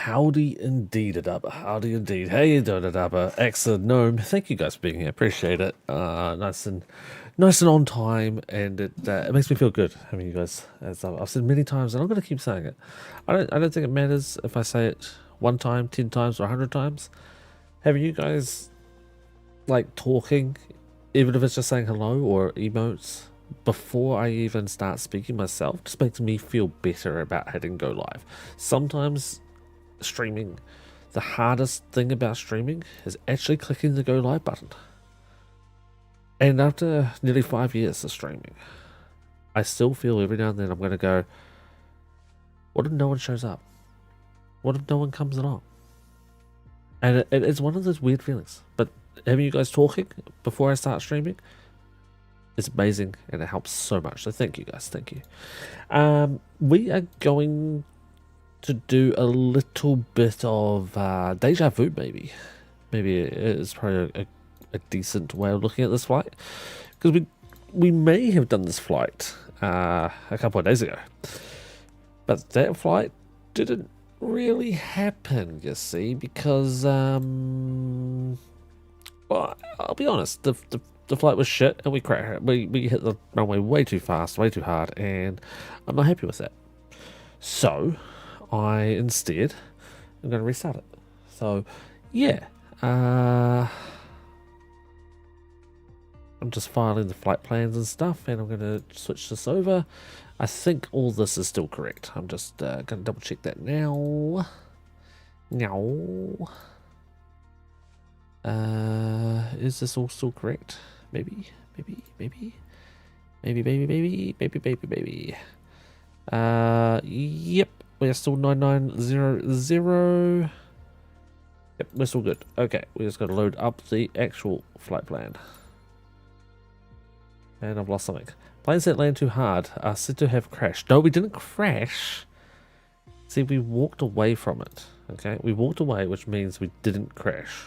Howdy indeed, Adaba. Howdy indeed. How you doing, Adaba? Excellent Gnome. Thank you guys for being here. Appreciate it. Nice and on time, and it makes me feel good having you guys. As I've said many times, and I'm going to keep saying it. I don't think it matters if I say it one time, 10 times, or 100 times. Having you guys like talking, even if it's just saying hello or emotes, before I even start speaking myself, just makes me feel better about hitting go live. Sometimes streaming, the hardest thing about streaming is actually clicking the go live button. And after nearly 5 years of streaming, I still feel every now and then I'm going to go, what if no one shows up? What if no one comes along? And it's one of those weird feelings. But having you guys talking before I start streaming is amazing, and it helps so much. So thank you guys, thank you. We are going to do a little bit of deja vu, maybe. Maybe it's probably a decent way of looking at this flight, because we may have done this flight a couple of days ago, but that flight didn't really happen, you see, because well, I'll be honest, the flight was shit, and we crashed. We hit the runway way too fast, way too hard, and I'm not happy with that. So I instead am going to restart it. So yeah, I'm just filing the flight plans and stuff, and I'm going to switch this over. I think all this is still correct. I'm just going to double check that now. Is this all still correct? Maybe. Yep, we're still 9900. Yep, we're still good. Okay, we just got to load up the actual flight plan. And I've lost something. Planes that land too hard are said to have crashed. No, we didn't crash. See, we walked away from it. Okay, we walked away, which means we didn't crash.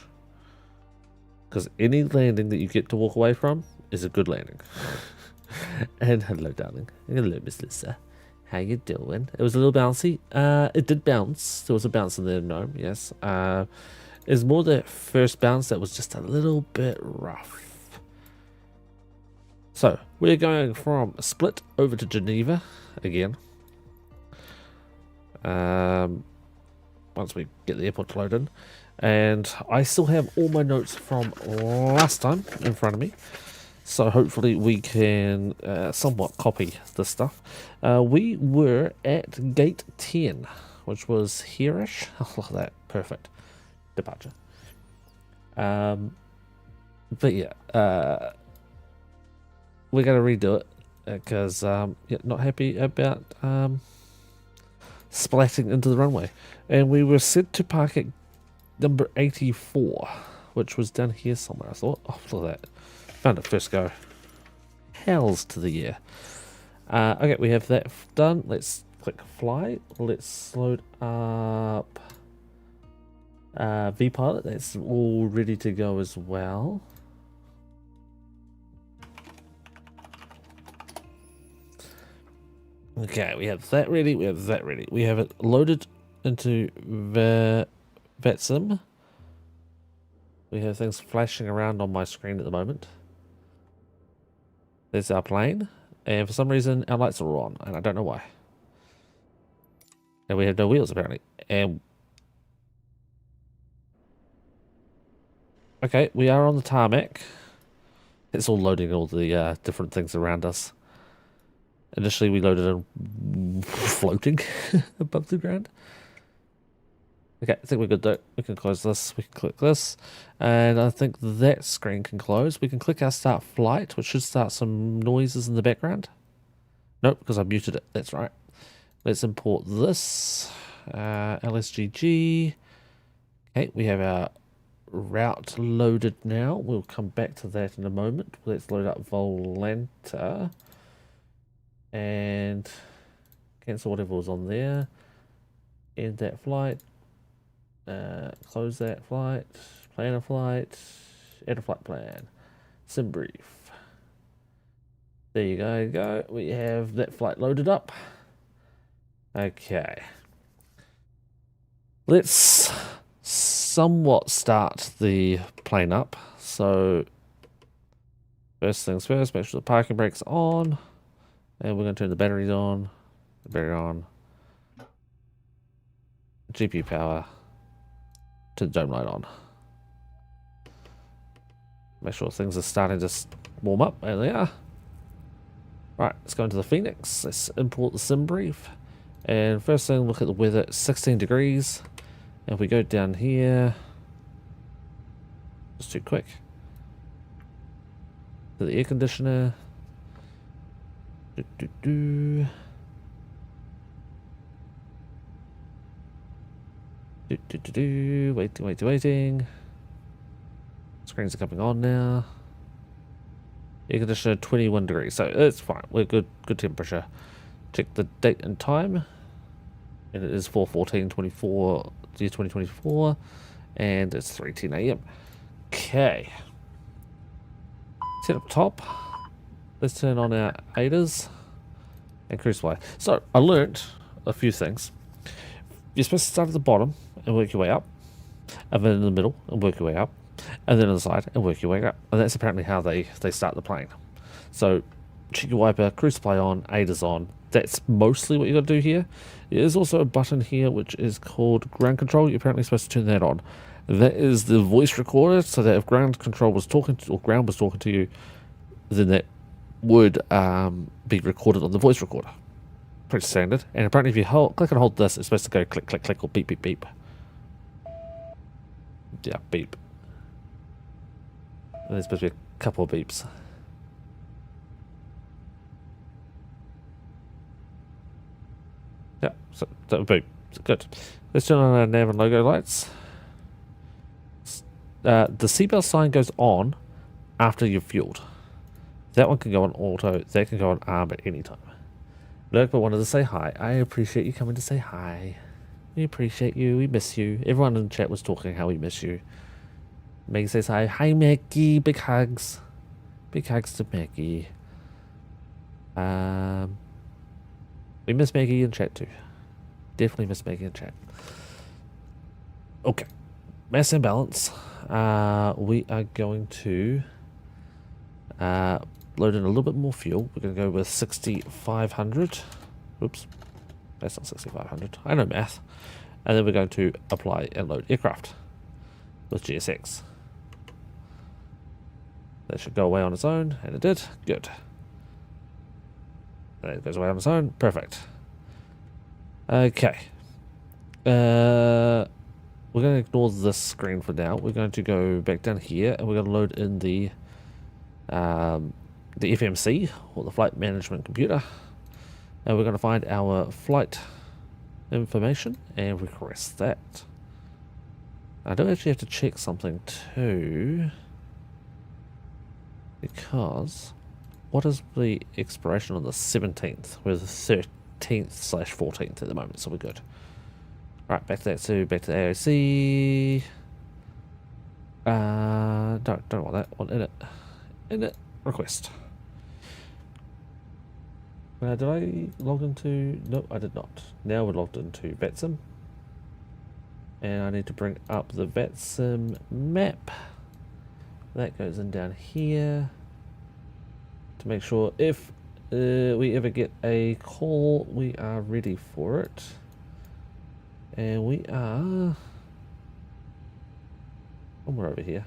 Because any landing that you get to walk away from is a good landing. And hello, darling. Hello, Miss Lisa. How you doing? It was a little bouncy. It did bounce. There was a bounce in there, gnome, yes. It's more the first bounce that was just a little bit rough. So, we're going from Split over to Geneva again. Once we get the airport to load in. And I still have all my notes from last time in front of me. So hopefully we can somewhat copy this stuff. We were at gate 10, which was here-ish. Oh, look at that. Perfect. Departure. But yeah, we're going to redo it because yeah, not happy about splatting into the runway. And we were set to park at number 84, which was down here somewhere, I thought. Oh, look at that. Found it first go. Hells to the year. Okay, we have that done. Let's click fly. Let's load up vPilot. That's all ready to go as well. Okay, we have that ready. We have that ready. We have it loaded into VATSIM. We have things flashing around on my screen at the moment. There's our plane, and for some reason our lights are on, and I don't know why. And we have no wheels apparently. And okay, we are on the tarmac. It's all loading all the different things around us. Initially we loaded in floating above the ground. Okay, I think we're good though. We can close this, we can click this, and I think that screen can close. We can click our start flight, which should start some noises in the background. Nope, because I muted it, that's right. Let's import this, LSGG. Okay, we have our route loaded now. We'll come back to that in a moment. Let's load up Volanta and cancel whatever was on there. End that flight. Close that flight, plan a flight, add a flight plan, sim brief. There you go, we have that flight loaded up. Okay. Let's somewhat start the plane up. So first things first, make sure the parking brake's on. And we're going to turn the batteries on. The battery on. GPU power. To the dome light on. Make sure things are starting to warm up. There they are. Right, let's go into the Fenix. Let's import the sim brief. And first thing, look at the weather. It's 16 degrees. And if we go down here, it's too quick. To the air conditioner. Waiting. Screens are coming on now. Air conditioner 21 degrees, so it's fine. We're good temperature. Check the date and time. And it is 4/14/24, year 2024. And it's 3:10 AM. Okay. Set up top. Let's turn on our ADAs and cruise fly. So I learnt a few things. You're supposed to start at the bottom and work your way up, and then in the middle and work your way up, and then on the side and work your way up. And that's apparently how they start the plane. So check your wiper, cruise supply on, ADAs on. That's mostly what you got to do here. There's also a button here which is called ground control. You're apparently supposed to turn that on. That is the voice recorder, so that if ground control was talking to, or ground was talking to you, then that would be recorded on the voice recorder. Pretty standard. And apparently if you click and hold this, it's supposed to go click, click, click, or beep, beep, beep. Yeah, beep. And there's supposed to be a couple of beeps. Yeah, so that would be good. Let's turn on our nav and logo lights. The seatbelt sign goes on after you've fueled. That one can go on auto. That can go on arm at any time. Look, but wanted to say hi. I appreciate you coming to say hi. We appreciate you. We miss you. Everyone in the chat was talking how we miss you. Maggie says hi. Hi, Maggie. Big hugs. Big hugs to Maggie. We miss Maggie in chat too. Definitely miss Maggie in chat. Okay. Mass imbalance. We are going to load in a little bit more fuel. We're going to go with 6,500. Oops. That's not 6,500. I know math. And then we're going to apply and load aircraft with GSX. That should go away on its own, and it did. Good. And it goes away on its own. Perfect. Okay. We're going to ignore this screen for now. We're going to go back down here, and we're going to load in the FMC, or the flight management computer. And we're going to find our flight information and request that. I do actually have to check something too, because what is the expiration on the 17th? We're the 13th/14th at the moment, so we're good. Right, back to that. So back to the AOC. Don't want that. Want init request. Did I log into? No, I did not. Now we're logged into VATSIM, and I need to bring up the VATSIM map. That goes in down here to make sure if we ever get a call, we are ready for it. And we are somewhere over here.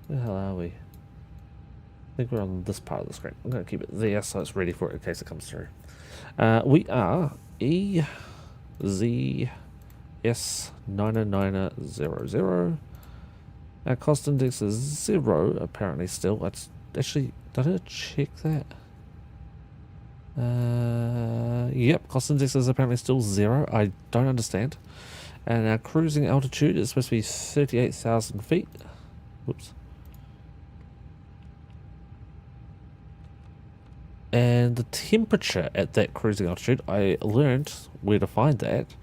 Where the hell are we? I think we're on this part of the screen. I'm going to keep it there so it's ready for it in case it comes through. We are EZS9900. Our cost index is 0 apparently still. That's actually, did I check that? Yep, cost index is apparently still 0. I don't understand. And our cruising altitude is supposed to be 38,000 feet. Whoops. And the temperature at that cruising altitude, I learned where to find that.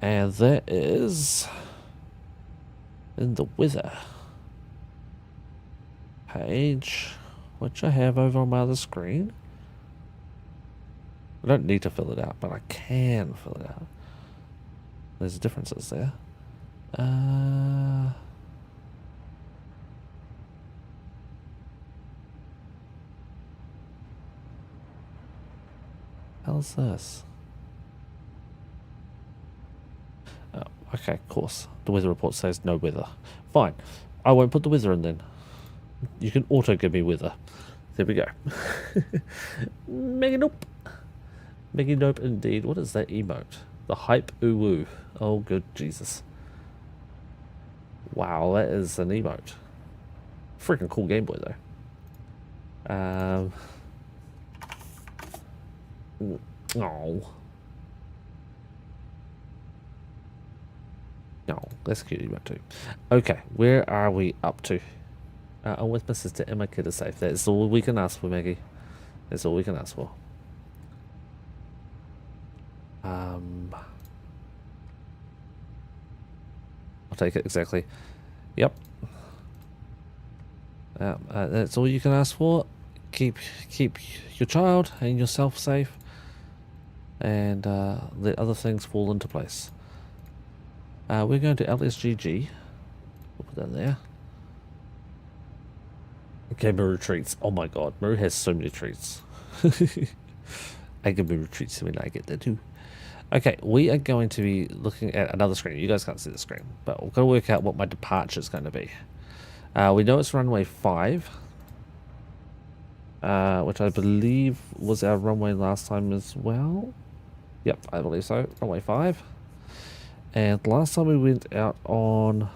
And that is in the weather page, which I have over on my other screen. I don't need to fill it out, but I can fill it out. There's differences there. How's this? Oh, okay, of course. The weather report says no weather. Fine. I won't put the weather in then. You can auto give me weather. There we go. Mega nope. Mega nope indeed. What is that emote? The hype ooh woo. Oh good Jesus. Wow, that is an emote. Freaking cool Game Boy though. Oh. No, that's cute emote too. Okay, where are we up to? I'm with my sister and my kid is safe. That's all we can ask for, Maggie. That's all we can ask for. I'll take it exactly. Yep. That's all you can ask for. Keep your child and yourself safe, and let other things fall into place. We're going to LSGG. We'll put that there. Okay, Maru treats. Oh my god, Maru has so many treats. I get Maru treats when I get there too. Okay, we are going to be looking at another screen. You guys can't see the screen, but we've got to work out what my departure is going to be. We know it's runway 5, which I believe was our runway last time as well. Yep, I believe so. Runway 5. And last time we went out on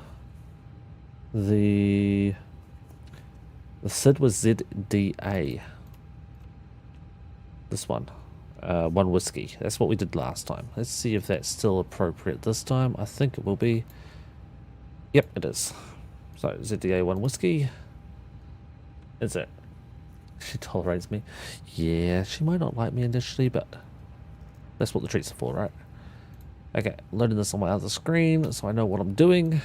the SID was ZDA. This one. 1 whiskey. That's what we did last time. Let's see if that's still appropriate this time. I think it will be. Yep, it is. So, ZDA 1 whiskey. Is it? She tolerates me. Yeah, she might not like me initially, but that's what the treats are for, right? Okay, loading this on my other screen so I know what I'm doing.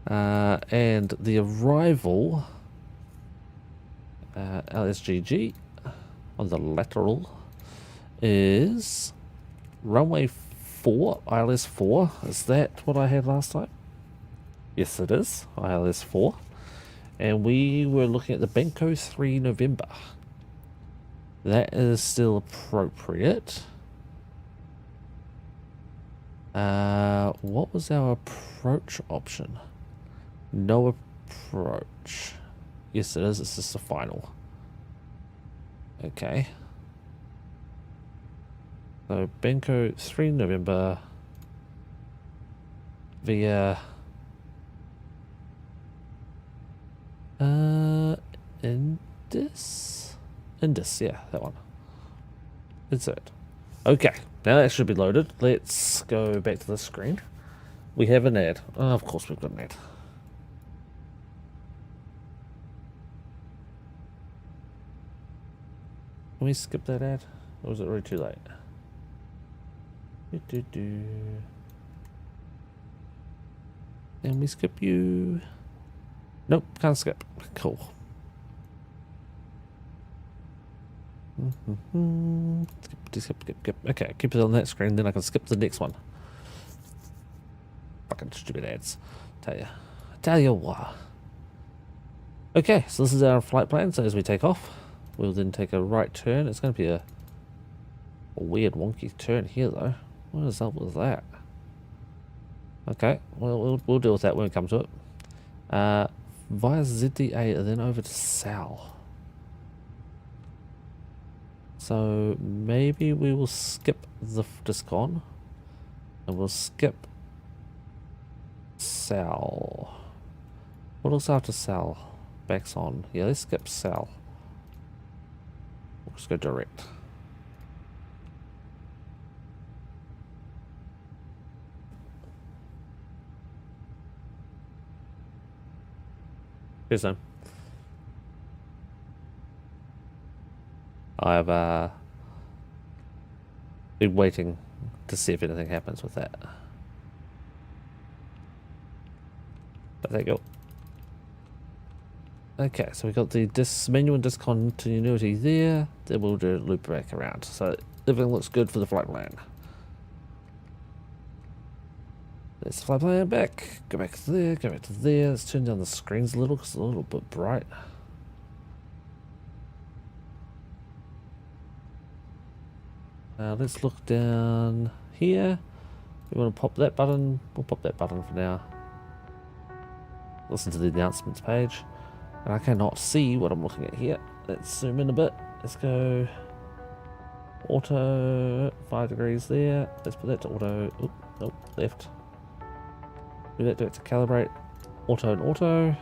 And the arrival, LSGG, on the lateral, is runway 4, ILS 4. Is that what I had last time? Yes, it is, ILS 4. And we were looking at the Benko 3 November. That is still appropriate. What was our approach option? No approach. Yes, it is. It's just the final. Okay. So, Benko 3 November via Indus, yeah, that one. Insert. Okay, now that should be loaded. Let's go back to the screen. We have an ad. Oh, of course we've got an ad. Can we skip that ad? Or is it already too late? Can we skip you? Nope, can't skip. Cool. Skip. Okay, keep it on that screen, then I can skip the next one. Fucking stupid ads. Tell you what. Okay, so this is our flight plan. So as we take off, we'll then take a right turn. It's going to be a weird wonky turn here though. What is up with that? Okay, well we'll deal with that when we come to it. Via ZDA and then over to Sal. So maybe we will skip the discon and we'll skip Sal. What else after Sal? Backs on. Yeah, let's skip Sal. We'll just go direct. Here's them. I've been waiting to see if anything happens with that. But there you go. Okay, so we got the manual discontinuity there. Then we'll do a loop back around. So everything looks good for the flight plan. Let's fly plan back. Go back to there, go back to there. Let's turn down the screens a little because it's a little bit bright. Let's look down here. We want to pop that button. We'll pop that button for now. Listen to the announcements page. And I cannot see what I'm looking at here. Let's zoom in a bit. Let's go auto, 5 degrees there. Let's put that to auto. Oop, nope, left. Do that to calibrate. Auto and auto.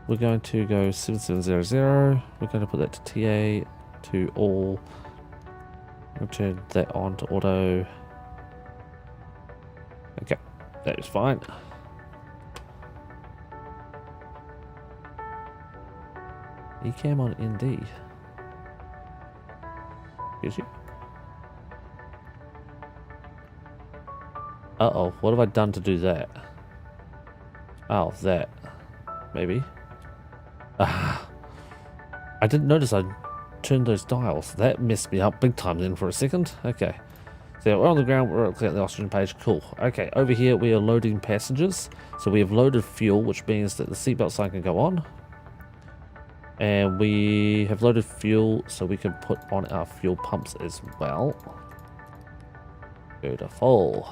We're going to go 7700. We're going to put that to TA to all. We'll turn that on to auto. Okay, that is fine. Ecam on ND. Excuse you. Uh-oh, what have I done to do that? Oh, that. Maybe. I didn't notice I turned those dials. That messed me up big time then for a second. Okay. So we're on the ground, we're at the oxygen page. Cool. Okay, over here we are loading passengers. So we have loaded fuel, which means that the seatbelt sign can go on. And we have loaded fuel, so we can put on our fuel pumps as well. Beautiful.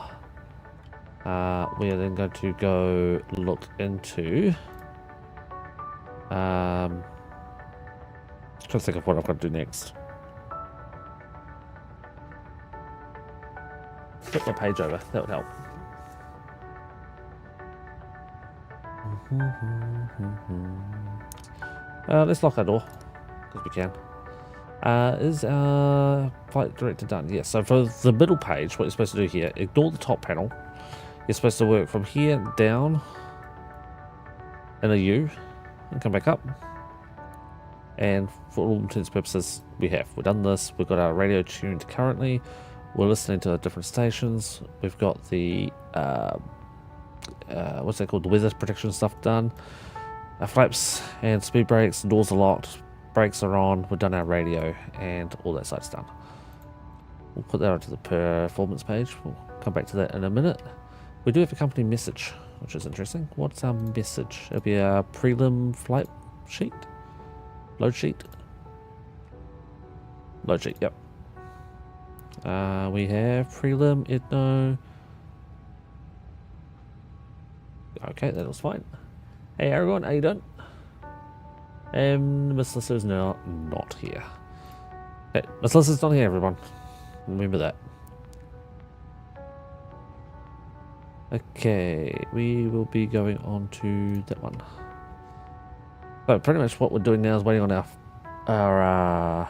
We are then going to go look into... trying to think of what I've got to do next. Flip my page over, that would help. Let's lock our door, because we can. Is our flight director done? Yes, so for the middle page, what you're supposed to do here, ignore the top panel. You're supposed to work from here down in a U and come back up. And for all intents and purposes, we've done this. We've got our radio tuned currently. We're listening to different stations. We've got the what's that called? The weather protection stuff done. Our flaps and speed brakes, doors are locked, brakes are on. We've done our radio and all that side's done. We'll put that onto the performance page. We'll come back to that in a minute. We do have a company message, which is interesting. What's our message? It'll be our prelim flight sheet. Load sheet. Load sheet, yep. We have prelim, ITNO. Okay, that was fine. Hey everyone, how you doing? Miss Lissa's not here. Hey, Miss Lissa's not here, everyone. Remember that. Okay, we will be going on to that one. So pretty much what we're doing now is waiting on our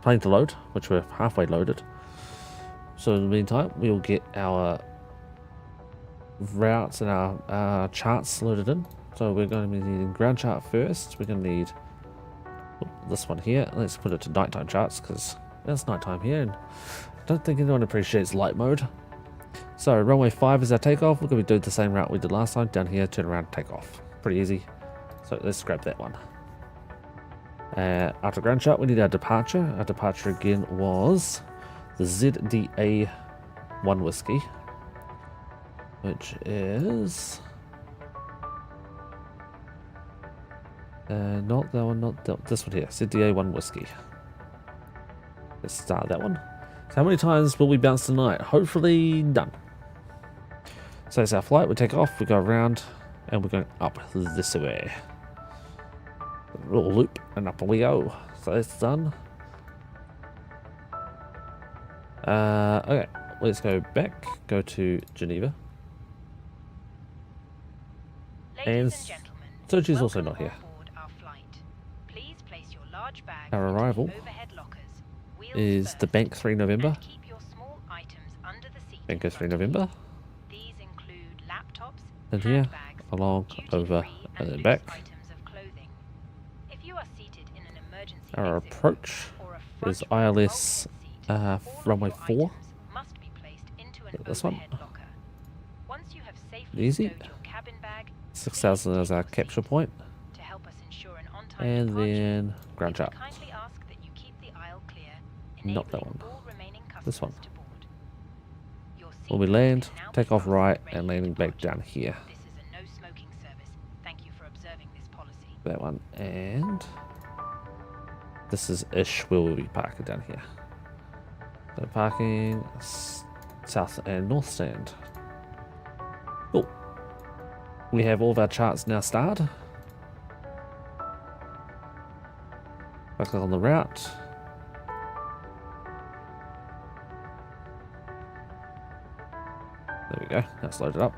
plane to load, which we're halfway loaded. So in the meantime, we'll get our routes and our charts loaded in. So we're going to be needing ground chart first. We're going to need this one here. Let's put it to nighttime charts because it's nighttime here and I don't think anyone appreciates light mode. So runway 5 is our takeoff. We're going to be doing the same route we did last time. Down here, turn around, take off. Pretty easy. So let's grab that one. After ground chart, we need our departure. Our departure again was the ZDA 1 whiskey, which is not that one, not this one here. ZDA 1 whiskey. Let's start that one. So how many times will we bounce tonight? Hopefully none. So it's our flight. We take off, we go around, and we're going up this way. A little loop, and up we go. So that's done. Okay, let's go back. Go to Geneva. Ladies and gentlemen, Sochi's also not here. Our arrival is the Bank 3 November. Bank 3 November. These include laptops, And here, handbags, along, over, duty-free and then loose back. items of clothing. If you are seated in an emergency Our exit approach or a front is row ILS folding seat, all runway of your 4. items must be placed into an This one. overhead locker. Once you have safely Easy. stowed your cabin bag, 6,000 as our capture point. to help us ensure an on-time And departure, then ground we chart. kindly ask that you keep the aisle clear, Not that enabling one. all remaining This one. customers to board. Your When we land, take off right and landing back down here. This is a no smoking service. Thank you for observing this policy. That one, and this is ish where we'll be parking down here. So parking south and north stand. Cool. We have all of our charts now starred. I click on the route. There we go, that's loaded up.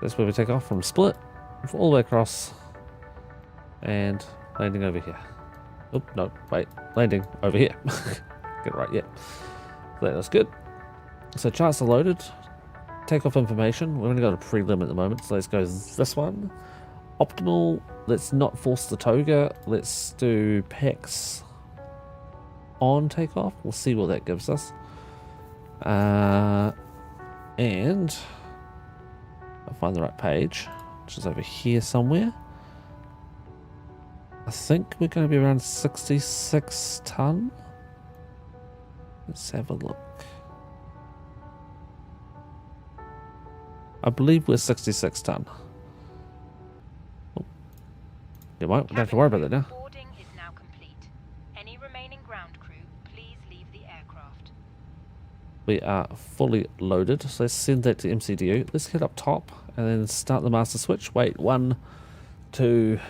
That's where we take off from Split, all the way across, and landing over here. Oh, no, wait, landing over here. Get it right, yeah. That's good. So charts are loaded. Takeoff information, we've only got a prelim at the moment, so let's go this one. Optimal, let's not force the toga. Let's do PAX on takeoff. We'll see what that gives us. And I'll find the right page, which is over here somewhere. I think we're going to be around 66 ton. Let's have a look. I believe we're 66 ton. Oh. You won't have to worry about that now. Boarding is now complete. Any remaining ground crew, please leave the aircraft. We are fully loaded, so let's send that to MCDU. Let's get up top and then start the master switch. Wait 1, 2,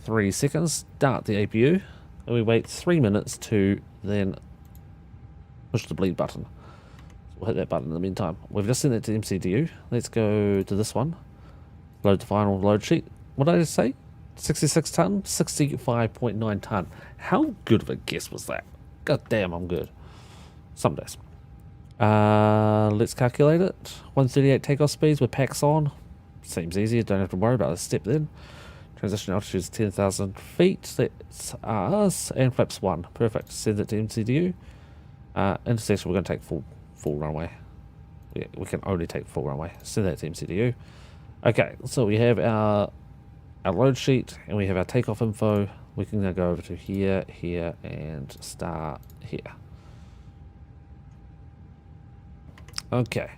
3 seconds. Start the APU, and we wait 3 minutes to then push the bleed button. We'll hit that button in the meantime. We've just sent it to MCDU. Let's go to this one. Load the final load sheet. What did I just say? 66 ton? 65.9 ton. How good of a guess was that? God damn, I'm good. Some days. Let's calculate it. 138 takeoff speeds with PAX on. Seems easier, don't have to worry about the step then. Transition altitude is 10,000 feet. That's us. And flaps 1. Perfect. Send it to MCDU. Intersection, we're going to take full runway. Yeah, we can only take full runway. Send that to MCDU. Okay, so we have our load sheet and we have our takeoff info. We can now go over to here, here, and start here. Okay,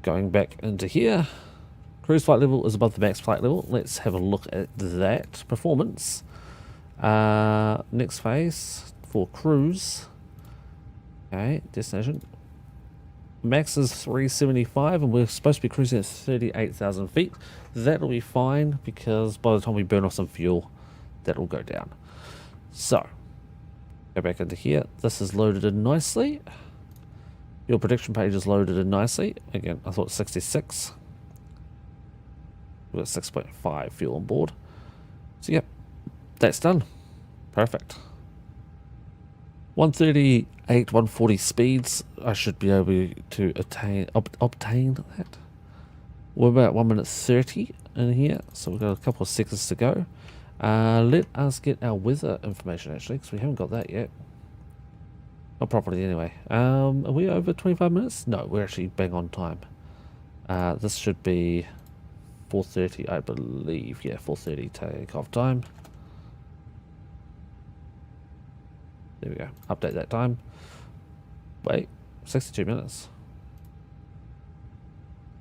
going back into here. Cruise flight level is above the max flight level. Let's have a look at that performance. Next phase for cruise. Okay, destination. Max is 375 and we're supposed to be cruising at 38,000 feet. That'll be fine because by the time we burn off some fuel, that'll go down. So, go back into here. This is loaded in nicely. Your prediction page is loaded in nicely. Again, I thought 66. We've got 6.5 fuel on board. So, yep, that's done. Perfect. 138, 140 speeds. I should be able to obtain that. We're about 1 minute 30 in here, so we've got a couple of seconds to go. Let us get our weather information actually, because we haven't got that yet. Not properly anyway. Are we over 25 minutes? No, we're actually bang on time. This should be 4:30, I believe. Yeah, 4:30 takeoff time. There we go. Update that time. Wait, 62 minutes.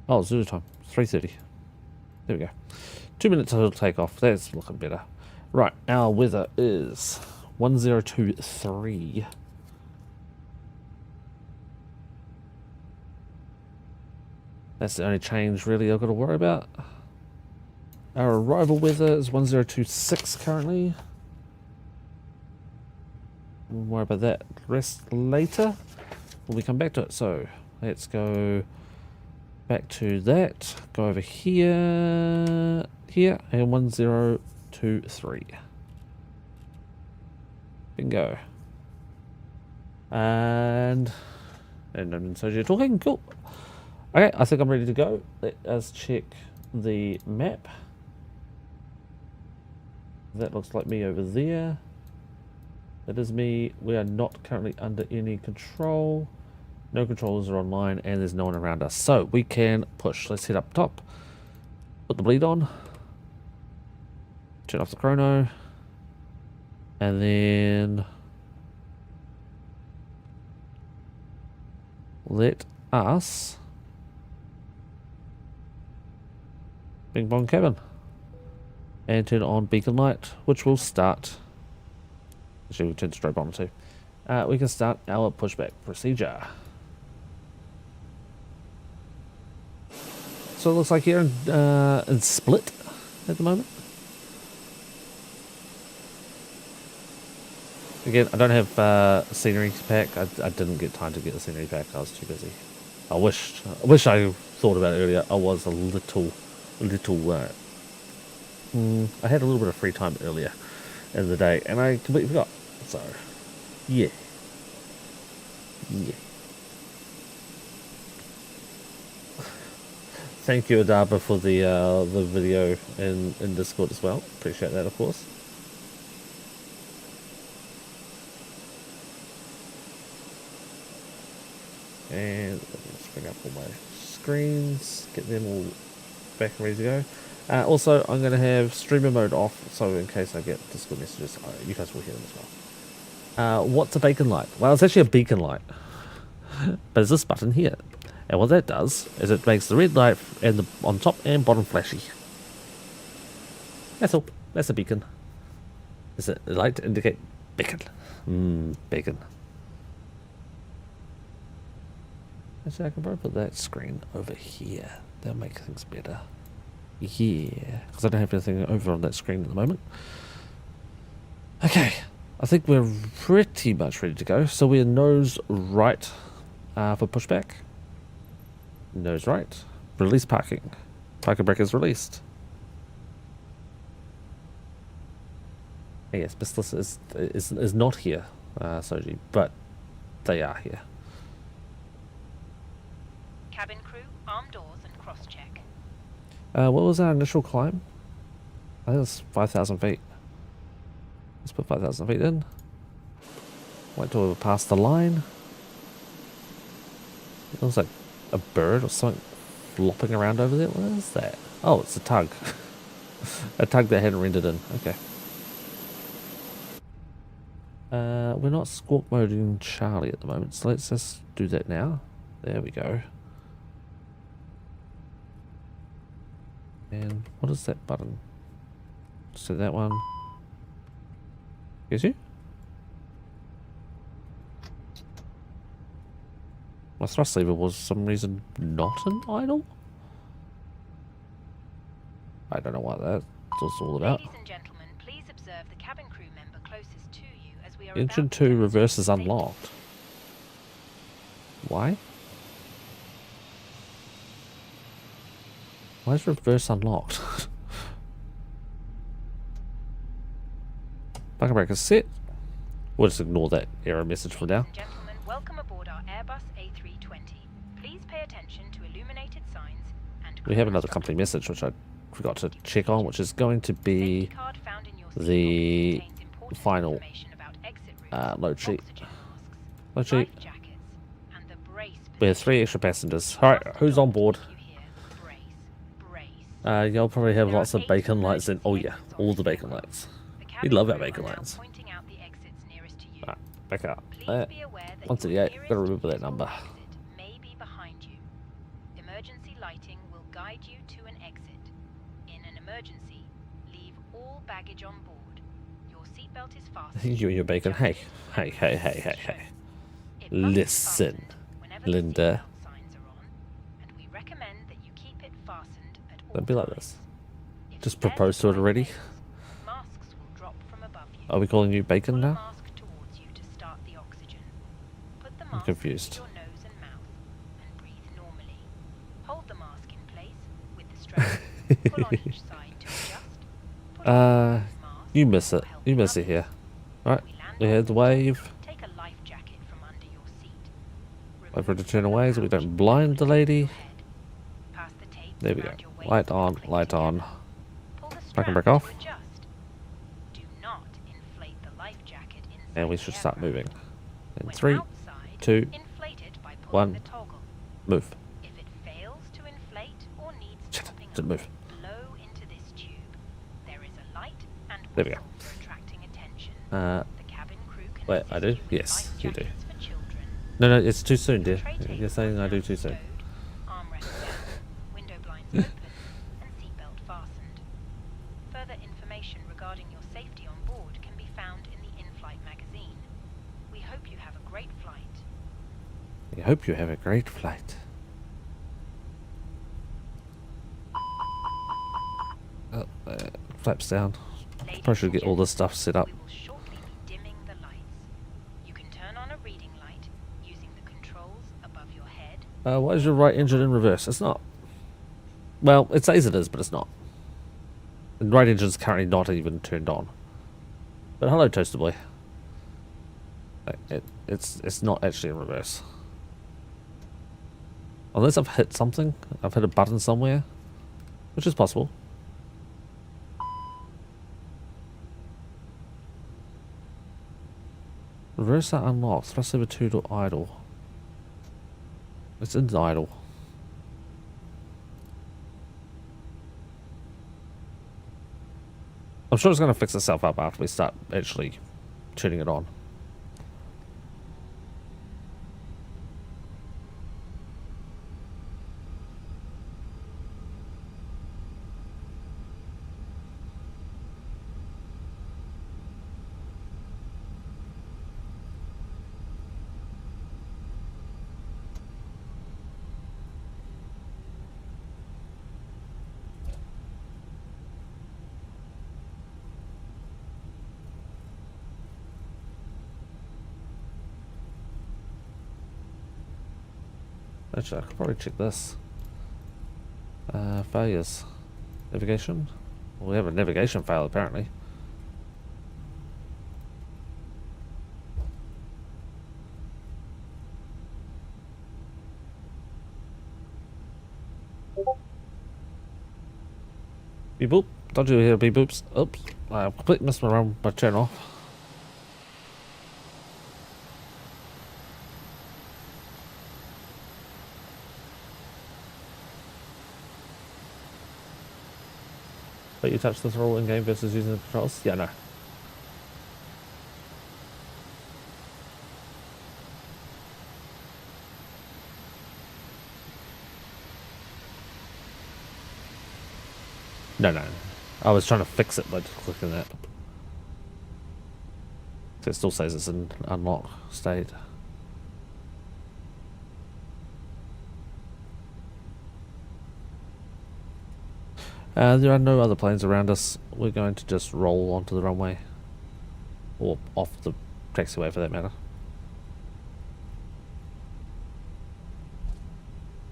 Oh, Zulu time. 3:30. There we go. 2 minutes until takeoff. That's looking better. Right, our weather is 1023. That's the only change really I've got to worry about. Our arrival weather is 1026 currently. We'll worry about that rest later when we come back to it. So let's go back to that. Go over here, here, and 1023. Bingo. And so you're talking. Cool. Okay, I think I'm ready to go. Let us check the map. That looks like me over there. That is me. We are not currently under any control. No controllers are online and there's no one around us. So we can push. Let's head up top. Put the bleed on. Turn off the chrono. And then let us bing bong cabin and turn on beacon light, which will start. Actually, we'll turn the strobe on too. We can start our pushback procedure. So it looks like here in Split at the moment. Again, I don't have scenery pack. I didn't get time to get the scenery pack. I was too busy. I wish I thought about it earlier. I was a little. I had a little bit of free time earlier in the day, and I completely forgot. So, yeah. Thank you, Adaba, for the video in Discord as well. Appreciate that, of course. And let's bring up all my screens, get them all back and ready to go. Also, I'm going to have streamer mode off, so in case I get Discord messages, you guys will hear them as well. What's a beacon light? Well, it's actually a beacon light, but it's this button here. And what that does is it makes the red light and on top and bottom flashy. That's all. That's a beacon. Is it a light to indicate beacon? Bacon. Actually, I can probably put that screen over here. That'll make things better. Yeah, because I don't have anything over on that screen at the moment. Okay, I think we're pretty much ready to go. So we're nose right for pushback. Nose right. Release parking. Parking brake is released. Yes, Bistless is not here, Soji, but they are here. Cabin crew, arm doors and cross-check. What was our initial climb? I think it was 5,000 feet. Let's put 5,000 feet in. Wait till we're past the line. It looks like a bird or something flopping around over there. What is that? Oh, it's a tug. A tug that hadn't rendered in. Okay. We're not squawk moding Charlie at the moment, so let's just do that now. There we go. And what is that button? So that one. Is you? My thrust lever was for some reason not an idle. I don't know what that's all about. Ladies and gentlemen, please observe the cabin crew member closest to you as we are Engine about to 2 reverse is demonstrate unlocked. Why? Why is reverse unlocked? Parking brake is set. We'll just ignore that error message for now. Ladies and gentlemen, welcome aboard our Airbus A320. Please pay attention to illuminated signs and We have another company message which I forgot to check on, which is going to be the final load sheet. Load sheet. We have 3 extra passengers. Alright, who's on board? You'll probably have lots of bacon lights in. Oh yeah, all the bacon lights. We love our bacon lights. Alright, back up. 138, gotta remember that number. May be behind you. Emergency lighting will guide you to an exit. In an emergency, leave all baggage on board. Your seatbelt is fastened. You and your bacon. Hey. Listen, Linda. Don't be like this. Just proposed to it already. Are we calling you bacon now? I'm confused. You miss it. You miss it here. Alright, we had the wave. Wait for it to turn away so we don't blind the lady. There we go. Light on, light on. Parking brake off. And we should start moving. In 3, 2, 1, move. Shit, didn't move. There we go. Wait, I do? Yes, you do. No, it's too soon, dear. Tray tables You're saying I are do now too soon. stowed, armrests down, window blinds open, and seatbelt fastened. Further information regarding your safety on board can be found in the in-flight magazine. We hope you have a great flight. I hope you have a great flight. Oh, flaps down. Ladies Probably should and get all this stuff set up. we will shortly be dimming the lights. You can turn on a reading light using the controls above your head. Why is your right engine in reverse? It's not. Well, it says it is, but it's not. The right engine's currently not even turned on. But hello, Toaster Boy. It's not actually in reverse. Unless I've hit something. I've hit a button somewhere. Which is possible. Reverse that unlocked. Thrust over 2 to idle. It's in idle. I'm sure it's going to fix itself up after we start actually turning it on. Actually, I could probably check this. Failures. Navigation? Well, we have a navigation fail apparently. Beep boop. Don't you hear beep boops? Oops. I completely missed my turn off. But you touch the throttle in game versus using the controls? Yeah, no. No. I was trying to fix it by just clicking that. So it still says it's in unlock state. There are no other planes around us. We're going to just roll onto the runway. Or off the taxiway for that matter.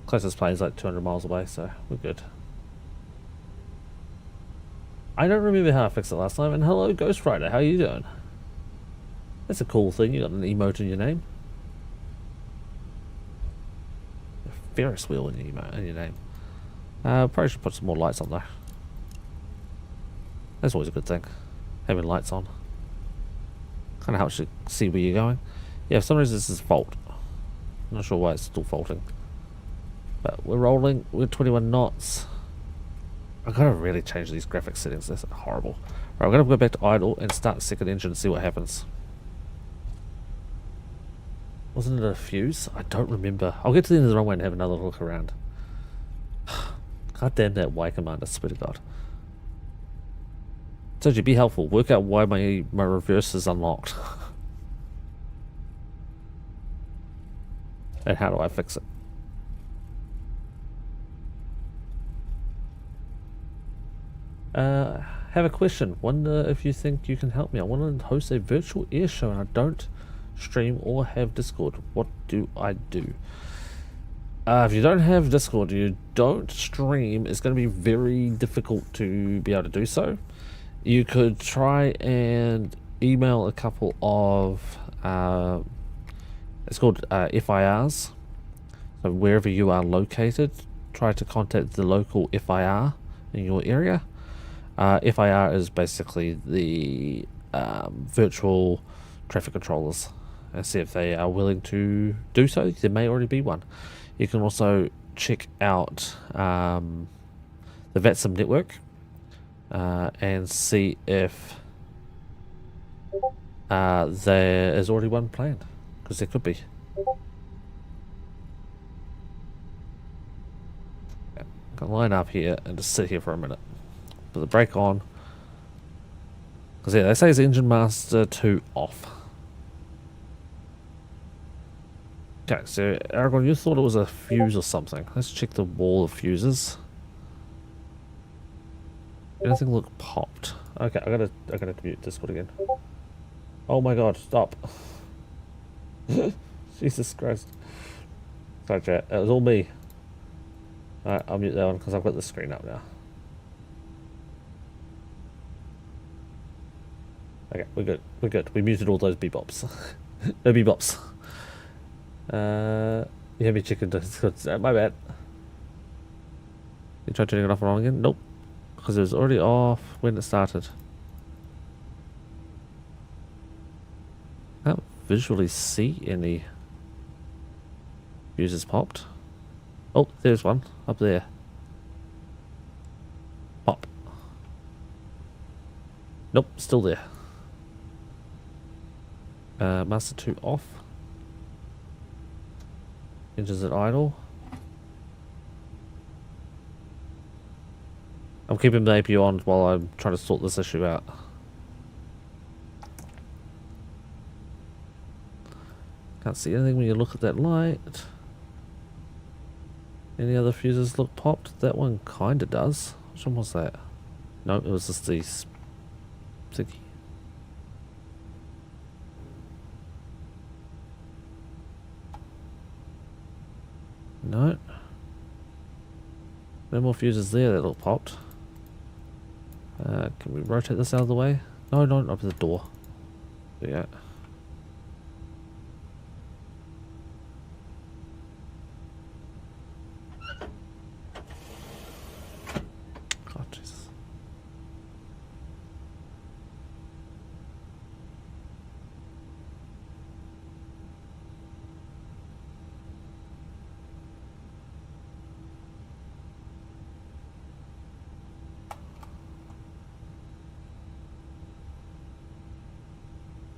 Closest plane's like 200 miles away, so we're good. I don't remember how I fixed it last time, and hello Ghost Rider, how you doing? That's a cool thing, you got an emote in your name. A Ferris wheel in your name. Probably should put some more lights on though. That's always a good thing, having lights on. Kind of helps you see where you're going. Yeah, for some reason this is fault. I'm not sure why it's still faulting. But we're rolling, we're 21 knots. I've got to really change these graphics settings, that's horrible. Right, I'm going to go back to idle and start the second engine and see what happens. Wasn't it a fuse? I don't remember. I'll get to the end of the runway and have another look around. God damn that Y command, I swear to God. Told you, be helpful. Work out why my reverse is unlocked. And how do I fix it? Have a question. Wonder if you think you can help me. I want to host a virtual air show and I don't stream or have Discord. What do I do? If you don't have Discord, you don't stream, it's going to be very difficult to be able to do so. You could try and email a couple of, it's called FIRs. So wherever you are located, try to contact the local FIR in your area. FIR is basically the virtual traffic controllers, and see if they are willing to do so. There may already be one. You can also check out the VATSIM network and see if there is already one planned, because there could be. can line up here and just sit here for a minute. Put the brake on. Because yeah, they say it's engine master 2 off. Okay, so Aragon, you thought it was a fuse or something. Let's check the wall of fuses. Anything look popped? Okay, I gotta mute Discord again. Oh my god, stop. Jesus Christ. Sorry chat, it was all me. Alright, I'll mute that one because I've got the screen up now. Okay, we're good. We're good. We muted all those bebops. No bebops. You hear me chicken Discord. My bad. You tried turning it off and on again? Nope. Because it was already off when it started. I can't visually see any fuses popped. Oh, there's one up there. Pop. Nope, still there. Master 2 off. Engines at idle. I'm keeping the APU on while I'm trying to sort this issue out. Can't see anything when you look at that light. Any other fuses look popped? That one kinda does. Which one was that? No, it was just these thingy. No. No more fuses there that look popped. Can we rotate this out of the way? No, not up the door. Yeah. Oh, Jesus.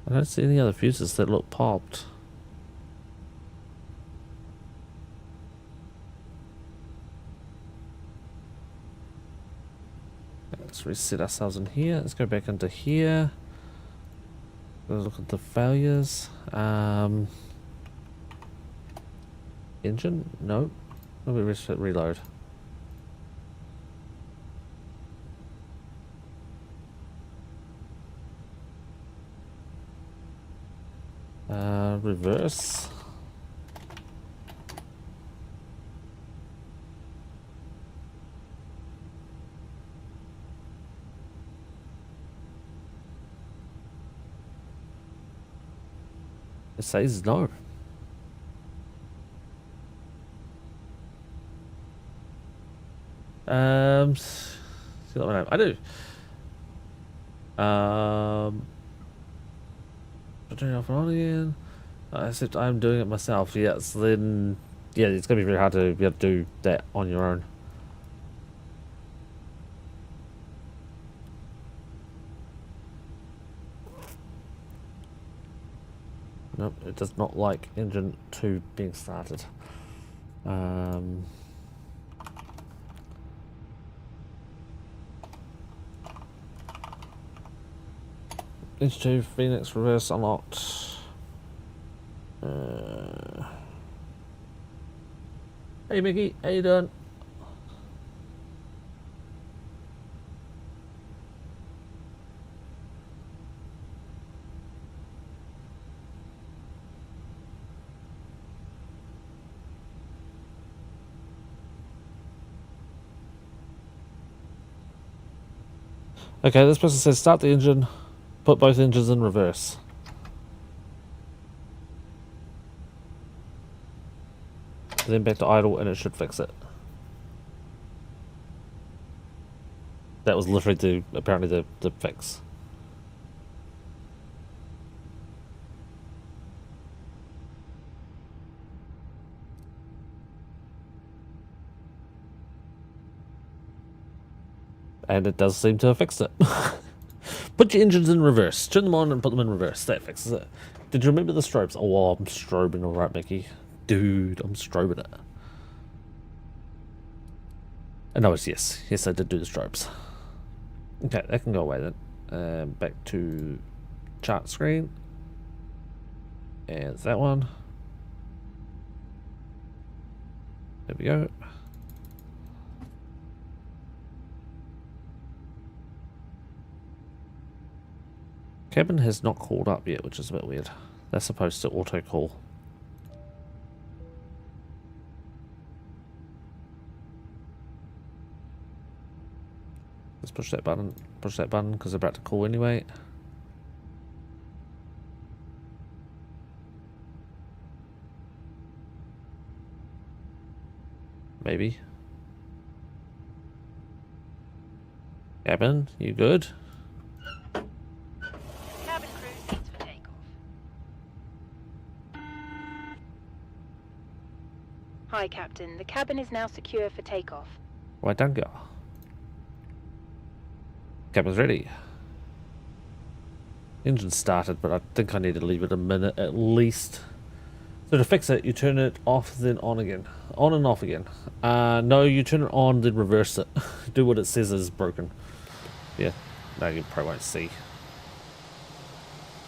I don't see any other fuses that look popped. Let's reset ourselves in here. Let's go back into here. Let's look at the failures. Engine? No. Let me reset reload. Reverse. It says no. See what my name? I do. Turn it off and on again. Except I'm doing it myself. Yes, then yeah, it's gonna be very hard to be able to do that on your own. Nope, it does not like engine 2 being started. Engine 2 Phoenix reverse unlocked. Hey Mickey, how you doing? Okay, this person says start the engine, put both engines in reverse. Then back to idle and it should fix it. That was literally apparently the fix. And it does seem to have fixed it. Put your engines in reverse. Turn them on and put them in reverse. That fixes it. Did you remember the strobes? Oh, I'm strobing alright, Mickey. Dude, I'm strobing it. No, it's yes. Yes, I did do the strobes. Okay, that can go away then. Back to chart screen. And that one. There we go. Cabin has not called up yet, which is a bit weird. That's supposed to auto call. Let's push that button because they're about to call anyway. Maybe. Cabin, you good? Cabin crew seats for takeoff. Hi, Captain. The cabin is now secure for takeoff. Right, done, go. Cabin's ready. Engine started, but I think I need to leave it a minute at least. So to fix it, you turn it off, then on again. On and off again. No, you turn it on, then reverse it. Do what it says is broken. Yeah, no, you probably won't see.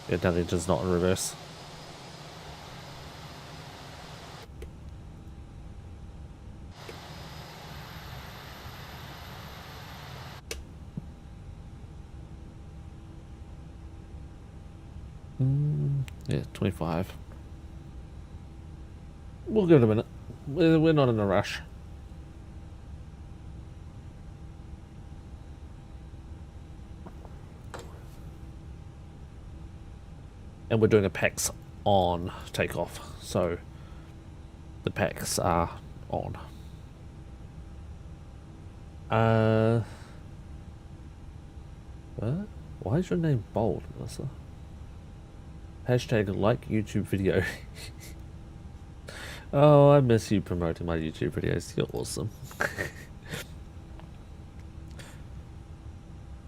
Yeah, now the engine's not in reverse. Yeah, 25. We'll give it a minute. We're not in a rush. And we're doing a PAX on takeoff, so the PAX are on. What? Why is your name bold, Melissa? Hashtag like YouTube video. Oh, I miss you promoting my YouTube videos. You're awesome.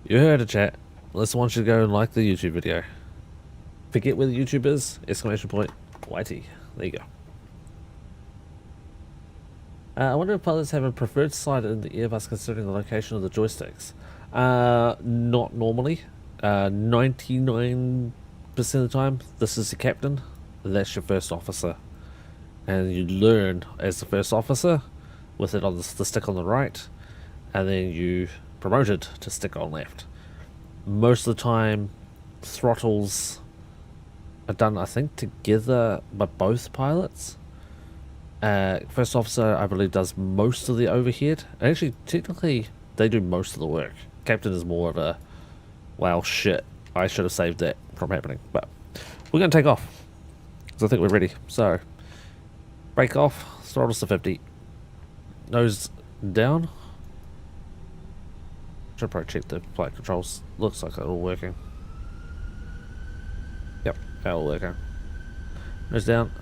You heard it, chat. Melissa wants you to go and like the YouTube video. Forget where the YouTube is, exclamation point, YT. There you go. I wonder if pilots have a preferred side in the Airbus considering the location of the joysticks. Not normally. 99% of the time, this is the captain. That's your first officer. And you learn as the first officer with it on the stick on the right, and then you promoted to stick on left. Most of the time, throttles are done, I think, together by both pilots. First officer, I believe, does most of the overhead. Actually, technically, they do most of the work. Captain is more of a, well, shit, I should have saved that from happening. But we're going to take off, because I think we're ready. So, brake off, throttles to 50. Nose down. Should probably check the flight controls. Looks like they're all working. Yep, they're all working. Nose down.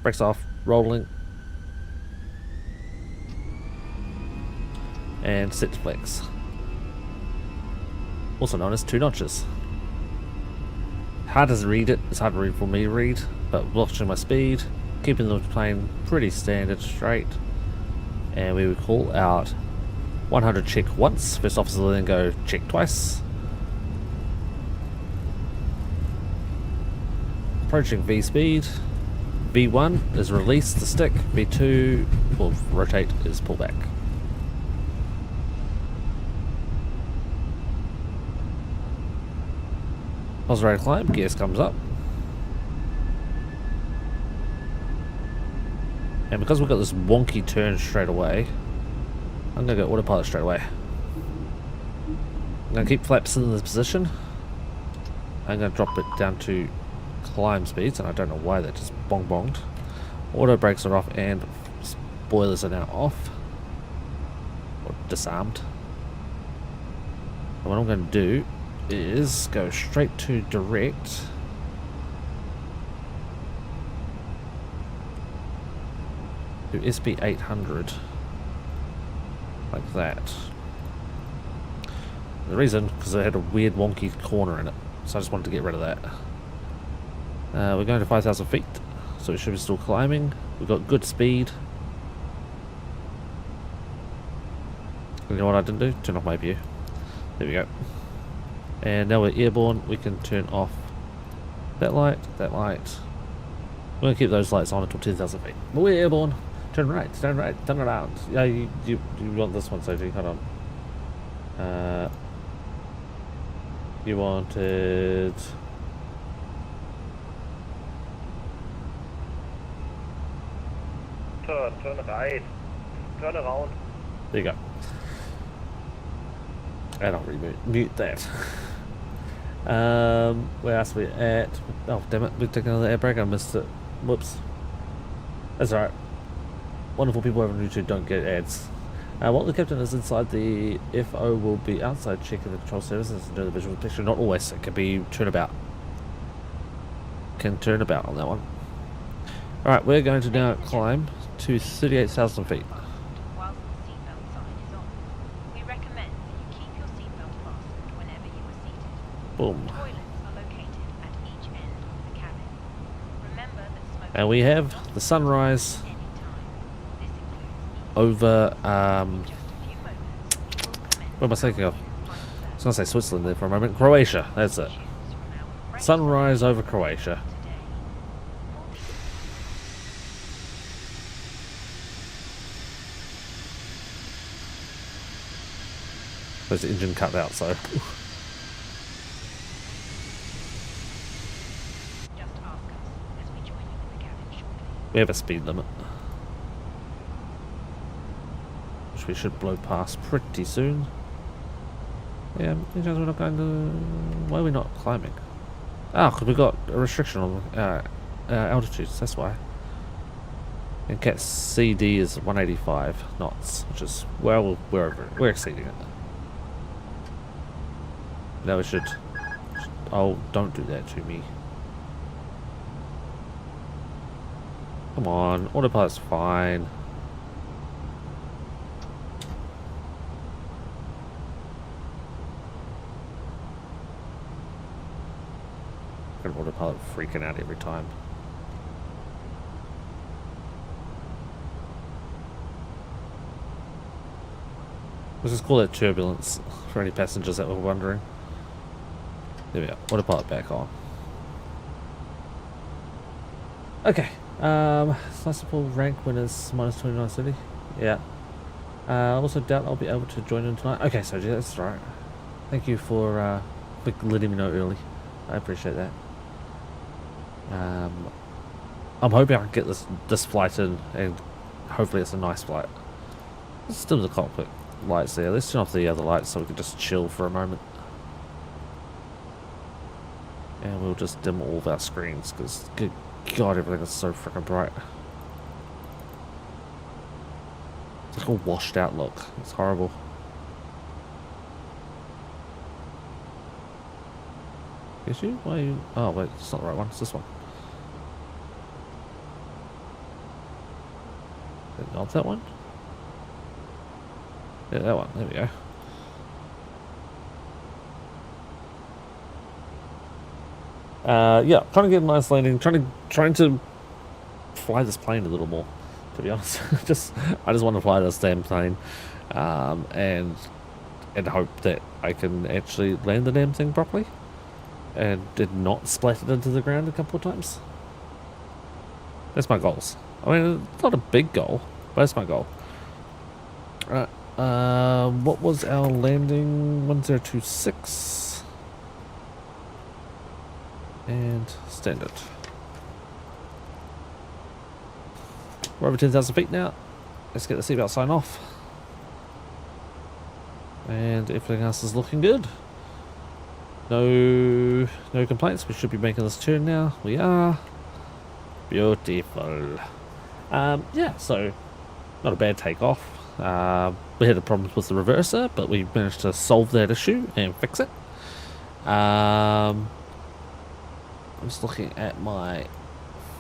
Brakes off, rolling. And set to flex. Also known as 2 notches. Hard to read it, it's hard to read for me to read, but watching my speed, keeping the plane pretty standard straight. And we would call out 100 check once, first officer will then go check twice. Approaching V speed. V1 is release the stick, V2 will rotate is pull back. Positive climb, gears comes up. And because we've got this wonky turn straight away, I'm going to go autopilot straight away. I'm going to keep flaps in this position. I'm going to drop it down to climb speeds, and I don't know why that just bonged. Auto brakes are off and spoilers are now off. Or disarmed. And what I'm going to do is go straight to direct. To SP 800. Like that. The reason, because it had a weird wonky corner in it. So I just wanted to get rid of that. We're going to 5,000 feet. So we should be still climbing. We've got good speed. You know what I didn't do? Turn off my view. There we go. And now we're airborne. We can turn off that light, that light. We're going to keep those lights on until 10,000 feet. But we're airborne. Turn right, turn around. Yeah, you want this one, Soji. Hold on. You wanted... Turn right. Turn around. There you go. And I'll mute that. Where else are we at? Oh, damn it. We took another air brake. I missed it. Whoops. That's alright. Wonderful people over on YouTube don't get ads. While the captain is inside, the FO will be outside checking the control services and doing the visual picture. Not always. It can be turnabout. Can turn about on that one. Alright, we're going to now climb to 38,000 feet. Whilst the seatbelt sign is on, we recommend that you keep your seatbelt fastened whenever you are seated. Boom. Toilets are located at each end of the cabin. Remember that smoking And we have the sunrise any time. This includes over, just a few moments. We'll commence what am I thinking of? flight I was going to say Switzerland there for a moment. Croatia, that's it. from our great Sunrise over Croatia. today. There's the engine cut out, so. Just ask us as we join you in the cabin shortly. We have a speed limit, which we should blow past pretty soon. Yeah, because we're not going to... Why are we not climbing? Ah, because we got a restriction on altitudes, that's why. And Cat CD is 185 knots, which is, well, we're exceeding it. No, we should... Oh, don't do that to me. Come on, autopilot's fine. Autopilot freaking out every time. Let's just call it turbulence for any passengers that were wondering. There we go. Autopilot back on. Okay. Sizable rank winners minus 2930. Yeah. I also doubt I'll be able to join in tonight. Okay, so that's right. Thank you for letting me know early. I appreciate that. I'm hoping I can get this flight in, and hopefully it's a nice flight. There's still the cockpit lights there. Let's turn off the other lights so we can just chill for a moment. And we'll just dim all of our screens, because good God, everything is so freaking bright. It's like a washed out look. It's horrible. Is you? Why are you? Oh wait, it's not the right one. It's this one. Is it not that one? Yeah, that one. There we go. Yeah, trying to get a nice landing. Trying to fly this plane a little more. To be honest, I just want to fly this damn plane, and hope that I can actually land the damn thing properly. And did not splat it into the ground a couple of times. That's my goals. I mean, it's not a big goal, but that's my goal. Alright, what was our landing? 1026. And standard. We're over 10,000 feet now. Let's get the seatbelt sign off. And everything else is looking good. No complaints. We should be making this turn now. We are. Beautiful. Yeah, so not a bad takeoff. We had a problem with the reverser, but we managed to solve that issue and fix it. I'm just looking at my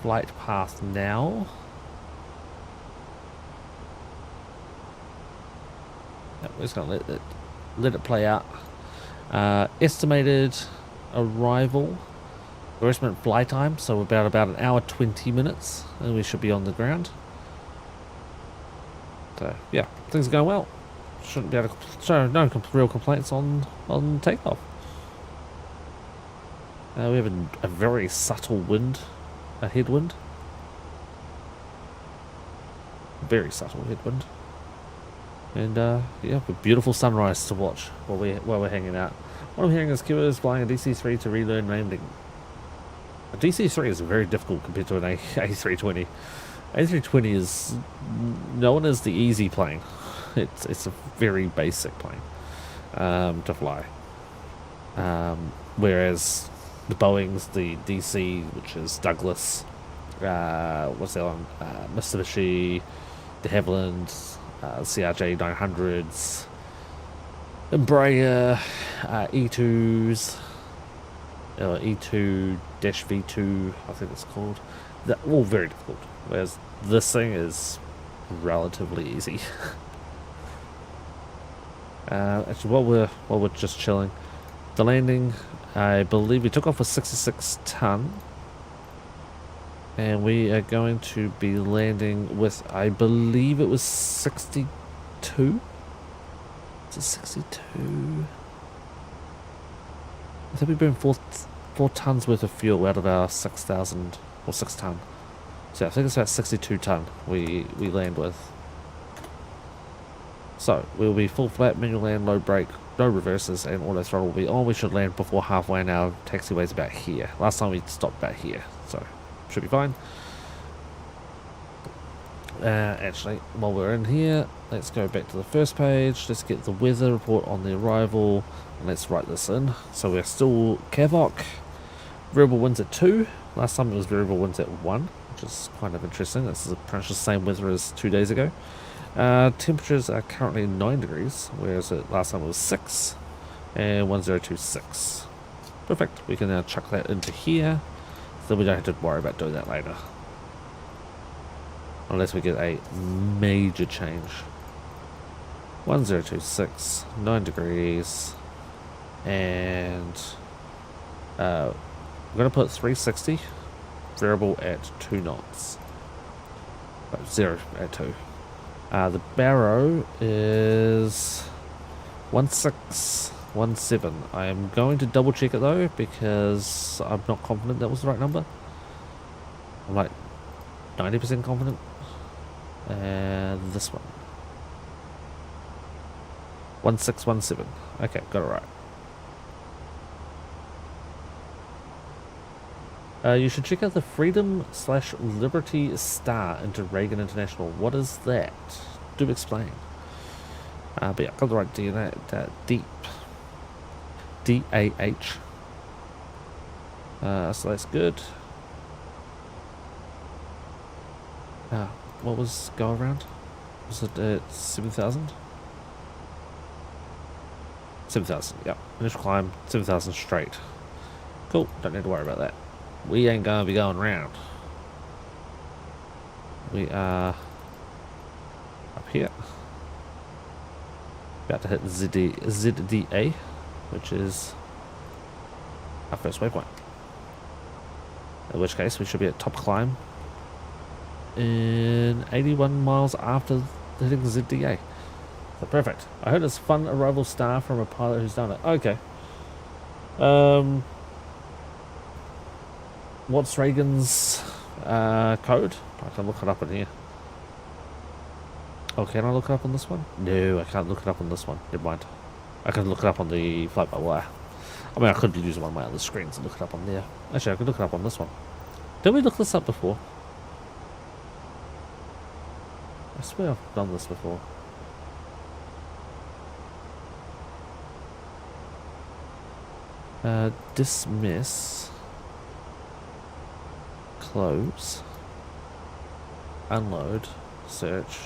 flight path now. Yep, we're just gonna let it play out. Estimated arrival, or estimate fly time, so about an hour 20 minutes, and we should be on the ground. So yeah, things are going well. shouldn't be able to show no real complaints on takeoff. We have a very subtle wind, a headwind. Very subtle headwind. And yeah, a beautiful sunrise to watch while we're hanging out. What I'm hearing is Kiwa is flying a DC-3 to relearn landing. A DC-3 is very difficult compared to an A320. A320 is known as the easy plane. It's a very basic plane to fly. Whereas the Boeings, the DC, which is Douglas, what's the other one? Mitsubishi, de Havilland, CRJ 900s, Embraer, E2s, E2-V2, I think it's called. They're all very difficult. Whereas this thing is relatively easy. Actually, while we're just chilling, the landing, I believe we took off with 66 ton, and we are going to be landing with, I believe it was 62. Is it 62? I think we burned 4 tons worth of fuel out of our 6,000 or 6 ton. So I think it's about 62 ton we land with. So we'll be full flat, manual land, low brake, no reverses, and auto throttle will be on. We should land before halfway, and our taxiway's about here. Last time we stopped about here, so should be fine. Actually, while we're in here, let's go back to the first page. Let's get the weather report on the arrival, and let's write this in. So we're still Cavoc. Variable winds at 2. Last time it was variable winds at 1, which is kind of interesting. This is pretty much the same weather as 2 days ago. Temperatures are currently 9 degrees, whereas last time it was 6, and 1026. Perfect. We can now chuck that into here, so we don't have to worry about doing that later. Unless we get a major change. 1026, 9 degrees, and we're going to put 360, variable at 2 knots. 0 at 2. The Barrow is 1617. I am going to double check it though, because I'm not confident that was the right number. I'm like 90% confident. And this one, 1617. Okay, got it right. You should check out the Freedom/Liberty Star into Reagan International. What is that? Do explain. But yeah, got the right DAH. So that's good. What was go around? Was it at 7,000? 7,000, yep. Initial climb, 7,000 straight. Cool, don't need to worry about that. We ain't gonna be going round. We are up here. About to hit ZDA, which is our first waypoint. In which case, we should be at top climb in 81 miles after hitting ZDA. So perfect. I heard it's fun arrival star from a pilot who's done it. Okay. What's Reagan's code? I can look it up in here. Oh, can I look it up on this one? No, I can't look it up on this one. Never mind. I can look it up on the flight by wire. I mean, I could be using one of my other screens and look it up on there. Actually, I could look it up on this one. Did we look this up before? I swear I've done this before. Dismiss. Close. Unload. Search.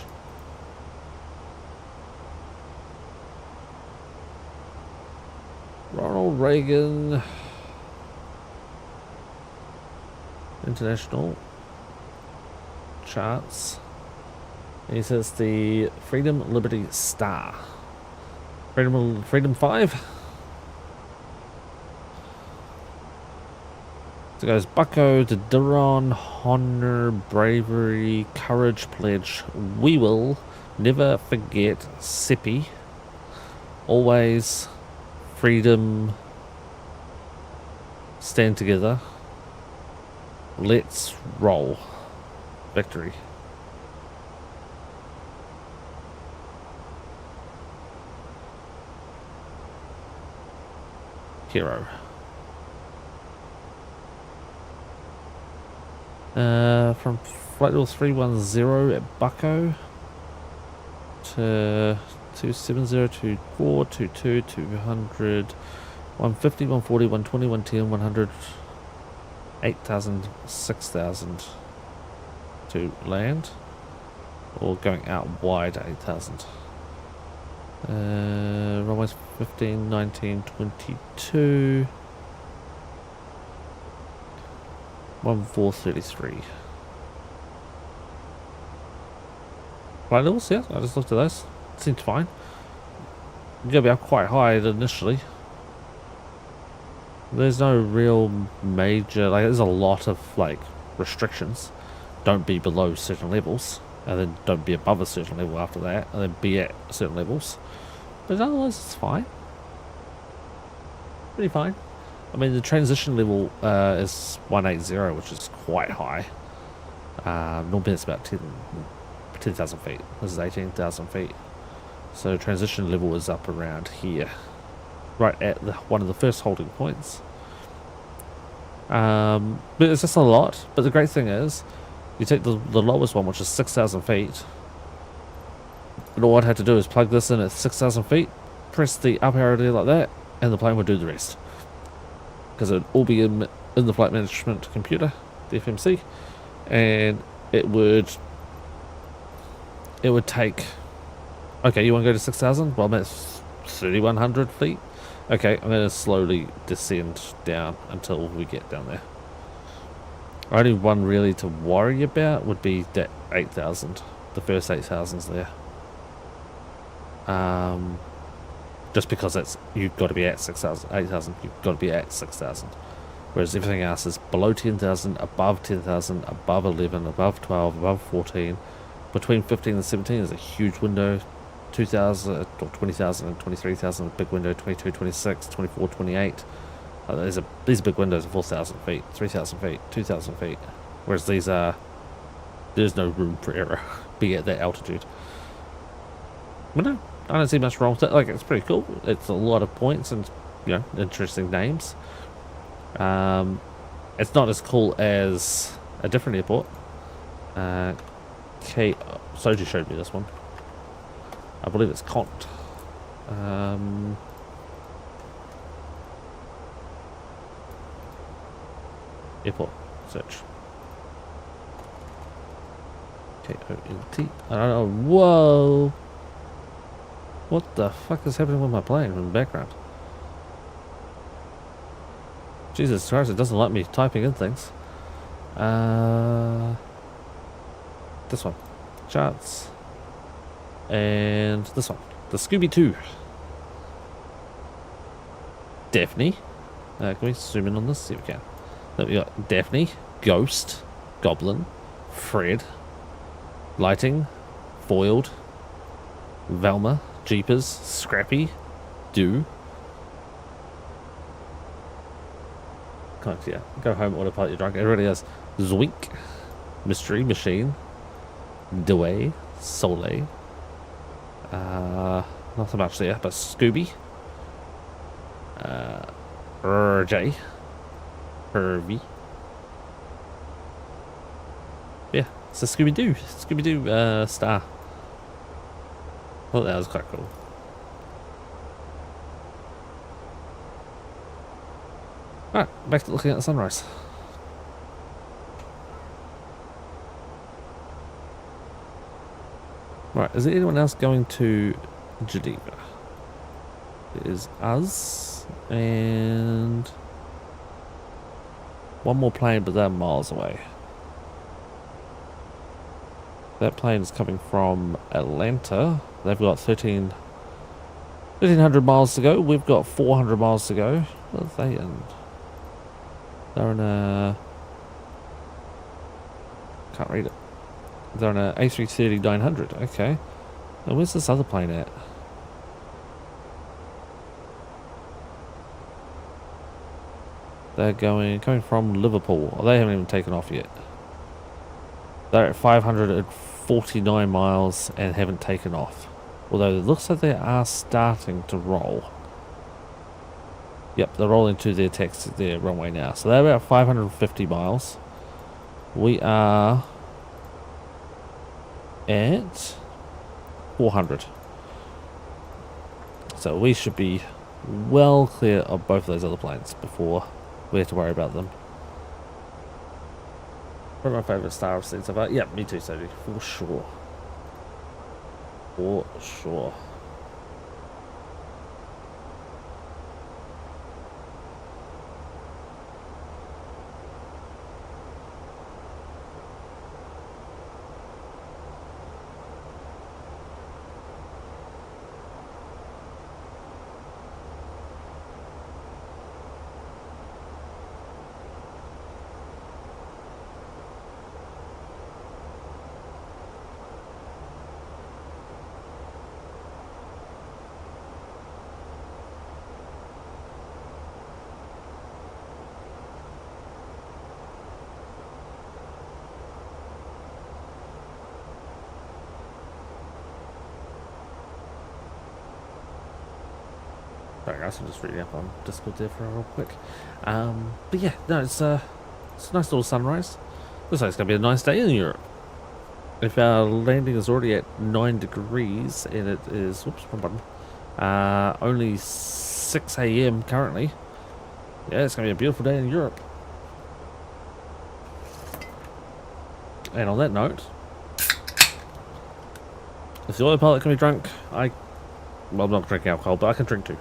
Ronald Reagan International charts. He says the Freedom Liberty Star. Freedom 5. So it goes Bucko to Duron, honor, bravery, courage pledge. We will never forget Seppi. Always. Freedom. Stand together. Let's roll. Victory. Hero. From flight level 310 at Bucko to 270, 24, 22, 200, 150, 140, 120, 110, 100, 8,000, 6,000 to land, or going out wide 8,000. Runways 15, 19, 22, 1433. Flight levels, yeah, I just looked at those. Seems fine. You're gonna be up quite high initially. There's no real major, like, there's a lot of, like, restrictions. Don't be below certain levels, and then don't be above a certain level after that, and then be at certain levels. But otherwise, it's fine. Pretty fine. I mean, the transition level is 180, which is quite high. Normally it's about 10,000 feet. This is 18,000 feet. So transition level is up around here. Right at one of the first holding points. But it's just a lot. But the great thing is, you take the lowest one, which is 6,000 feet. And all I'd have to do is plug this in at 6,000 feet, press the up arrow there like that, and the plane would do the rest. Because it would all be in the flight management computer, the FMC, and it would take. Okay, you want to go to 6,000? Well, that's 3,100 feet. Okay, I'm going to slowly descend down until we get down there. Only one really to worry about would be that 8,000. The first 8,000's there. Just because you've got to be at 6,000, 8,000, you've got to be at 6,000. Whereas everything else is below 10,000, above 10,000, above 11, above 12, above 14. Between 15 and 17 is a huge window. 2,000 or 20,000 and 23,000 is a big window. 22, 26, 24, 28. These are big windows of 4,000 feet, 3,000 feet, 2,000 feet. Whereas these are, there's no room for error, be at that altitude. But no, I don't see much wrong with it. Like, it's pretty cool. It's a lot of points and, you know, interesting names. It's not as cool as a different airport. Soji showed me this one. I believe it's Kont. Airport search. K-O-N-T. I don't know. Whoa! What the fuck is happening with my plane in the background? Jesus Christ, it doesn't let me typing in things. This one. Charts. And this one. The Scooby-Doo. Daphne. Can we zoom in on this? See if we can. Then we got Daphne, Ghost, Goblin, Fred, Lighting, Foiled, Velma, Jeepers, Scrappy, Do. Yeah, go home, autopilot, you're drunk. It really is. Zwink, Mystery Machine, Dewey, Soleil. Not so much there, but Scooby, Jay, Hervey. Yeah, it's a Scooby-Doo star. Well, that was quite cool. Alright, back to looking at the sunrise. Right, is there anyone else going to Geneva? There's us and one more plane, but they're miles away. That plane is coming from Atlanta. They've got 1,300 miles to go. We've got 400 miles to go. What are they in? They're in a... Can't read it. They're in a A330-900. Okay. And where's this other plane at? They're coming from Liverpool. Oh, they haven't even taken off yet. They're at 549 miles and haven't taken off. Although it looks like they are starting to roll. Yep, they're rolling to their runway now. So they're about 550 miles. We are at 400. So we should be well clear of both of those other planes before we have to worry about them. One of my favourite Star I've seen so far. Yeah, me too, Sophie. For sure. For sure. Sorry guys, I'm just reading up on Discord there for real quick. But yeah, no, it's a nice little sunrise. Looks like it's going to be a nice day in Europe. If our landing is already at 9 degrees and it is, whoops, wrong button, only 6 AM currently. Yeah, it's going to be a beautiful day in Europe. And on that note, if the autopilot can be drunk, well, I'm not drinking alcohol, but I can drink too.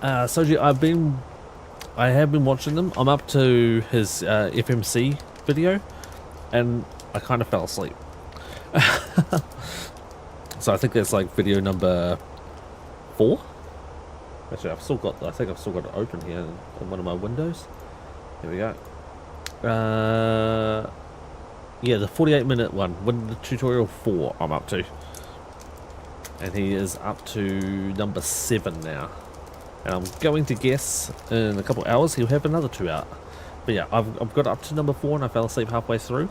Soji, I have been watching them. I'm up to his FMC video, and I kind of fell asleep. So I think that's like video number 4. Actually, I think I've still got it open here in one of my windows. Here we go. Yeah, the 48-minute one, the tutorial 4 I'm up to. And he is up to number 7 now. And I'm going to guess in a couple of hours he'll have another 2 out. But yeah, I've got up to number 4 and I fell asleep halfway through.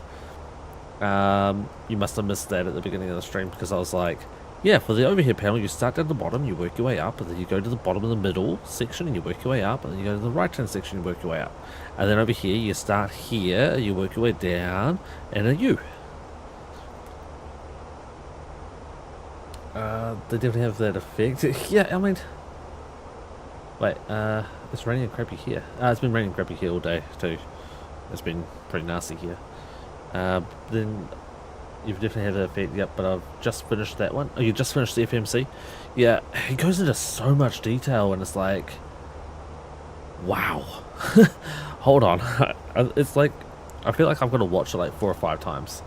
You must have missed that at the beginning of the stream because I was like, yeah, for the overhead panel you start at the bottom, you work your way up, and then you go to the bottom of the middle section and you work your way up, and then you go to the right hand section and you work your way up. And then over here you start here, you work your way down, and a U. They definitely have that effect. Yeah, I mean... Wait, it's raining and crappy here. It's been raining crappy here all day too. It's been pretty nasty here. Then you've definitely had that effect. Yep, but I've just finished that one. Oh, you just finished the FMC? Yeah, he goes into so much detail and it's like, wow. Hold on. It's like, I feel like I've got to watch it like 4 or 5 times.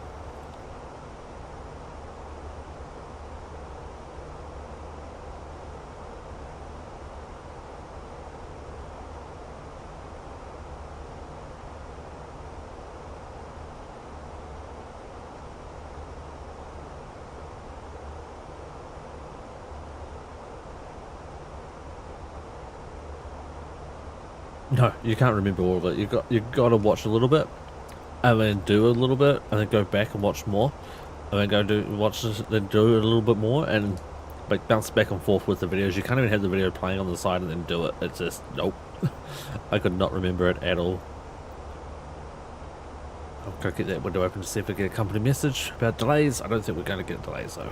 No, you can't remember all of it. You got to watch a little bit, and then do a little bit, and then go back and watch more, and then watch this, then do it a little bit more, and like bounce back and forth with the videos. You can't even have the video playing on the side and then do it. It's just nope. I could not remember it at all. I'm gonna get that window open to see if I get a company message about delays. I don't think we're going to get delays though.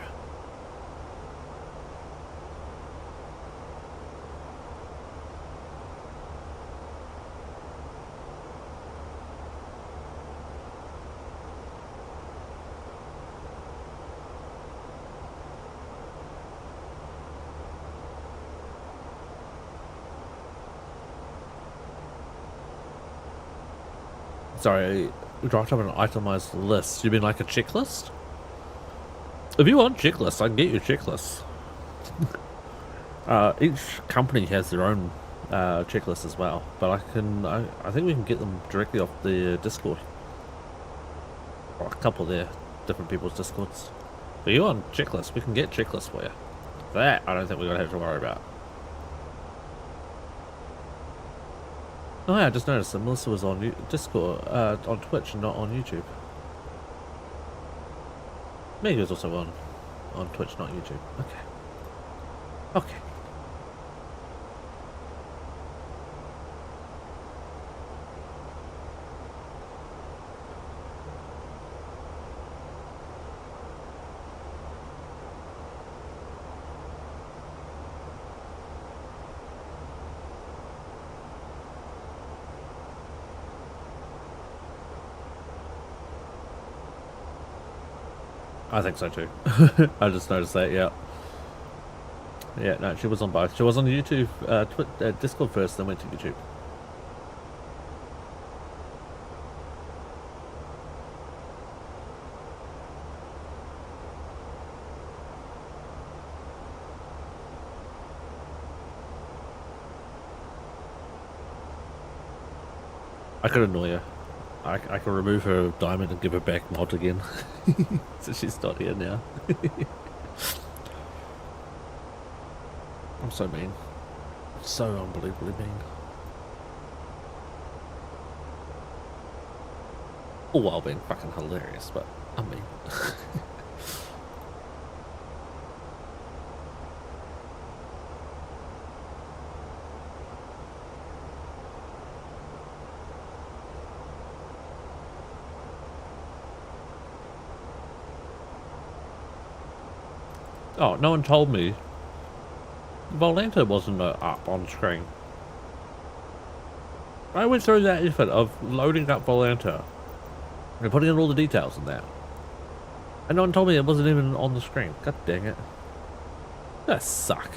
Sorry, we dropped up an itemized list. You mean like a checklist? If you want checklists, I can get you checklists. Each company has their own checklist as well, but I think we can get them directly off the Discord. Or a couple of their different people's Discords. If you want checklists, we can get checklists for you. That I don't think we're gonna have to worry about. Oh yeah, I just noticed that Melissa was on Discord, on Twitch and not on YouTube. Maybe was also on Twitch, not YouTube. Okay. Okay. I think so too. I just noticed that, yeah. Yeah, no, she was on both. She was on YouTube, Discord first, then went to YouTube. I could annoy her. I can remove her diamond and give her back mod again. So she's not here now. I'm so mean. So unbelievably mean. All while being fucking hilarious, but I'm mean. Oh, no one told me Volanta wasn't up on screen. I went through that effort of loading up Volanta and putting in all the details in that. And no one told me it wasn't even on the screen. God dang it. That suck.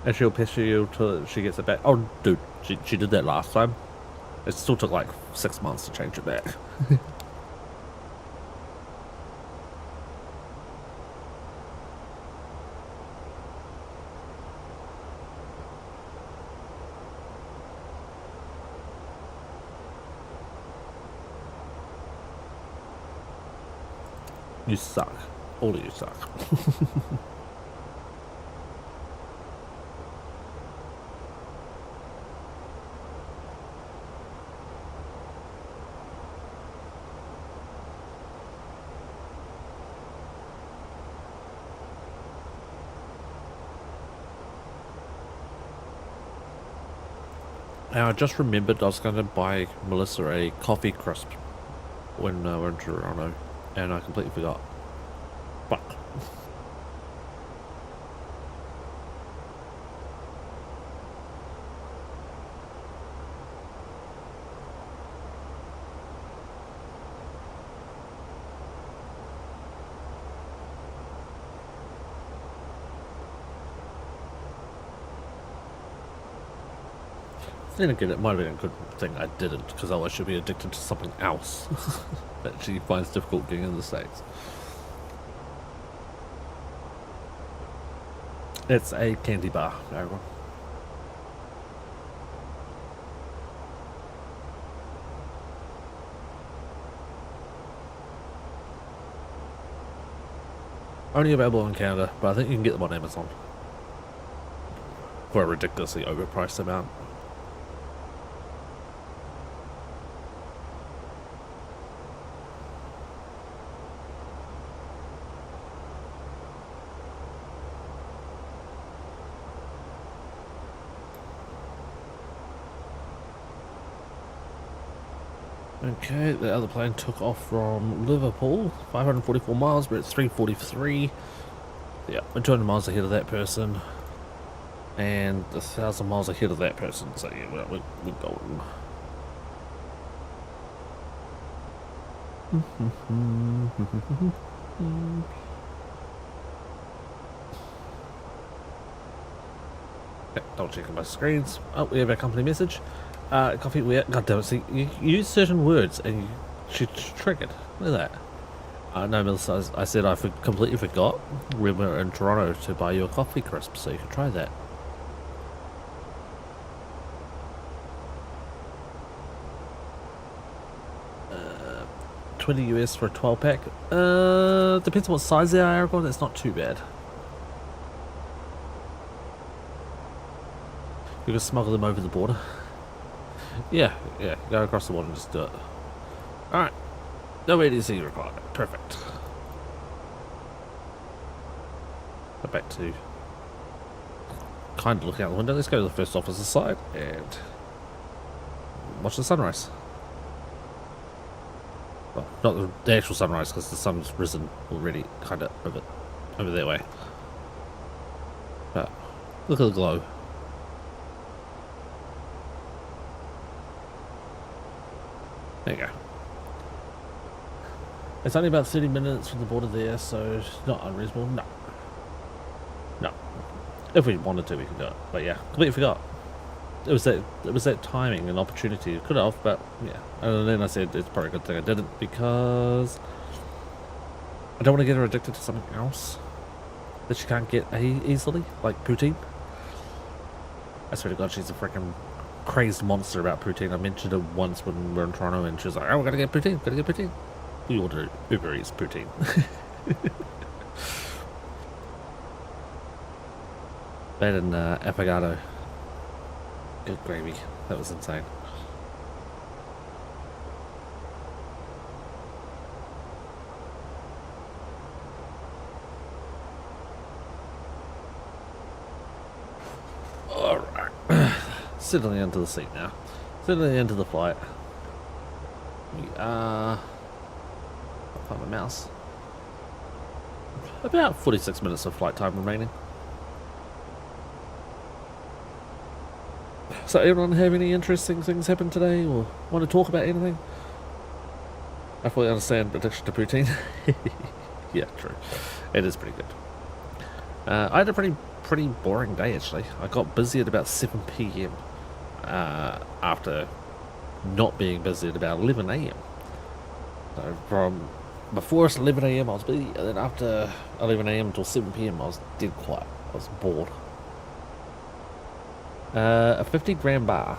And she'll pester you till she gets it back. Oh, dude, she did that last time. It still took like 6 months to change it back. You suck. All of you suck. Now I just remembered I was going to buy Melissa a coffee crisp when we're in Toronto, and I completely forgot. Fuck. Then again, it might have been a good thing I didn't, because otherwise she'll be addicted to something else that she finds difficult getting in the States. It's a candy bar, everyone. Only available in Canada, but I think you can get them on Amazon for a ridiculously overpriced amount. Okay, the other plane took off from Liverpool, 544 miles, we're at 343. Yeah, we're 200 miles ahead of that person, and 1,000 miles ahead of that person, so yeah, we're golden. Okay, double checking my screens. Oh, we have our company message. Coffee, God damn it, see, you use certain words and she's triggered. Look at that. No, Melissa, I said I completely forgot when we were in Toronto to buy you a coffee crisp, so you can try that. 20 US for a 12 pack. Depends on what size they are, Aragon. It's not too bad. You can smuggle them over the border. Yeah, go across the border and just do it. Alright. No ADC required. Perfect. Go back to kind of looking out the window. Let's go to the first officer's side and watch the sunrise. Well, not the actual sunrise because the sun's risen already kind of over that way. But look at the glow. There you go. It's only about 30 minutes from the border there, so it's not unreasonable. No. No. If we wanted to, we could do it. But yeah, completely forgot. It was that timing and opportunity. Could have, but yeah. And then I said it's probably a good thing I didn't because I don't want to get her addicted to something else that she can't get easily, like poutine. I swear to God, she's a freaking crazed monster about poutine. I mentioned it once when we were in Toronto, and she was like, "Oh, we're gonna get poutine. We ordered Uber Eats poutine." That and affogato. Good gravy. That was insane. Alright. Settling into the seat now. Settling into the flight. We are... I'll find my mouse. About 46 minutes of flight time remaining. So everyone have any interesting things happen today or want to talk about anything? I fully understand addiction to poutine. Yeah, true. It is pretty good. I had a pretty boring day actually. I got busy at about 7 PM after not being busy at about 11 AM. So from before 11 AM I was busy, and then after 11 AM until 7 PM I was dead quiet. I was bored. A 50-gram bar.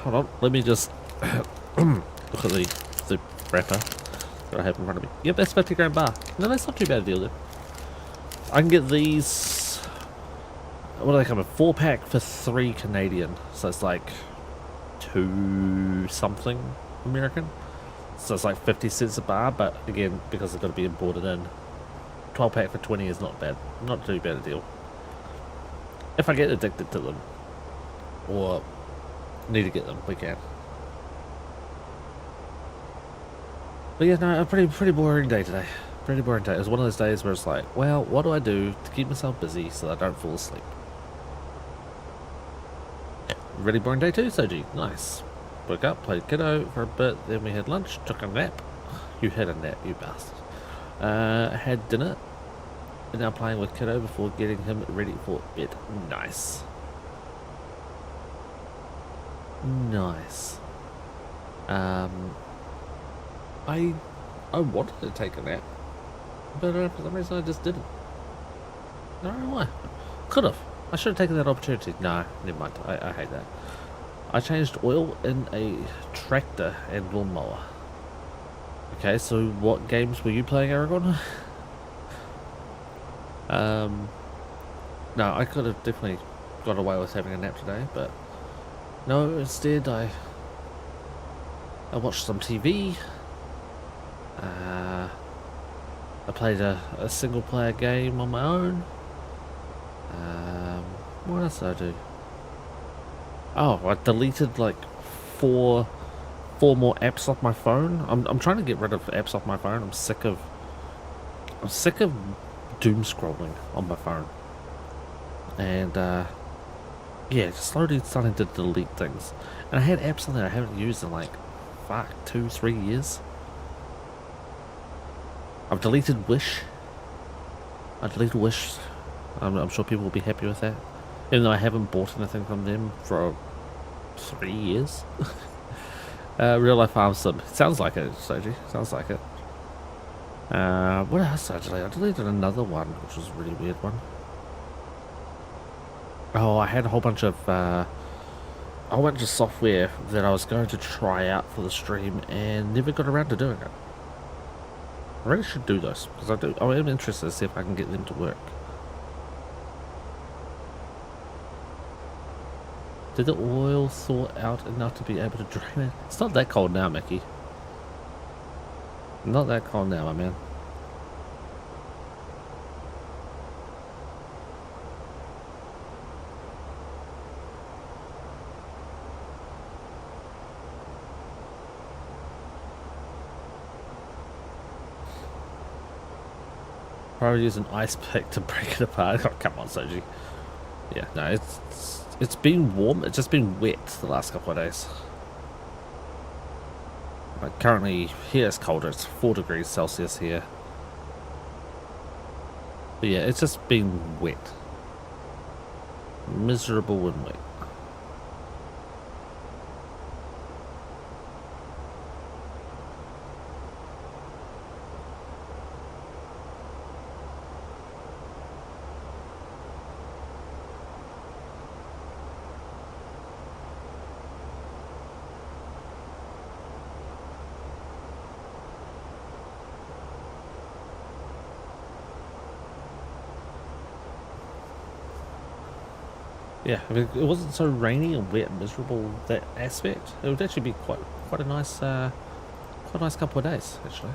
Hold on, let me just look at the wrapper that I have in front of me. Yep, that's 50-gram bar. No, that's not too bad a deal then. I can get these. What do they come in? 4-pack for 3 Canadian. So it's like 2 something American. So it's like 50 cents a bar, but again, because they've got to be imported in, 12-pack for 20 is not bad. Not too bad a deal. If I get addicted to them, or need to get them, we can. But yeah, no, a pretty boring day today. Pretty boring day. It was one of those days where it's like, well, what do I do to keep myself busy so that I don't fall asleep? Really boring day too, Soji. Nice. Woke up, played kiddo for a bit, then we had lunch, took a nap. You had a nap, you bastard. Had dinner. And now playing with kiddo before getting him ready for bed. Nice. Nice. I wanted to take a nap, but for some reason I just didn't. I don't know why. Could have. I should have taken that opportunity. No, never mind. I hate that. I changed oil in a tractor and lawnmower. Okay, so what games were you playing, Aragon? No, I could have definitely got away with having a nap today, but no, instead I watched some TV. I played a single player game on my own. What else did I do? Oh, I deleted like four more apps off my phone. I'm trying to get rid of apps off my phone. I'm sick of doom scrolling on my phone, and yeah, just slowly starting to delete things. And I had apps on there I haven't used in like 2-3 years. I've deleted Wish. I'm sure people will be happy with that, even though I haven't bought anything from them for 3 years. Real Life Farm Sim. Sounds like it, Soji. Sounds like it. What else did I delete? I deleted another one, which was a really weird one. Oh, I had a whole bunch of a whole bunch of software that I was going to try out for the stream and never got around to doing it. I really should do those because I am interested to see if I can get them to work. Did the oil thaw out enough to be able to drain it? It's not that cold now, Mickey. Not that cold now, my man. Probably use an ice pick to break it apart. Oh, come on, Soji. Yeah, no, it's been warm. It's just been wet the last couple of days. But currently here it's colder. It's 4 degrees Celsius here. But yeah, it's just been wet. Miserable and wet. Yeah, if it wasn't so rainy and wet and miserable, that aspect, it would actually be quite a nice couple of days actually.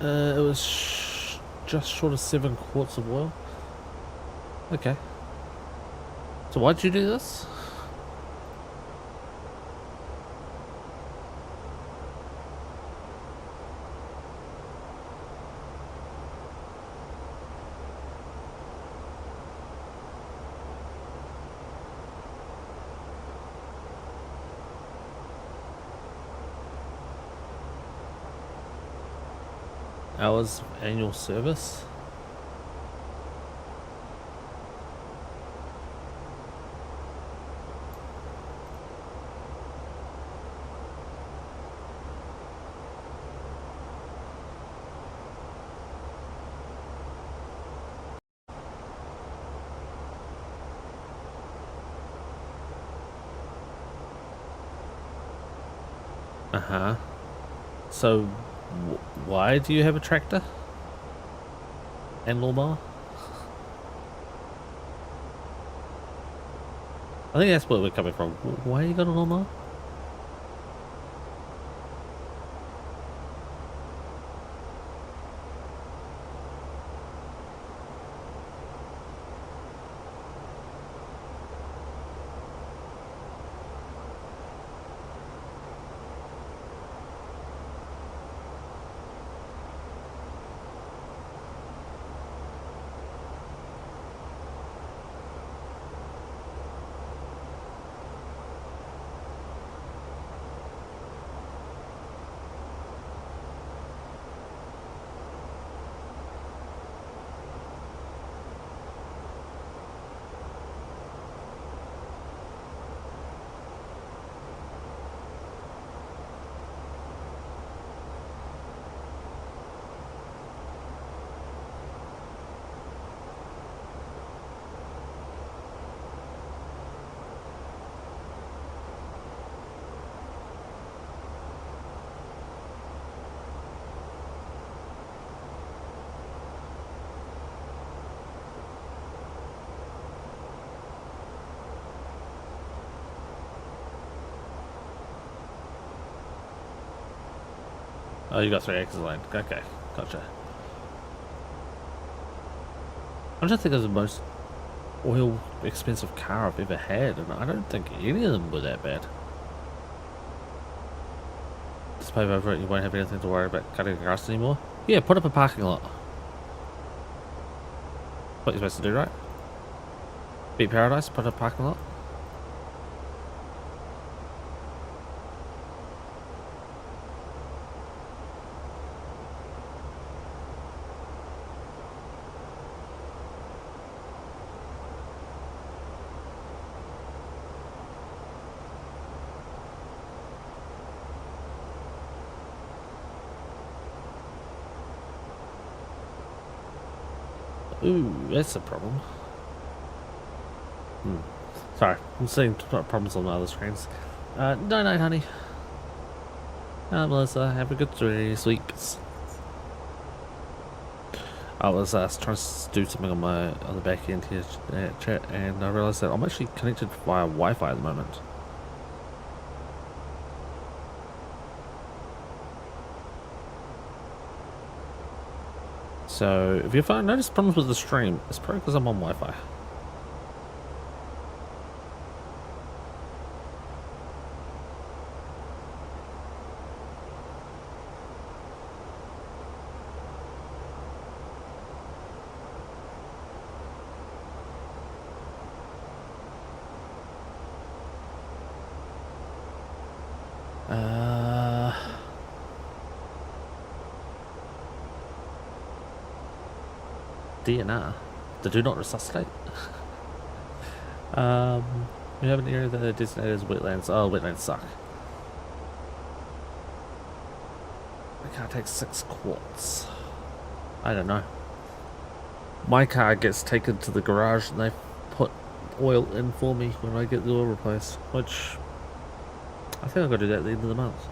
It was just short of 7 quarts of oil. Okay. So why'd you do this? Hours of annual service. Uh-huh. So why do you have a tractor and lawnmower? I think that's where we're coming from. Why you got a lawnmower? Oh, you got 3 acres of land. Okay, gotcha. I'm trying to think of the most oil expensive car I've ever had, and I don't think any of them were that bad. Just pave over it, you won't have anything to worry about cutting the grass anymore. Yeah, put up a parking lot. What you're supposed to do, right? Beat Paradise, put up a parking lot. Ooh, that's a problem. Sorry, I'm seeing problems on the other screens. No, honey. Melissa, have a good 3 sleeps. I was trying to do something on the back end here, chat, and I realized that I'm actually connected via Wi-Fi at the moment. So if you notice problems with the stream, it's probably because I'm on Wi-Fi. DNR, the do not resuscitate. We have an area that are designated as wetlands. Oh, wetlands suck. I can't take 6 quarts. I don't know. My car gets taken to the garage and they put oil in for me when I get the oil replaced, which I think I've got to do that at the end of the month.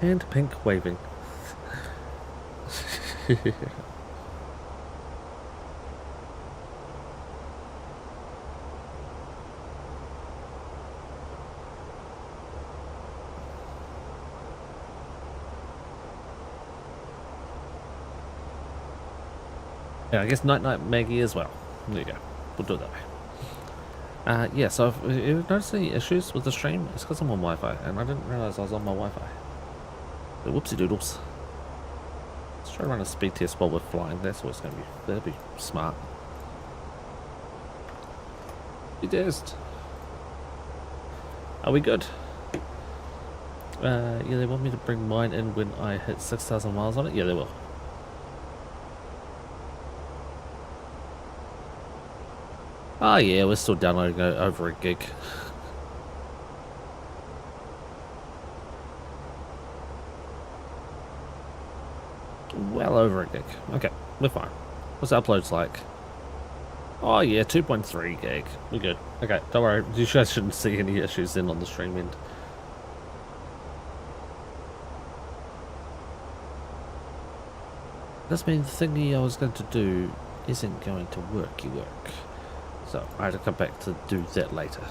And pink waving. Yeah, I guess night Maggie as well. There you go. We'll do it that way. Yeah, so if you've noticed any issues with the stream, it's because I'm on Wi-Fi, and I didn't realize I was on my Wi-Fi. So whoopsie doodles. Let's try to run a speed test while we're flying. That's what's going to be. That'll be smart. Speed test. Are we good? Yeah, they want me to bring mine in when I hit 6,000 miles on it. Yeah, they will. Oh yeah, we're still downloading over a gig. Well over a gig. Okay, we're fine. What's the uploads like? Oh yeah, 2.3 gig. We're good. Okay, don't worry. You guys shouldn't see any issues then on the stream end. Does mean the thingy I was going to do isn't going to work. So I had to come back to do that later.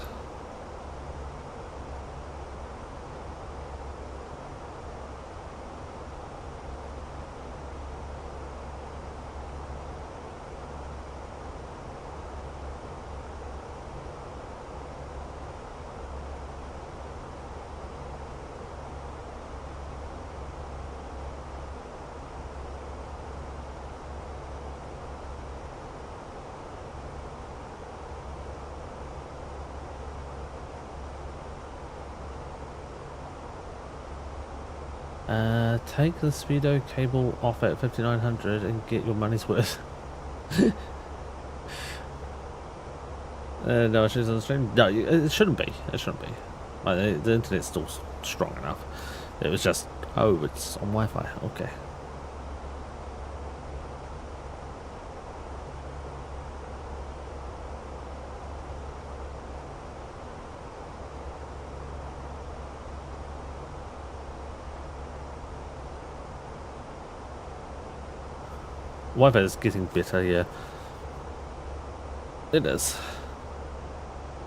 Take the speedo cable off at 5900 and get your money's worth. No issues on the stream? No, it shouldn't be. It shouldn't be. The internet's still strong enough. It was just, oh, it's on Wi-Fi. Okay. Wi-Fi is getting better, yeah. It is.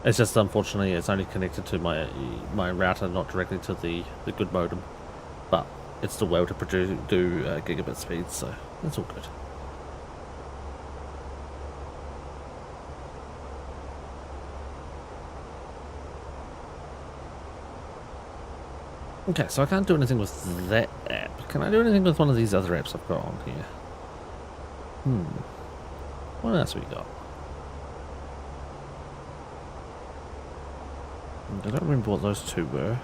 It's just unfortunately it's only connected to my router, not directly to the good modem. But it's still able to do gigabit speeds, so that's all good. Okay, so I can't do anything with that app. Can I do anything with one of these other apps I've got on here? What else we got? I don't remember what those two were.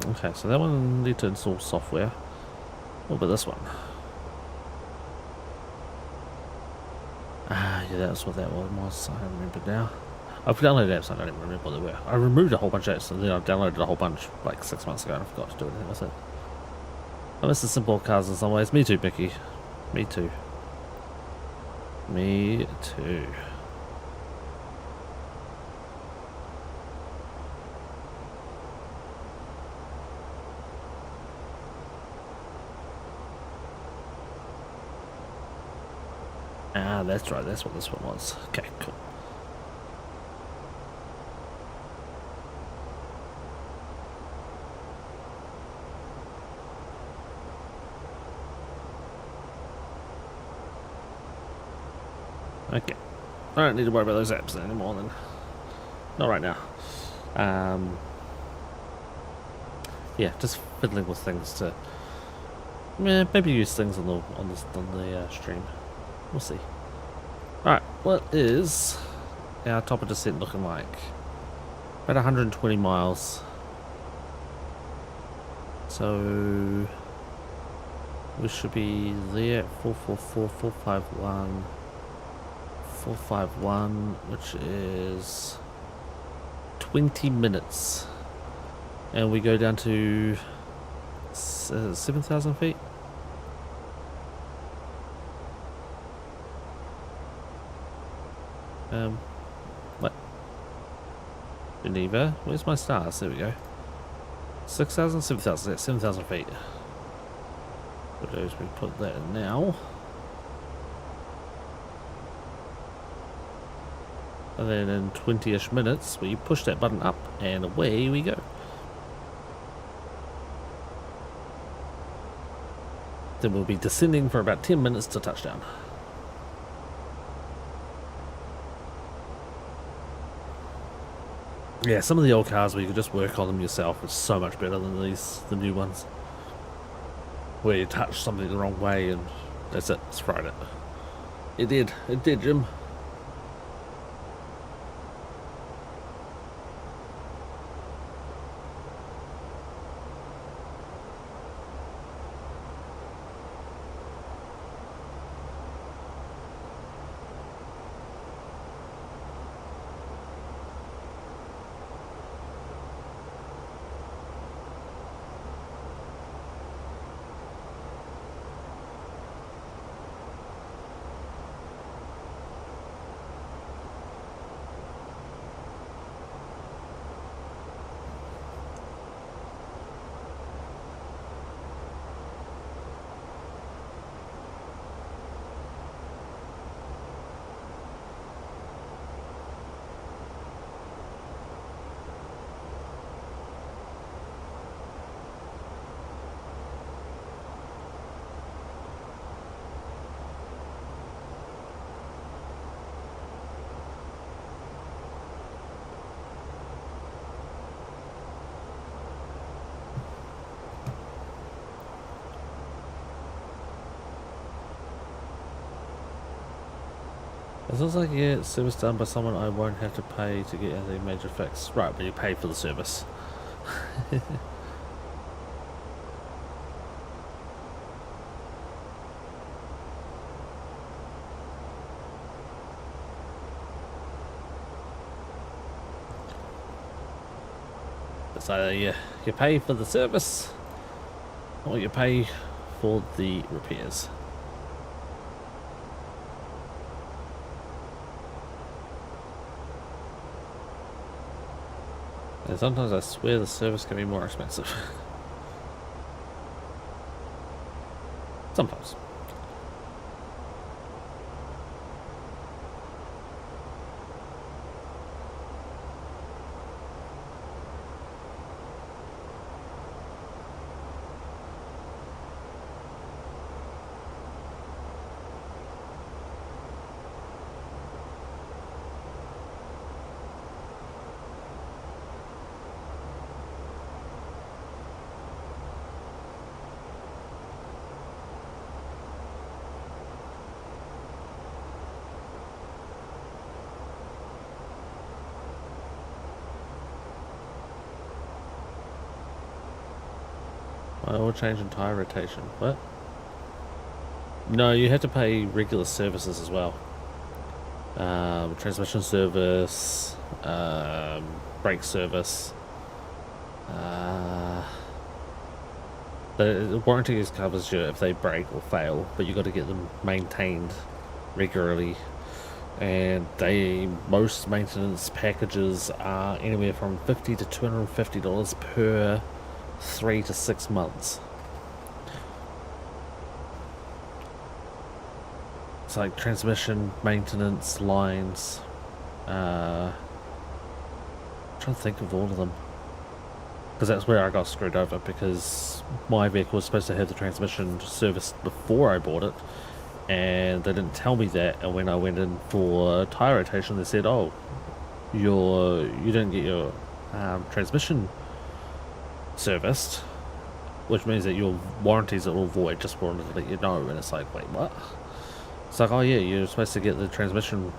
Okay, so that one need to install software. What about this one? Ah, yeah, that's what that one was. I remember now. I've downloaded apps, I don't even remember what they were. I removed a whole bunch of apps and then I downloaded a whole bunch like 6 months ago and I forgot to do anything with it. I miss the simple cars in some ways. Me too, Mickey. Me too. Me too. Ah, that's right, that's what this one was. Okay, cool. Okay. I don't need to worry about those apps anymore then. Not right now. Yeah, just fiddling with things to maybe use things on the stream. We'll see. Alright, what is our top of descent looking like? About 120 miles. So we should be there at 451, which is 20 minutes. And we go down to 7,000 feet. What? Geneva? Where's my stars? There we go. 6,000? 7,000. 7,000 feet. What do is we put that in now. And then in 20-ish minutes, we push that button up and away we go. Then we'll be descending for about 10 minutes to touchdown. Yeah, some of the old cars where you could just work on them yourself is so much better than the new ones. Where you touch something the wrong way and that's it, it's fried it. It did, Jim. As long as I can get service done by someone, I won't have to pay to get any major fix. Right, but you pay for the service. It's either you pay for the service, or you pay for the repairs. And sometimes I swear the service can be more expensive. Sometimes. Oil change and tire rotation. What? No, you have to pay regular services as well. Transmission service, brake service. The warranty covers you if they break or fail, but you got to get them maintained regularly. And most maintenance packages are anywhere from $50 to $250 per 3 to 6 months. It's like transmission, maintenance, lines. I'm trying to think of all of them. Because that's where I got screwed over, because my vehicle was supposed to have the transmission serviced before I bought it. And they didn't tell me that, and when I went in for tire rotation, they said, "Oh, you didn't get your transmission serviced, which means that your warranties are all void. Just wanted to let you know." And it's like, wait, what? It's like, oh yeah, you're supposed to get the transmission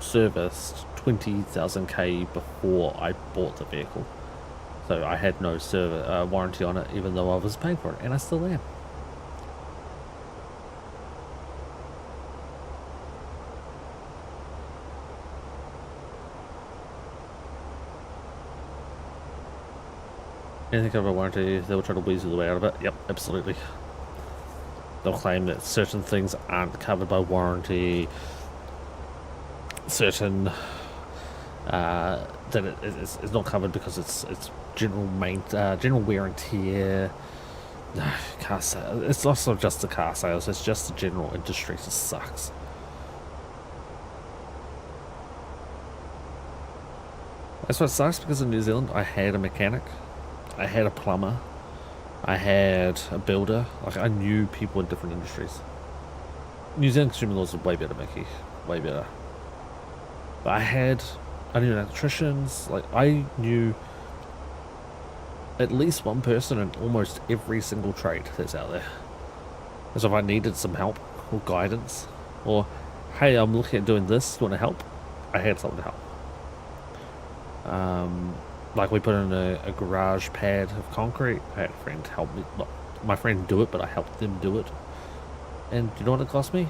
serviced 20,000 K before I bought the vehicle, so I had no warranty on it, even though I was paying for it, and I still am. Anything covered by warranty, they'll try to weasel the way out of it. Yep, absolutely. They'll claim that certain things aren't covered by warranty. Certain that it's not covered because it's general wear and tear. Car sales. It's also just the car sales. It's just the general industry. It sucks. That's what sucks, because in New Zealand I had a mechanic. I had a plumber, I had a builder. Like, I knew people in different industries. New Zealand consumer laws are way better, Mickey, way better. But I knew electricians. Like, I knew at least one person in almost every single trade that's out there. So if I needed some help or guidance, or hey, I'm looking at doing this, you want to help? I had someone to help. Like, we put in a garage pad of concrete. I had a friend help me. Look, my friend do it, but I helped them do it. And you know what it cost me?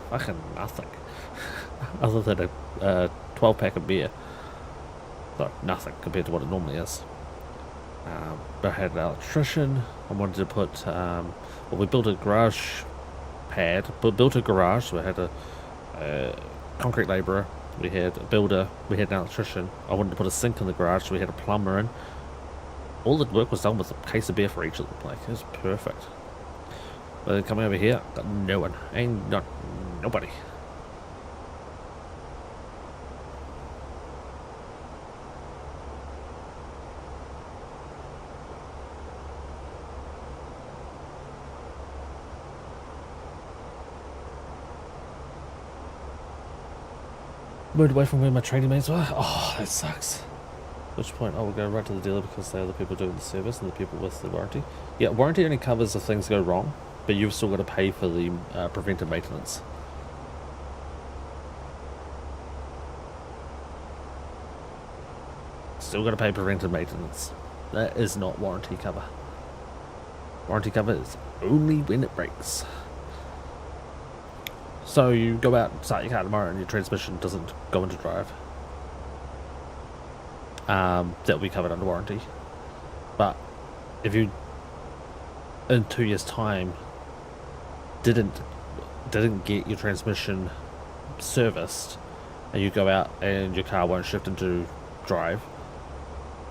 Fucking nothing. Other than a 12-pack of beer. So, nothing compared to what it normally is. But I had an electrician. I wanted to put, well, we built a garage pad, but built a garage. So we had a concrete labourer. We had a builder, we had an electrician. I wanted to put a sink in the garage, so we had a plumber in. All the work was done with a case of beer for each of them. Like, it was perfect. But then coming over here, got no one. Ain't not nobody. Moved away from where my trading mates were. Oh, that sucks. At which point I will go right to the dealer, because they are the people doing the service and the people with the warranty. Yeah, warranty only covers if things go wrong, but you've still got to pay for the preventive maintenance. Still got to pay preventive maintenance. That is not warranty cover. Warranty cover is only when it breaks. So you go out and start your car tomorrow and your transmission doesn't go into drive. That will be covered under warranty. But if you, in 2 years' time, didn't get your transmission serviced, and you go out and your car won't shift into drive,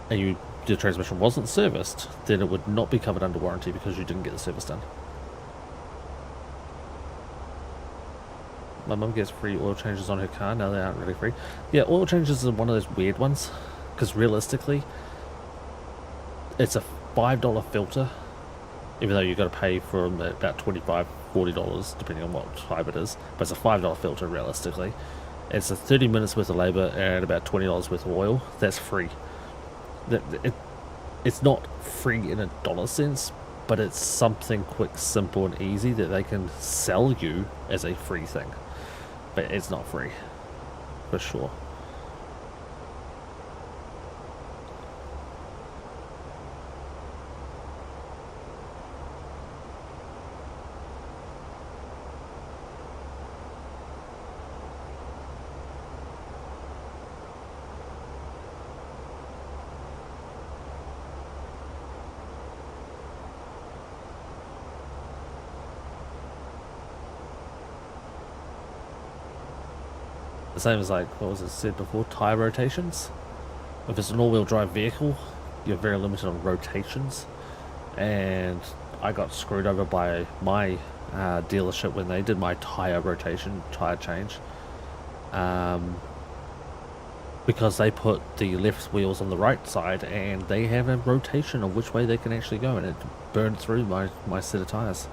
and your transmission wasn't serviced, then it would not be covered under warranty because you didn't get the service done. My mum gets free oil changes on her car. No, they aren't really free. Yeah, oil changes are one of those weird ones, because realistically, it's a $5 filter, even though you've got to pay for them at about $25, $40, depending on what type it is. But it's a $5 filter, realistically. It's a 30 minutes worth of labour and about $20 worth of oil. That's free. It's not free in a dollar sense, but it's something quick, simple, and easy that they can sell you as a free thing. But it's not free, for sure. The same as, like, what was it said before, tyre rotations. If it's an all-wheel drive vehicle, you're very limited on rotations, and I got screwed over by my dealership when they did my tyre change, because they put the left wheels on the right side and they have a rotation of which way they can actually go, and it burned through my set of tyres.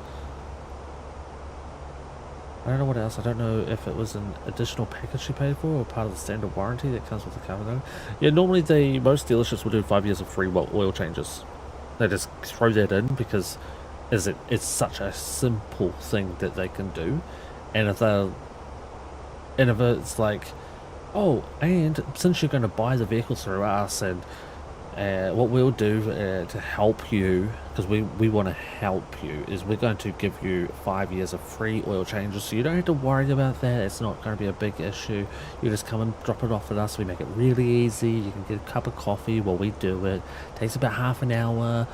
I don't know what else. I don't know if it was an additional package you paid for or part of the standard warranty that comes with the car. Yeah, normally most dealerships will do 5 years of free oil changes. They just throw that in because it's such a simple thing that they can do. And if it's like, oh, and since you're going to buy the vehicle through us, and what we'll do to help you, because we want to help you, is we're going to give you 5 years of free oil changes, so you don't have to worry about that. It's not going to be a big issue. You just come and drop it off with us. We make it really easy. You can get a cup of coffee while we do it. Takes about half an hour,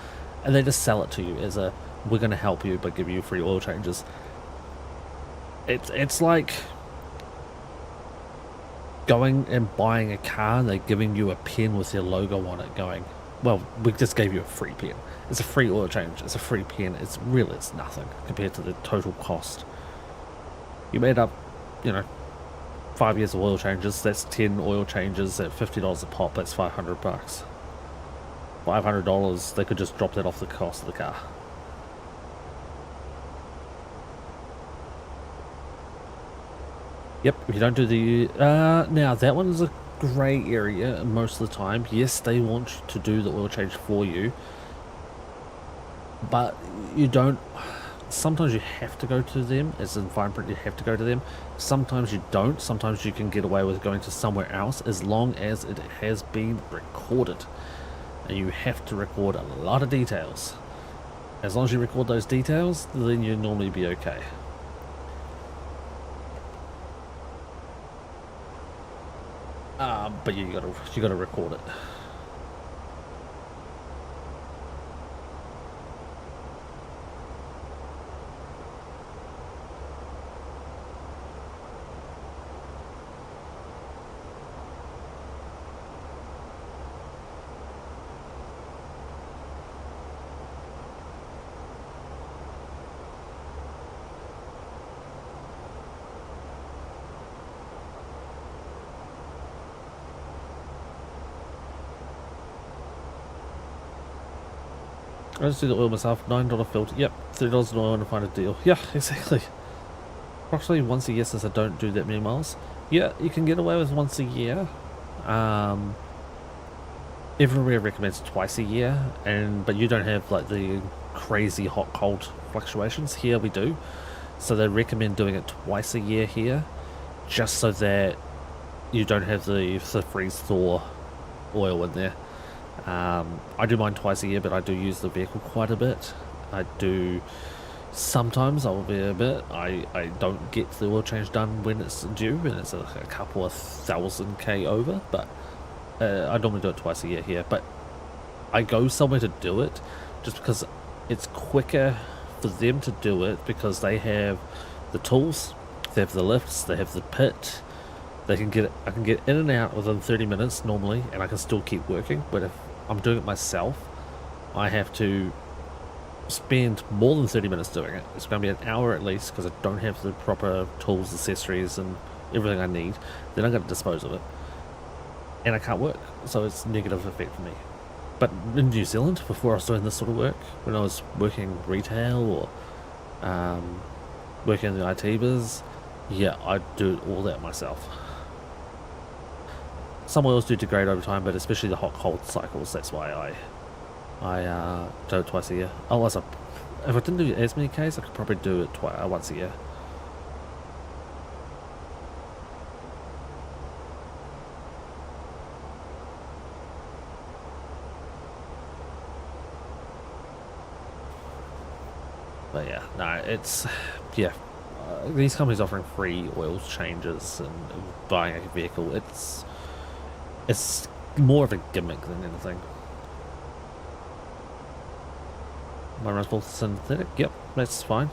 and they just sell it to you as a, we're going to help you but give you free oil changes. It's like going and buying a car and they're giving you a pen with their logo on it, going, well, we just gave you a free pen. It's a free oil change. It's a free pen. It's nothing compared to the total cost. You made up, 5 years of oil changes. That's 10 oil changes at $50 a pop. That's $500. $500. They could just drop that off the cost of the car. Yep, if you don't do the... now, that one is a grey area most of the time. Yes, they want you to do the oil change for you, but you don't... Sometimes you have to go to them, as in fine print, you have to go to them. Sometimes you don't. Sometimes you can get away with going to somewhere else, as long as it has been recorded. And you have to record a lot of details. As long as you record those details, then you'll normally be okay. But you gotta record it. I just do the oil myself. $9 filter. Yep, $30 an oil and find a deal. Yeah, exactly. Approximately once a year, since I don't do that many miles. Yeah, you can get away with once a year. Everywhere recommends twice a year, but you don't have like the crazy hot cold fluctuations. Here we do, so they recommend doing it twice a year here, just so that you don't have the freeze thaw oil in there. I do mine twice a year, but I do use the vehicle quite a bit. I do sometimes, I'll be a bit, I don't get the oil change done when it's due, and it's a couple of thousand K over, but I normally do it twice a year here. But I go somewhere to do it just because it's quicker for them to do it, because they have the tools, they have the lifts, they have the pit. I can get in and out within 30 minutes normally, and I can still keep working. But I'm doing it myself, I have to spend more than 30 minutes doing it. It's going to be an hour at least because I don't have the proper tools, accessories, and everything I need. Then I'm going to dispose of it. And I can't work, so it's a negative effect for me. But in New Zealand, before I was doing this sort of work, when I was working retail or working in the IT biz, yeah, I do all that myself. Some oils do degrade over time, but especially the hot cold cycles, that's why I do it twice a year. Otherwise, if I didn't do as many Ks, I could probably do it once a year. But yeah, no, it's, yeah, these companies offering free oil changes and buying a vehicle, it's more of a gimmick than anything. Mine runs full synthetic, yep, that's fine.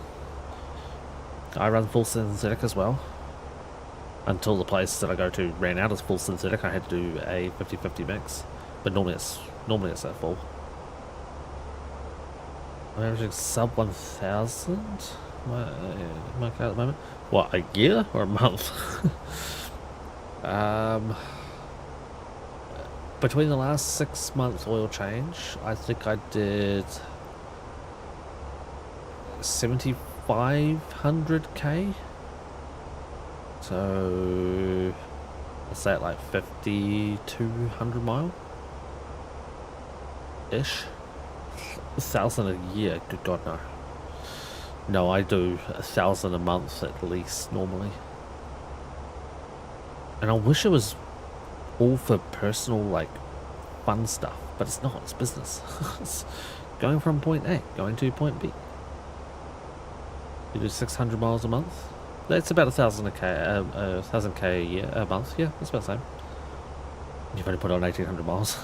I run full synthetic as well. Until the place that I go to ran out of full synthetic, I had to do a 50-50 mix. But normally it's at full. I'm averaging sub 1,000 my car at the moment. What, a year or a month? Between the last 6 months oil change, I think I did 7,500k. So what's that, like 5,200 mile ish? 1,000 a year, good god, no. No, I do 1,000 a month at least normally. And I wish it was all for personal, like, fun stuff, but it's not, it's business. It's going from point A, going to point B. You do 600 miles a month? That's about 1,000k a year, a month, yeah, that's about the same. You've only put on 1,800 miles.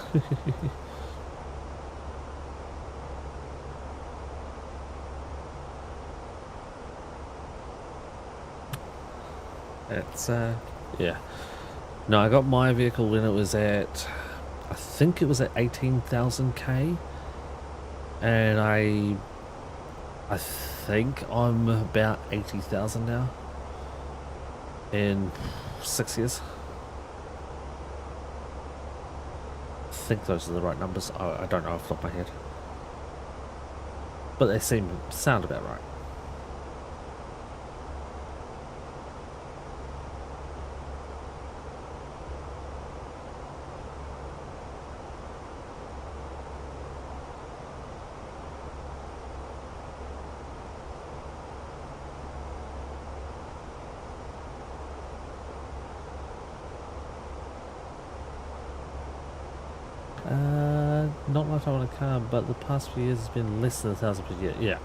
It's, yeah. No, I got my vehicle when it was at, I think it was at 18,000k. And I think I'm about 80,000 now. In 6 years. I think those are the right numbers. I don't know off the top of my head. But they sound about right. Not much I want to car, but the past few years has been less than 1,000 per year. Yeah.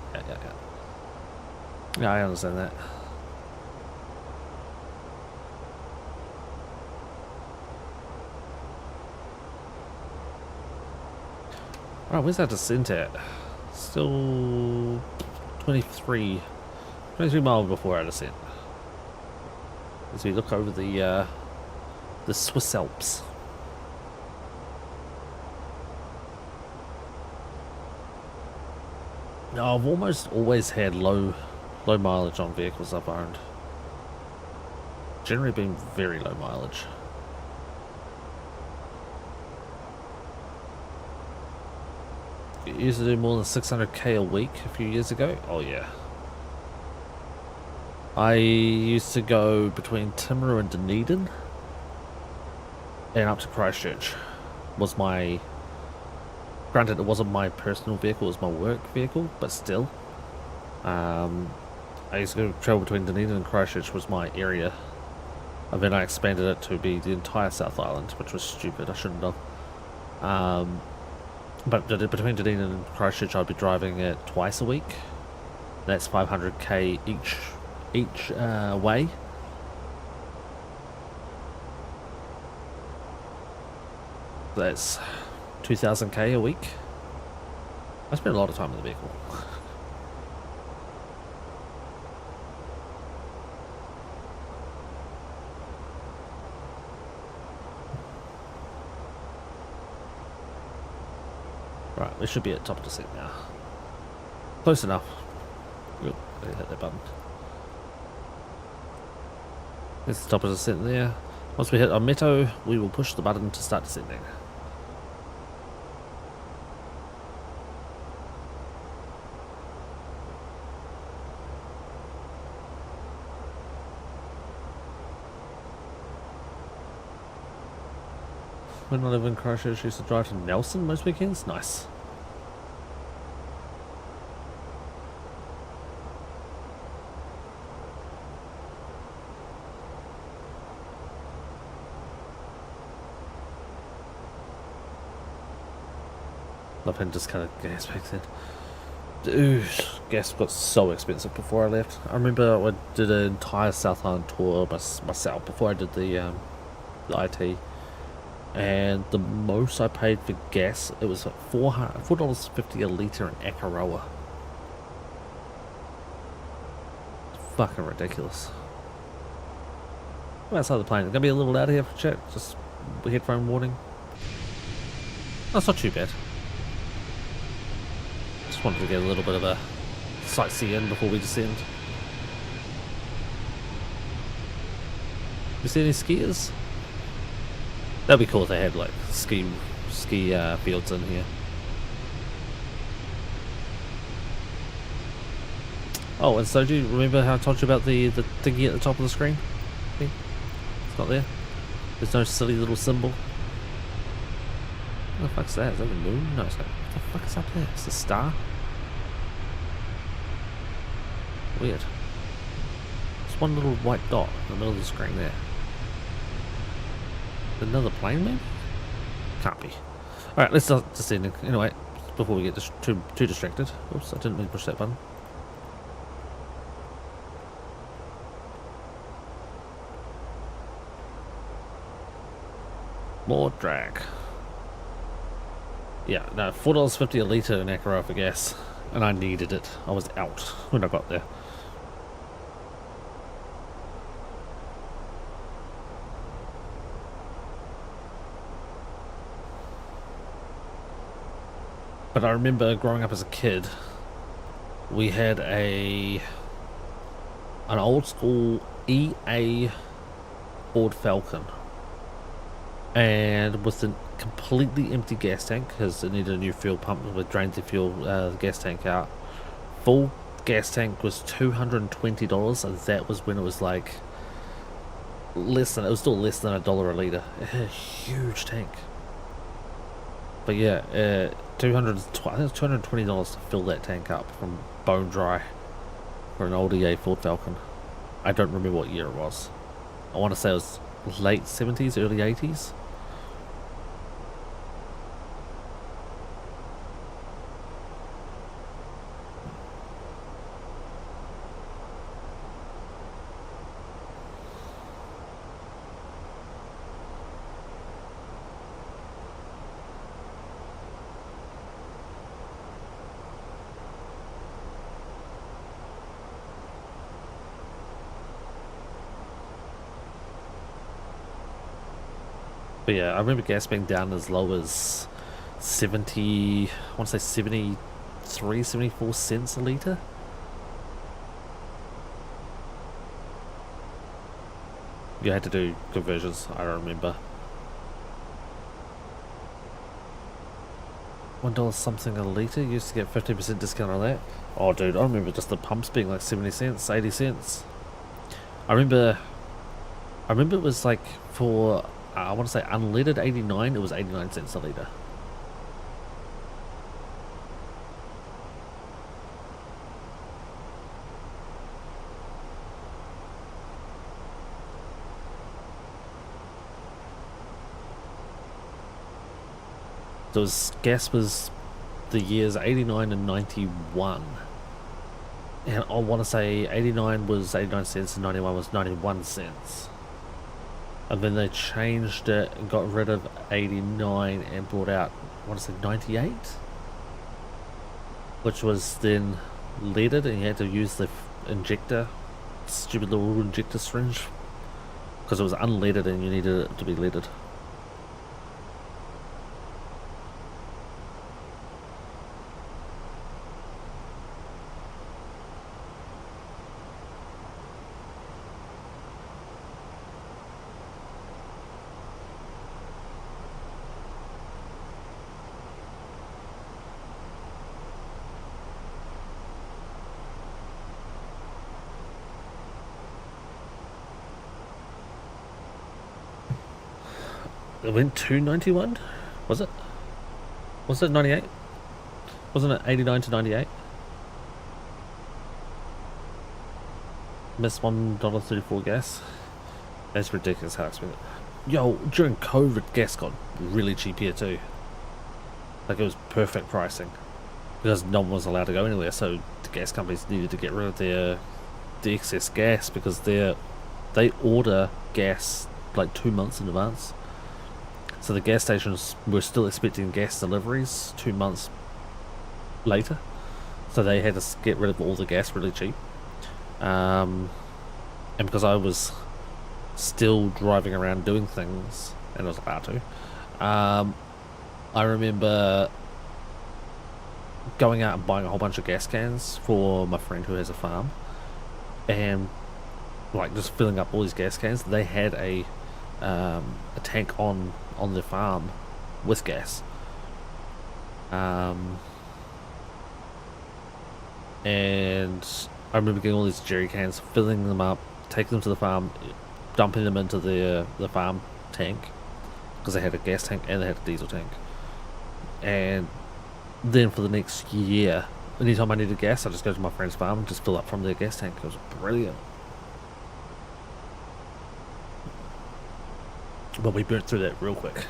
Yeah, I understand that. Alright, where's that descent at? Still 23 miles before our descent. As we look over the Swiss Alps. No, I've almost always had low mileage on vehicles I've owned. Generally been very low mileage. It used to do more than 600k a week a few years ago. Oh yeah. I used to go between Timaru and Dunedin and up to Christchurch. Was my, granted it wasn't my personal vehicle, it was my work vehicle, but still. I used to travel between Dunedin and Christchurch was my area. And then I expanded it to be the entire South Island, which was stupid, I shouldn't have. But between Dunedin and Christchurch I'd be driving it twice a week. That's 500k each way. That's 2,000k a week. I spend a lot of time in the vehicle. Right, we should be at top descent now. Close enough. Oop, I hit that button. That's the top of descent there. Once we hit our meadow, we will push the button to start descending. When I live in Christchurch, I used to drive to Nelson most weekends. Nice. Love having just kind of gas back then. Dude, gas got so expensive before I left. I remember I did an entire South Island tour myself before I did the IT. And the most I paid for gas, it was like $4.50 a litre in Akaroa. Fucking ridiculous. I'm outside the plane. Gonna be a little loud here for chat. Just headphone warning. That's not too bad. Just wanted to get a little bit of a sightsee in before we descend. You see any skiers? That'd be cool if they had like ski fields in here. Oh, and so do you remember how I told you about the thingy at the top of the screen? See? It's not there. There's no silly little symbol. What the fuck's that? Is that the moon? No, it's not. What the fuck is up there? It's a star? Weird. It's one little white dot in the middle of the screen there. Another plane, maybe? Can't be. Alright, let's start descending. Anyway, before we get too distracted. Oops, I didn't mean to push that button. More drag. Yeah, no, $4.50 a litre in Akaroa for gas. And I needed it. I was out when I got there. But I remember growing up as a kid, we had an old school EA Ford Falcon, and with a completely empty gas tank because it needed a new fuel pump with drained the fuel the gas tank out. Full gas tank was $220, and that was when it was like it was still less than $1 a litre. It had a huge tank. But yeah, I think it was $220 to fill that tank up from bone dry for an old EA Ford Falcon. I don't remember what year it was. I want to say it was late 70s, early 80s. But yeah, I remember gas being down as low as 70, I want to say 73, 74 cents a litre. You had to do conversions, I remember. $1 something a litre, you used to get 15% discount on that. Oh dude, I remember just the pumps being like 70 cents, 80 cents. I remember it was like for I want to say unleaded 89, it was 89 cents a litre. Gas was the years 89 and 91. And I want to say 89 was 89 cents and 91 was 91 cents. And then they changed it and got rid of 89 and brought out, I want to say 98? Which was then leaded, and you had to use the injector, stupid little injector syringe, because it was unleaded and you needed it to be leaded. It went to 91? Was it? Was it 98? Wasn't it 89 to 98? Missed $1.34 gas. That's ridiculous how expensive. Yo, during COVID, gas got really cheap here too. Like, it was perfect pricing. Because no one was allowed to go anywhere, so the gas companies needed to get rid of the excess gas because they order gas like 2 months in advance. So the gas stations were still expecting gas deliveries 2 months later. So they had to get rid of all the gas really cheap. And because I was still driving around doing things, and I was allowed to, I remember going out and buying a whole bunch of gas cans for my friend who has a farm, and like just filling up all these gas cans. They had a tank on the farm with gas, and I remember getting all these jerry cans, filling them up, taking them to the farm, dumping them into the farm tank, because they had a gas tank and they had a diesel tank. And then for the next year, anytime I needed gas, I just go to my friend's farm and just fill up from their gas tank. It was brilliant. But we burnt through that real quick.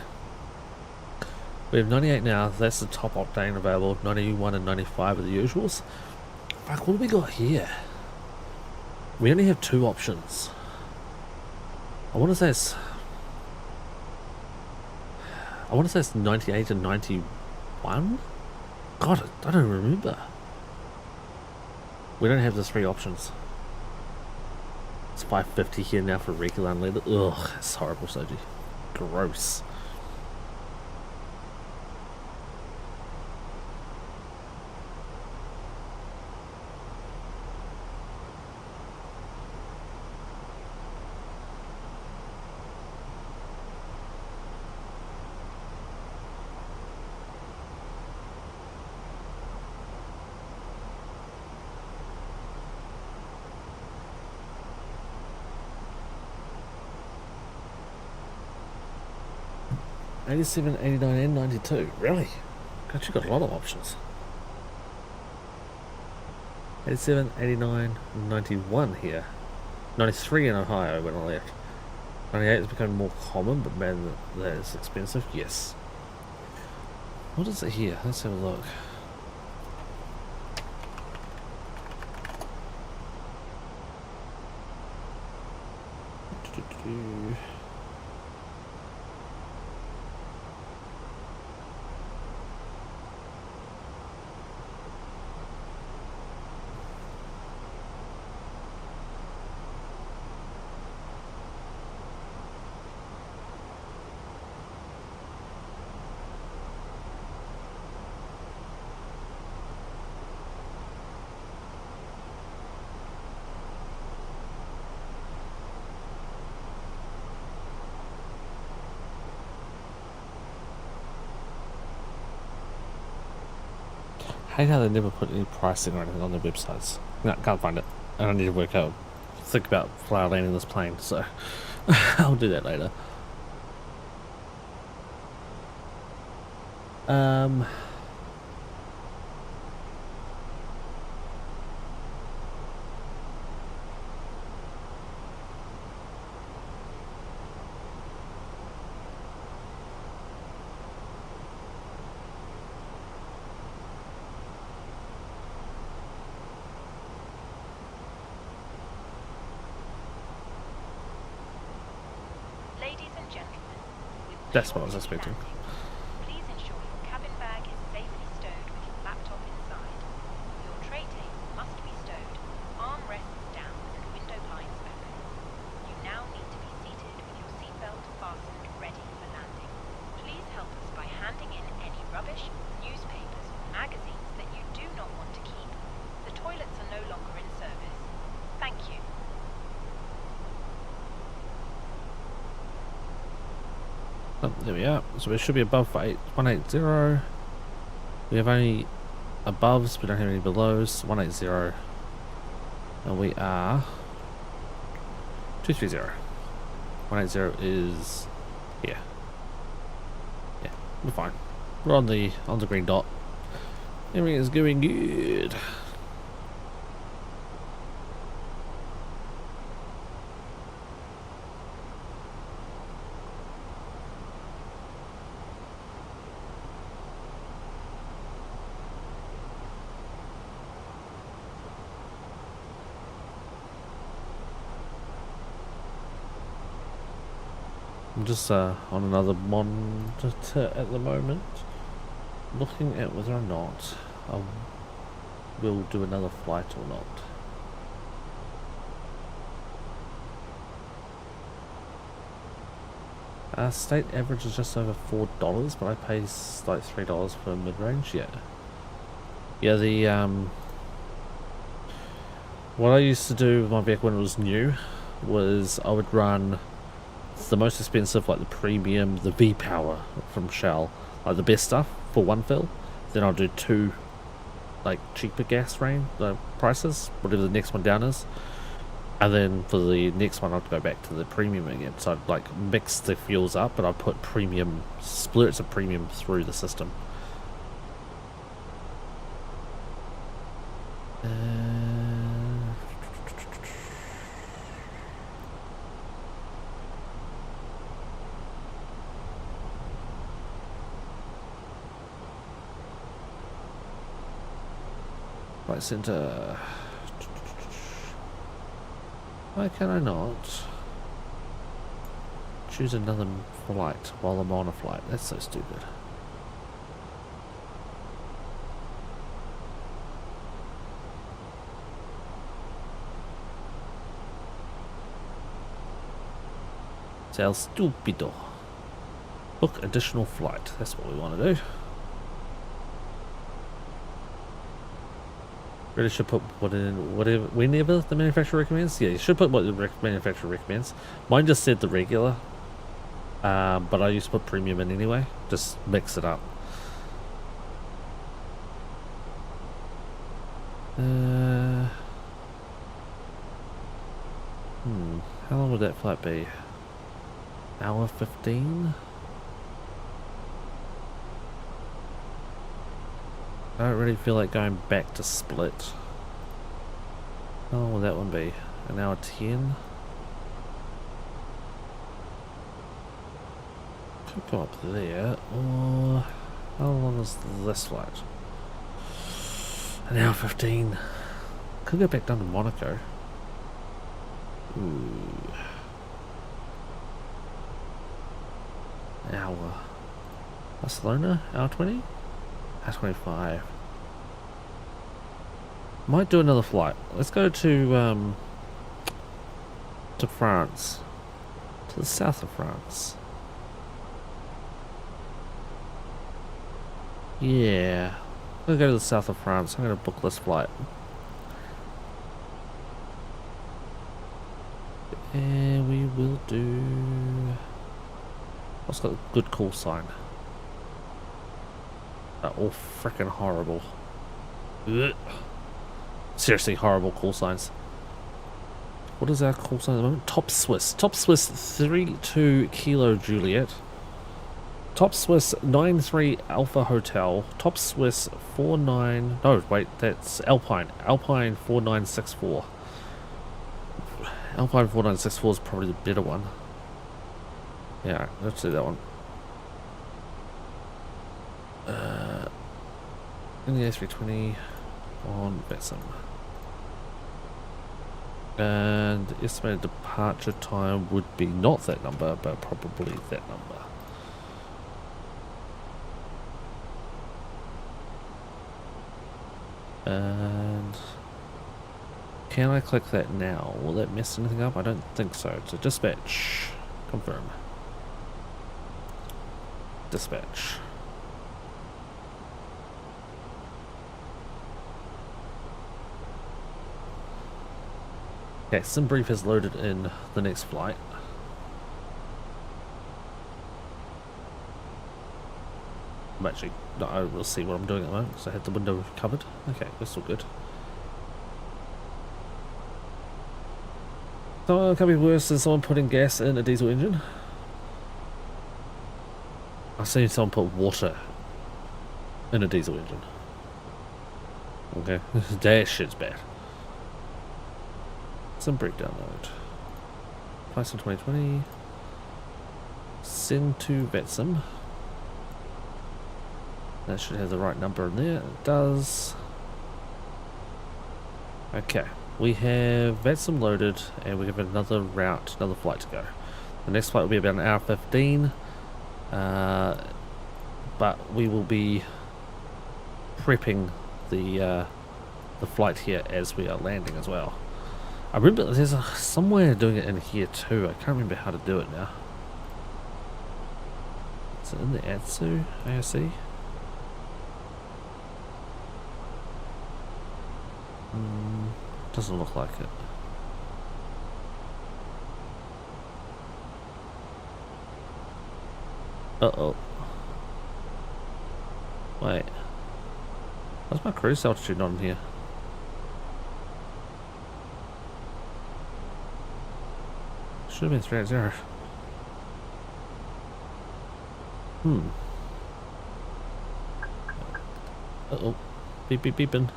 We have 98 now, that's the top octane available. 91 and 95 are the usuals. Fuck, what do we got here? We only have 2 options. I want to say it's 98 and 91? God, I don't remember. We don't have the 3 options. It's 550 here now for regular unleaded. Ugh, it's horrible, Soji. Gross. $87, $89 and $92. Really? God, you got a lot of options. $87, $89, $91 here. $93 in Ohio when I left. $98 is becoming more common, but man, that is expensive. Yes. What is it here? Let's have a look. I hate how they never put any pricing or anything on their websites. No, can't find it. And I need to work out, think about flower landing this plane, so I'll do that later. Ladies and gentlemen, with That's what I was expecting. landing, please ensure your cabin bag is safely stowed with your laptop inside. Your tray table must be stowed, armrests down and window blinds open. You now need to be seated with your seatbelt fastened, ready for landing. Please help us by handing in any rubbish, newspapers, or magazines that you do not want to keep. The toilets are no longer in service. Thank you. Oh, there we are. So we should be above 180. We have only aboves, we don't have any belows. 180. And we are 230. 180 is here. We're fine. We're on the green dot. Everything is going good. I'm just on another monitor at the moment, looking at whether or not I will do another flight or not. State average is just over $4, but I pay like $3 for mid-range. Yeah. The what I used to do with my vehicle when it was new was I would run the most expensive, like the premium, the V Power from Shell, like the best stuff for one fill. Then I'll do two, like cheaper gas range prices, whatever the next one down is. And then for the next one, I'd go back to the premium again. So I'd like mix the fuels up, but I'd put premium, splurts of premium through the system. Flight center. Why can I not choose another flight while I'm on a flight? That's so stupid. Sal stupido. Book additional flight. That's what we want to do. Really should put whenever the manufacturer recommends. Yeah, you should put what the manufacturer recommends. Mine just said the regular, but I used to put premium in anyway. Just mix it up. How long would that flight be? Hour 15? I don't really feel like going back to Split. How long will that one be? An hour 10? Could go up there, or how long is this flight? An hour 15. Could go back down to Monaco. Ooh. Hour. Barcelona? Hour 20? Hour 25. Might do another flight. Let's go to France. To the south of France. Yeah. I'm gonna go to the south of France. I'm gonna book this flight. And we will do... What's got a good call sign? They're all freaking horrible. Ugh. Seriously horrible call signs. What is our call sign at the moment? Top Swiss. Top Swiss 32 Kilo Juliet. Top Swiss 93 Alpha Hotel. Top Swiss 49... No, wait, that's Alpine. Alpine 4964. Alpine 4964 is probably the better one. Yeah, let's do that one. In the A320 on VATSIM. And estimated departure time would be not that number, but probably that number. And can I click that now? Will that mess anything up? I don't think so. So dispatch. Confirm. Dispatch. Okay, SimBrief has loaded in the next flight. I'm actually not able to see what I'm doing at the moment because I had the window covered. Okay, that's all good. So it can be worse than someone putting gas in a diesel engine. I've seen someone put water in a diesel engine. Okay, that shit's bad. Some breakdown mode. Price in 2020. Send to VATSIM. That should have the right number in there. It does. Okay, we have VATSIM loaded, and we have another route, another flight to go. The next flight will be about an hour 15. But we will be prepping the flight here as we are landing as well. I remember there's somewhere doing it in here too. I can't remember how to do it now. Is it in the ASU? Doesn't look like it. Uh-oh. Wait. Why's my cruise altitude not in here? Should have been 380. Uh-oh. Beep beep beeping.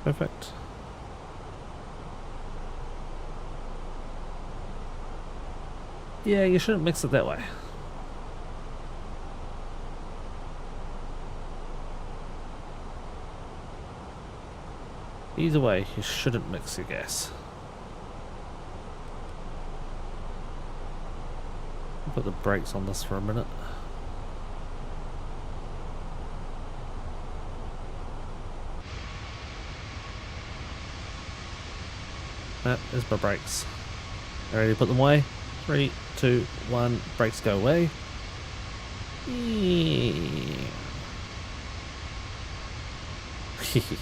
Perfect. Yeah, you shouldn't mix it that way. Either way, you shouldn't mix your gas. Put the brakes on this for a minute. That is my brakes. Ready to put them away? 3, 2, 1, brakes go away.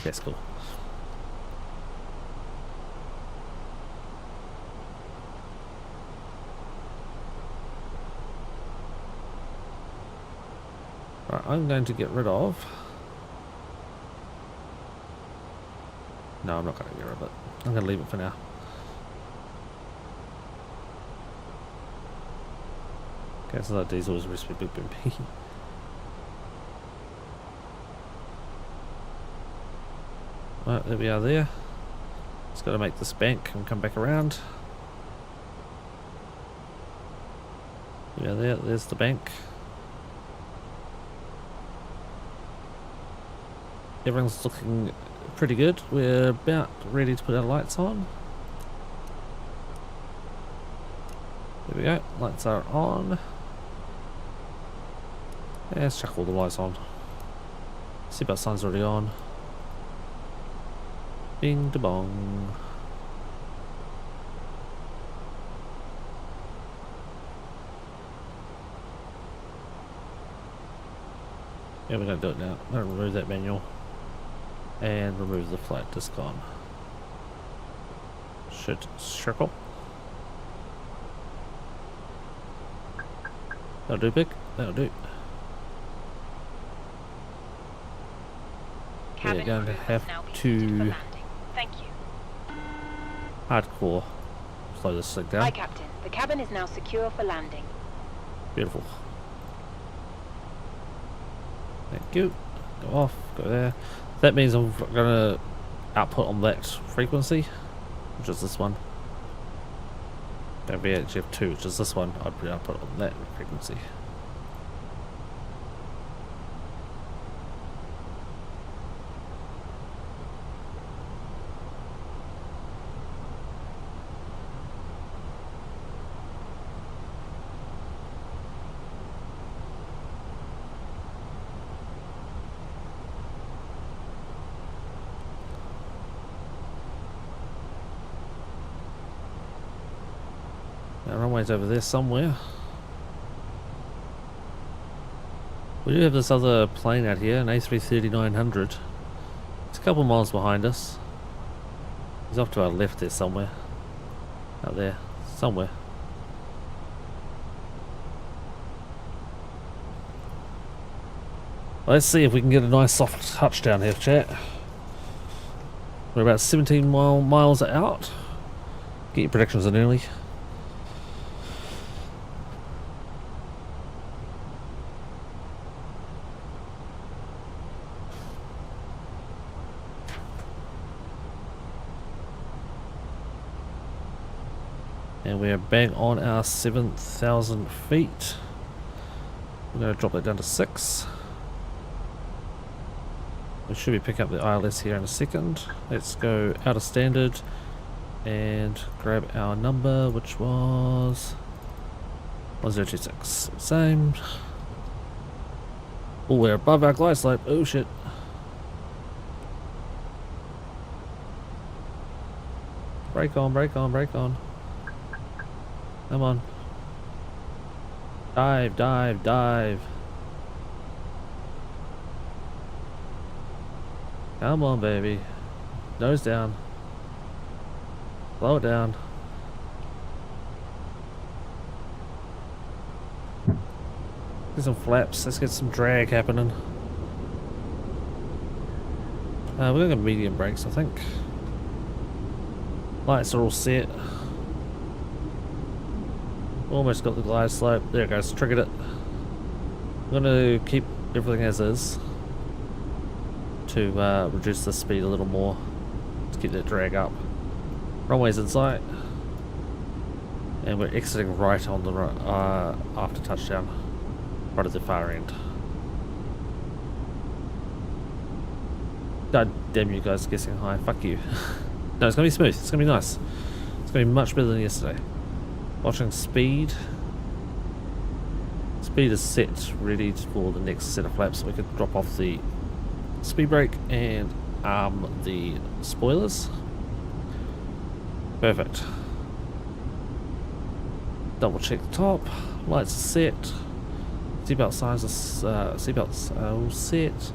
That's cool. Right, I'm going to get rid of... No, I'm not going to get rid of it. I'm going to leave it for now. Okay, so that diesel is recipe boop boop. Right, there we are there. Just got to make this bank and come back around. Yeah, there's the bank. Everything's looking pretty good. We're about ready to put our lights on. There we go, lights are on. Yeah, let's chuck all the lights on. Seatbelt sign's already on. Bing da bong. Yeah, we're gonna do it now. I'm gonna remove that manual and remove the flight disk on. Should circle. That'll do, big. That'll do. We're going to have to Thank you. hardcore slow this thing down. Hi, Captain. The cabin is now secure for landing. Beautiful. Thank you. Go off. Go there. That means I'm gonna output on that frequency, which is this one. Don't be actually have 2, which is this one. I'd be output on that frequency. Our runway's over there somewhere. We do have this other plane out here, an A330-900. It's a couple miles behind us. He's off to our left there somewhere. Out there. somewhere. Let's see if we can get a nice soft touchdown here, chat. We're about 17 miles out. Get your predictions in early. And we're bang on our 7,000 feet. We're going to drop that down to 6. We should be picking up the ILS here in a second. Let's go out of standard and grab our number, which was 1026. Same. Oh, we're above our glide slope. Oh shit. Brake on, brake on, brake on. Come on. Dive, dive, dive. Come on, baby. Nose down. Slow it down. Get some flaps. Let's get some drag happening. We're going to go medium brakes, I think. Lights are all set. Almost got the glide slope. There it goes. Triggered it. I'm going to keep everything as is to reduce the speed a little more to keep that drag up. Runway's in sight, and we're exiting right on the after touchdown, right at the far end. God damn you guys guessing high. Fuck you. No, it's gonna be smooth. It's gonna be nice. It's gonna be much better than yesterday. Watching speed. Speed is set, ready for the next set of flaps. So we could drop off the speed brake and arm the spoilers. Perfect. Double check the top. Lights are set. Seatbelt sizes, seatbelts are all set.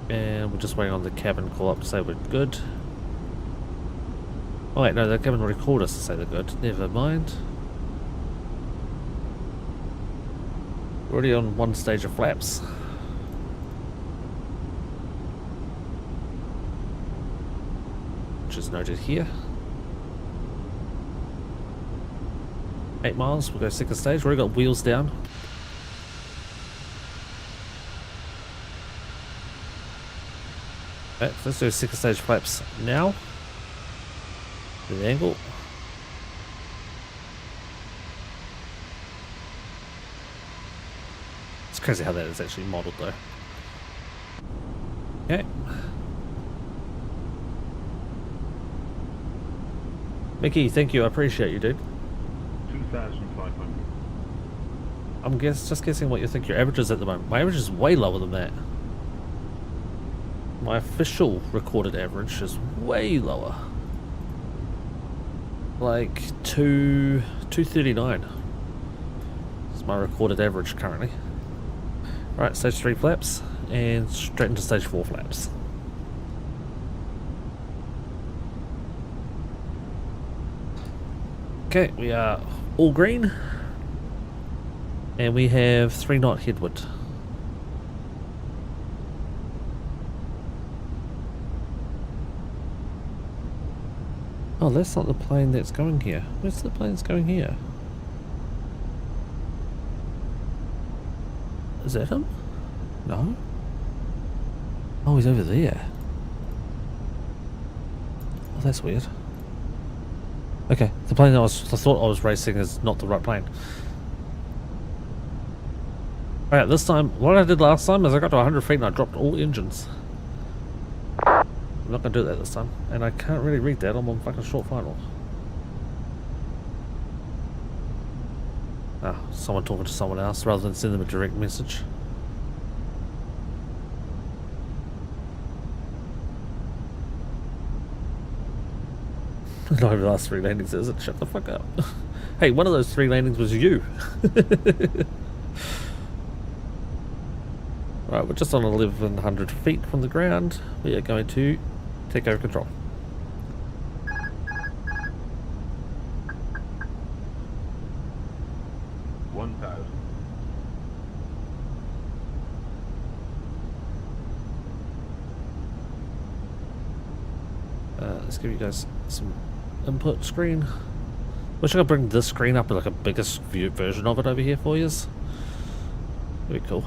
And we're just waiting on the cabin call up to say we're good. Oh wait, no, the cabin already called us to say they're good. Never mind. We're already on one stage of flaps. Which is noted here. 8 miles, we'll go second stage. We've already got wheels down. Okay, let's do second stage flaps now. The angle. It's crazy how that is actually modelled though. Okay. Mickey, thank you, I appreciate you, dude. 2,500. I'm just guessing what you think your average is at the moment. My average is way lower than that. My official recorded average is way lower. Like 239 is my recorded average currently. Right, stage 3 flaps and straight into stage 4 flaps. Okay, we are all green and we have 3 knot headwind. Oh, that's not the plane that's going here. Where's the plane that's going here? Is that him? No? Oh, he's over there. Oh, that's weird. Okay, the plane I thought I was racing is not the right plane. Alright, this time, what I did last time is I got to 100 feet and I dropped all engines. I'm not going to do that this time, and I can't really read that. I'm on fucking short final. Ah, someone talking to someone else rather than send them a direct message. Not over the last 3 landings, is it? Shut the fuck up. Hey, one of those 3 landings was you. Right, we're just on 1,100 feet from the ground. We are going to take over control. let's give you guys some input screen. Wish I could bring this screen up with like a biggest view version of it over here for you. Very cool.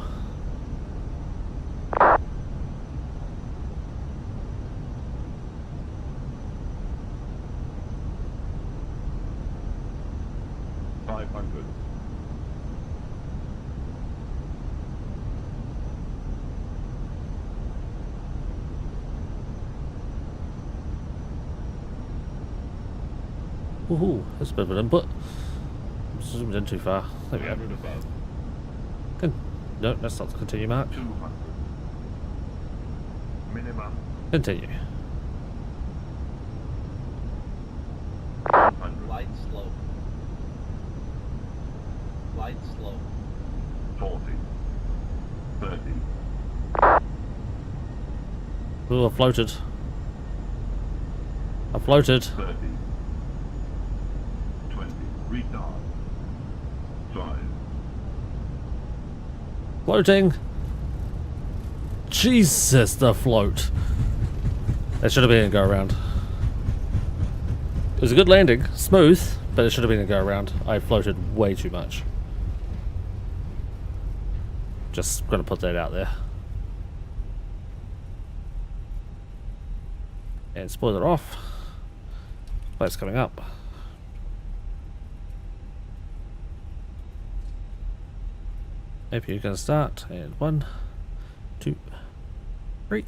Woohoo, that's a bit of an input. Zoomed in too far. There we go. No, that's not the continue mark. 200. Minimum. Continue. 100. Light slope. Light slope. 40. 30. Ooh, I floated. I floated. 30. 20. Retard. 5. Floating. Jesus, the float. That should have been a go around. It was a good landing, smooth, but it should have been a go around. I floated way too much. Just gonna put that out there. And spoiler off. Flight's coming up. Maybe you're gonna start. And 1, 2, 3.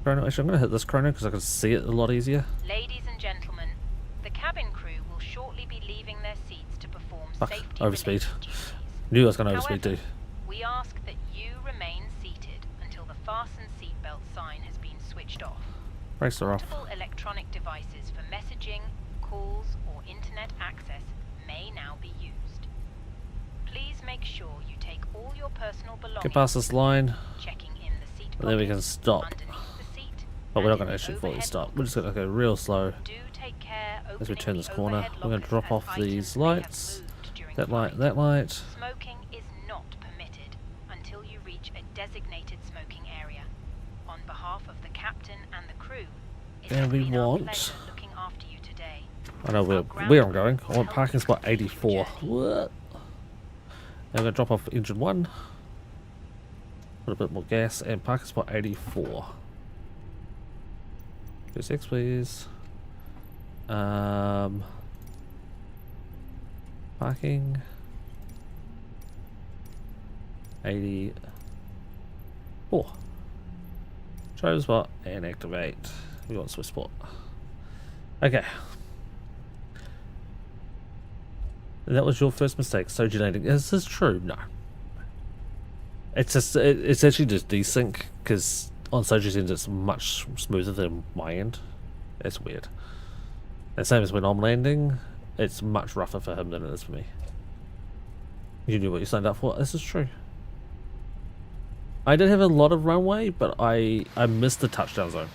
Chrono. Actually, I'm gonna hit this chrono because I can see it a lot easier. Ladies and gentlemen, the cabin crew will shortly be leaving their seats to perform Fuck, safety overspeed. duties. Knew I was gonna overspeed too. However, we ask that you remain seated until the fasten seatbelt sign has been switched off. Brakes are off. Portable electronic devices for messaging, calls, or internet access may now be used. Please make sure you take all your personal belongings. Get past this line. Checking in the seat And then we can pockets, stop. underneath the seat, But we're not and going to in actually the fully overhead stop. We're just lockers. going to go real slow Do take care as we opening turn this the corner. overhead We're going to drop lockers off as these items may have lights. moved during That light, flight. that light. Smoking is not permitted until you reach a designated smoking area. On behalf of the captain and the crew, it There has we been our want. pleasure looking after you today. I know where I'm going. I want parking spot 84. What? And we're going to drop off engine 1. Put a bit more gas and parking spot 84. 26 please. Parking 84. Show the spot and activate. We want Swiss spot. Okay. That was your first mistake, Soji landing. Is this true? No. It's just it's actually just desync because on Soji's end it's much smoother than my end. It's weird. And same as when I'm landing, it's much rougher for him than it is for me. You knew what you signed up for. This is true. I did have a lot of runway, but I missed the touchdown zone.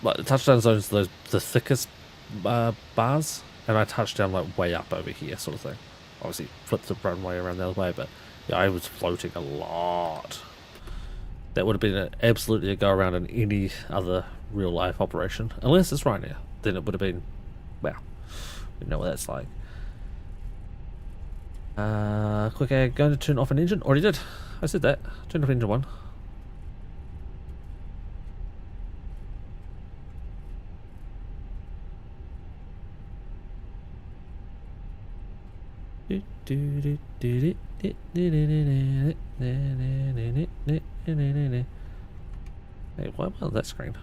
Like the touchdown zone is the thickest bars, and I touched down like way up over here, sort of thing. Obviously, flipped the runway around the other way, but yeah, I was floating a lot. That would have been absolutely a go around in any other real life operation, unless it's Ryanair. Then it would have been, well, you know what that's like. Quick air, going to turn off an engine. Already did. I said that. Turn off engine 1. Hey, why am I on that screen?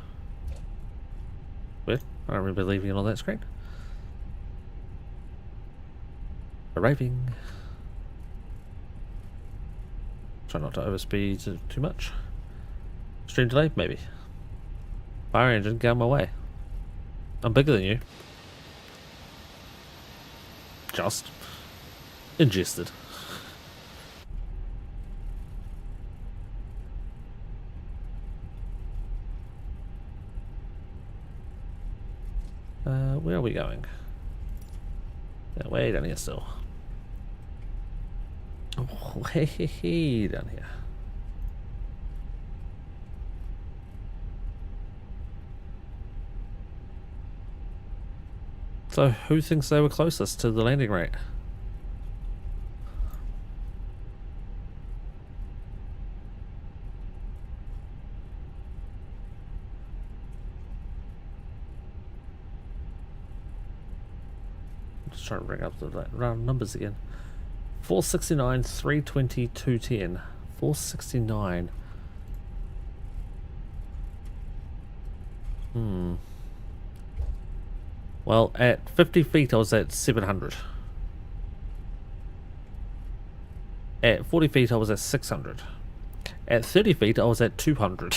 Weird. I don't remember leaving it on that screen. Arriving. Try not to overspeed too much. Stream delay? Maybe. Fire engine, get out of my way. I'm bigger than you. Just. Ingested. Where are we going? Yeah, way down here still. Oh, way down here. So, who thinks they were closest to the landing rate? Just trying to bring up the round numbers again. 469, 320, 210. 469. Well, at 50 feet I was at 700. At 40 feet I was at 600. At 30 feet I was at 200.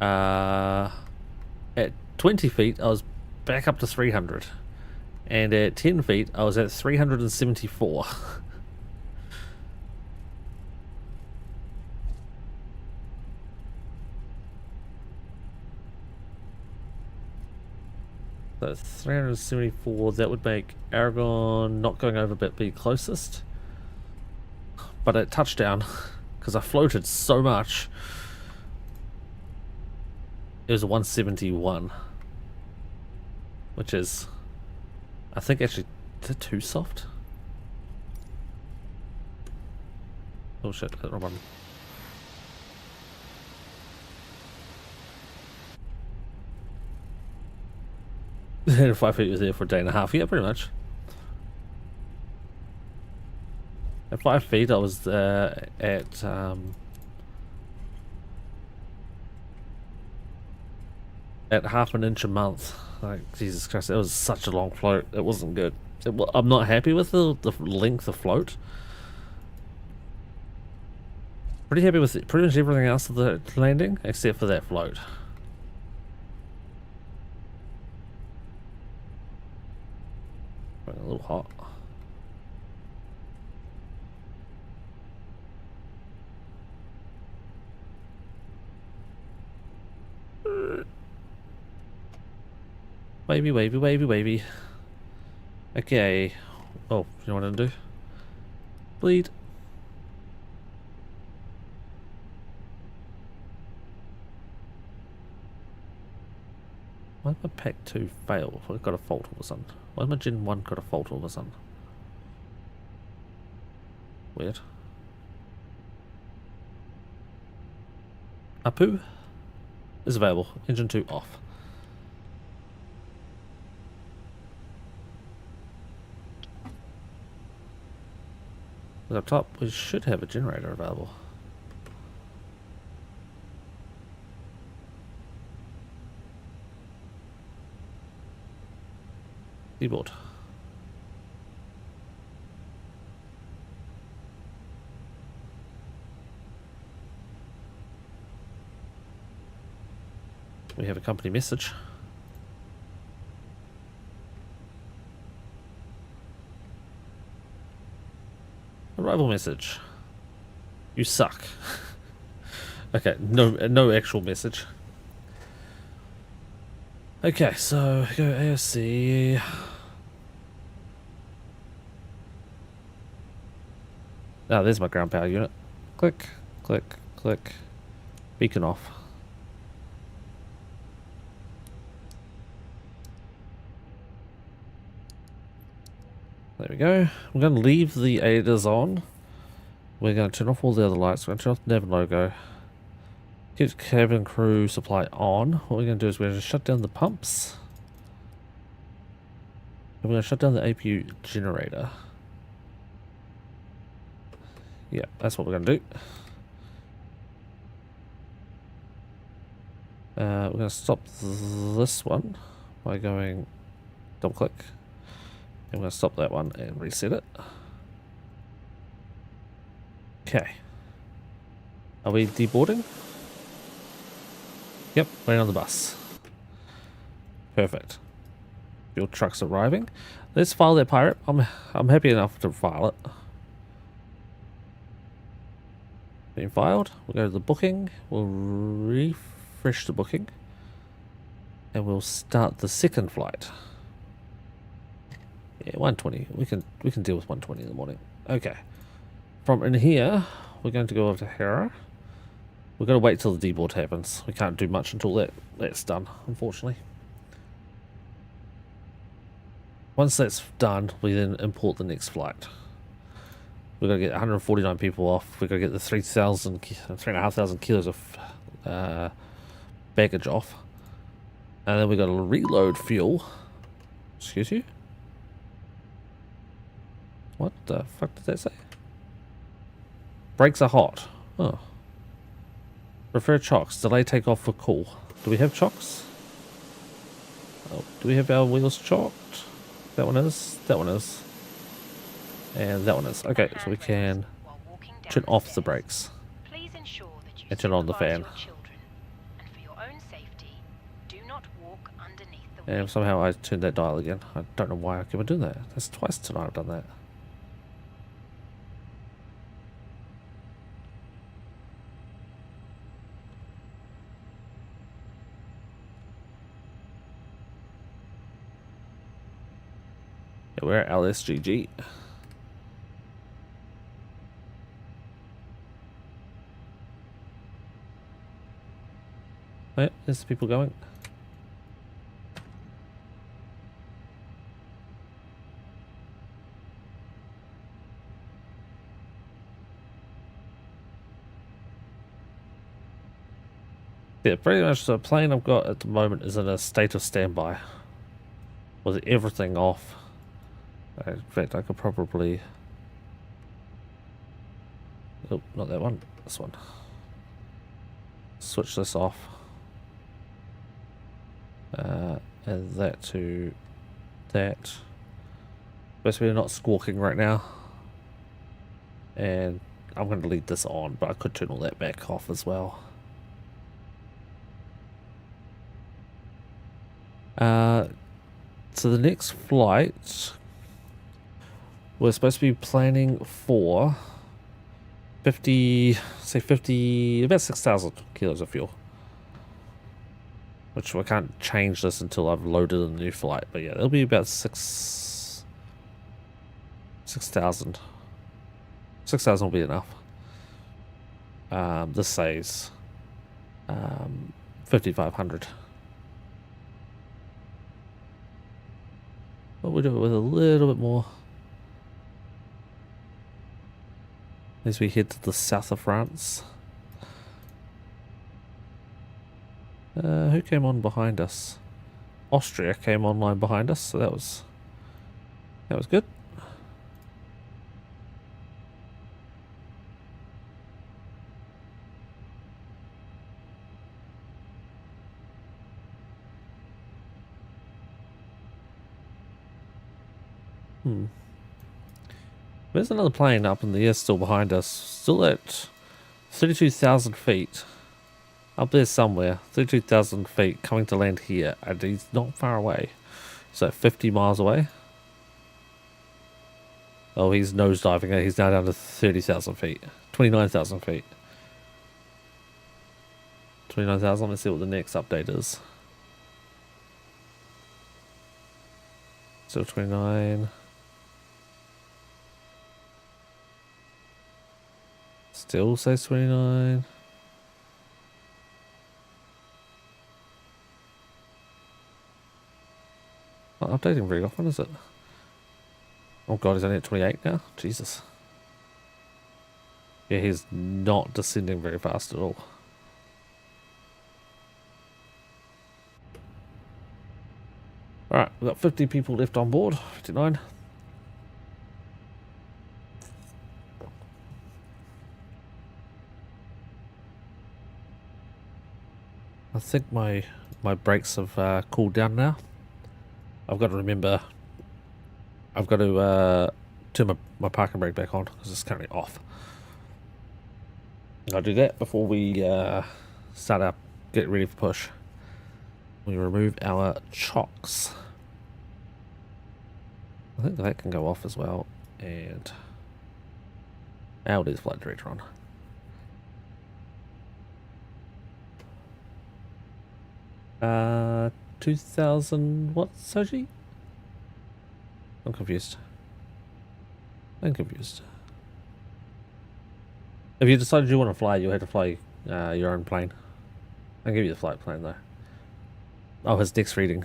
At 20 feet I was back up to 300. And at 10 feet I was at 374. So 374, that would make Aragon not going over but be closest. But at touchdown, because I floated so much, it was a 171. Which is, I think actually, is it too soft? Oh shit, hit the wrong button. And 5 feet was there for a day and a half. Yeah, pretty much. At 5 feet, I was at half an inch a month. Like, Jesus Christ, it was such a long float. It wasn't good. I'm not happy with the length of float. Pretty happy with pretty much everything else of the landing, except for that float. A little hot. Wavy, wavy, wavy, wavy. Okay. Oh, you know what I'm gonna do? Bleed. Why did my pack 2 fail? I've got a fault all of a sudden. Why has my Gen 1 got a fault all of a sudden? Weird. Apu is available. Engine 2 off. Up top, we should have a generator available. Keyboard. We have a company message. Arrival message. You suck. Okay, no actual message. Okay, so go AOC. Ah, there's my ground power unit. Click, click, click. Beacon off. There we go. I'm going to leave the aiders on. We're going to turn off all the other lights. We're going to turn off the nav logo. Keep cabin crew supply on. What we're going to do is we're going to shut down the pumps. And we're going to shut down the APU generator. Yeah, that's what we're going to do. We're going to stop this one by going double click. I'm going to stop that one and reset it. Okay. Are we deboarding? Yep, we're on the bus. Perfect. Fuel truck's arriving. Let's file that pirate. I'm happy enough to file it. Being filed. We'll go to the booking. We'll refresh the booking. And we'll start the second flight. Yeah, 120. We can deal with 120 in the morning. Okay. From in here, we're going to go over to Hera. We've got to wait till the deboard happens. We can't do much until that's done, unfortunately. Once that's done, we then import the next flight. We've got to get 149 people off. We've got to get the 3,500 kilos of baggage off. And then we've got to reload fuel. Excuse you? What the fuck did that say? Brakes are hot. Oh. Prefer chocks. Delay takeoff for cool. Do we have chocks? Oh, do we have our wheels chocked? That one is. That one is. And that one is. Okay, so we can turn off the brakes. Please ensure that you And turn on the supervise fan. your children, and for your own safety, do not walk underneath the And wheel. somehow I turned that dial again. I don't know why I keep on doing that. That's twice tonight I've done that. Yeah, we're at LSGG. Oh, yeah, there's people going. Yeah, pretty much the plane I've got at the moment is in a state of standby. With everything off. In fact, I could probably... Oh, not that one. This one. Switch this off. And that to that. Basically, we're not squawking right now. And I'm going to leave this on, but I could turn all that back off as well. So the next flight, we're supposed to be planning for 50, say 50, about 6,000 kilos of fuel. Which I can't change this until I've loaded a new flight, but yeah, it'll be about 6,000. 6,000 will be enough. This says 5,500. But we'll do it with a little bit more as we head to the south of France. Who came on behind us? Austria came online behind us, so that was good. There's another plane up in the air still behind us, still at 32,000 feet. Up there somewhere, 32,000 feet, coming to land here, and he's not far away. So 50 miles away. Oh, he's nosediving. He's now down to 30,000 feet, 29,000 feet. 29,000. Let's see what the next update is. So 29. Still says 29. Not updating very often, is it? Oh god, he's only at 28 now? Jesus. Yeah, he's not descending very fast at all. Alright, we've got 50 people left on board. 59. I think my brakes have cooled down now. I've got to remember, I've got to turn my parking brake back on because it's currently off. I'll do that before we start up, get ready for push. We remove our chocks. I think that can go off as well. And there's flight director on. 2,000 what, Soji? I'm confused. If you decided you want to fly, you'll have to fly your own plane. I'll give you the flight plan though. Oh, his next reading.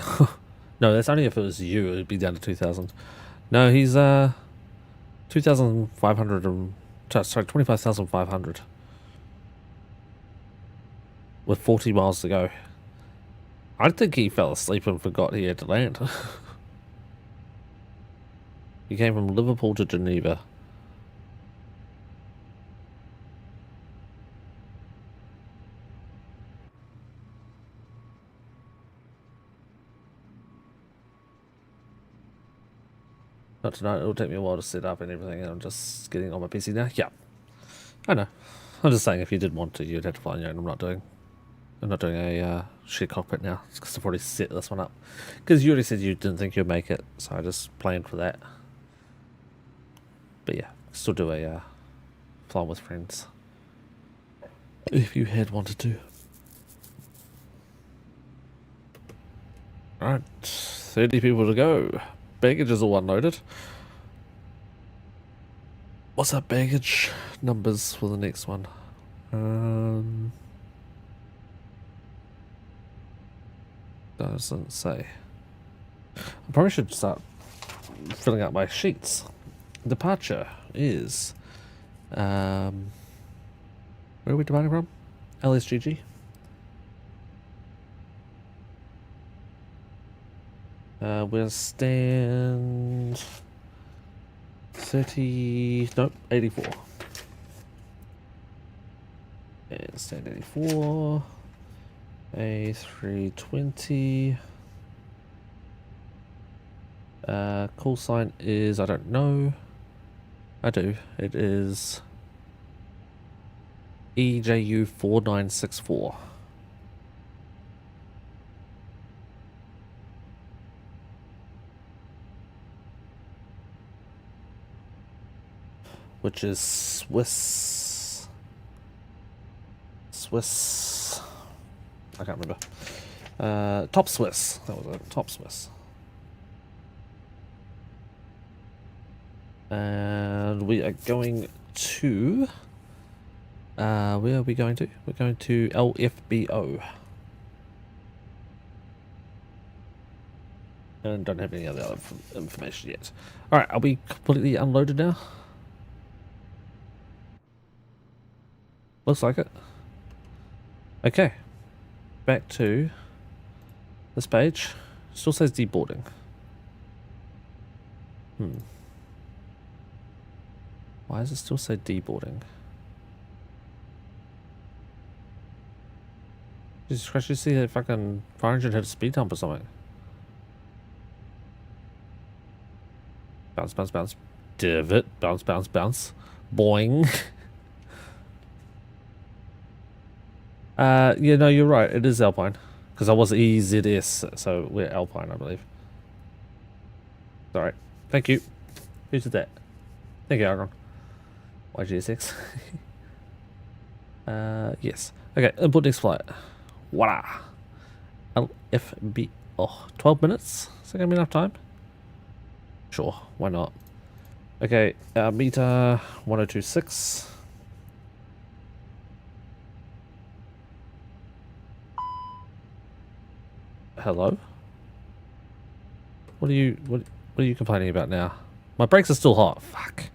No, that's only if it was you. It'd be down to 2,000. No, he's 2,500 and sorry, 25,500 with 40 miles to go. I think he fell asleep and forgot he had to land. He came from Liverpool to Geneva. Not tonight, it'll take me a while to set up and everything, and I'm just getting on my PC now. Yeah, I know. I'm just saying if you did want to, you'd have to fly on your own. I'm not doing a shared cockpit now, because I've already set this one up. Because you already said you didn't think you'd make it, so I just planned for that. But yeah, still do a fly with friends. If you had wanted to. Alright, 30 people to go. Baggage is all unloaded. What's our baggage numbers for the next one? Doesn't say. I probably should start filling out my sheets. Departure is where are we departing from? LSGG. We'll stand 30, nope, 84. And stand 84. A320. Call sign is, I don't know. I do. It is EJU 4964. Which is Swiss. I can't remember. Top Swiss. That was it. Top Swiss. And we are going to. Where are we going to? We're going to LFBO. And don't have any other information yet. Alright, are we completely unloaded now? Looks like it. Okay. Back to this page. Still says deboarding. Why does it still say deboarding? Jesus Christ, you see that fucking fire engine had a speed hump or something. Bounce, bounce, bounce. Divot. Bounce, bounce, bounce. Boing. Yeah, no, you're right. It is Alpine. Because I was EZS, so we're Alpine, I believe. Alright. Thank you. Who did that? Thank you, Argon. YGSX. Yes. Okay, input next flight. Voila. LFB. Oh, 12 minutes? Is that going to be enough time? Sure, why not? Okay, meter 1026. Hello? What are you complaining about now? My brakes are still hot. Fuck.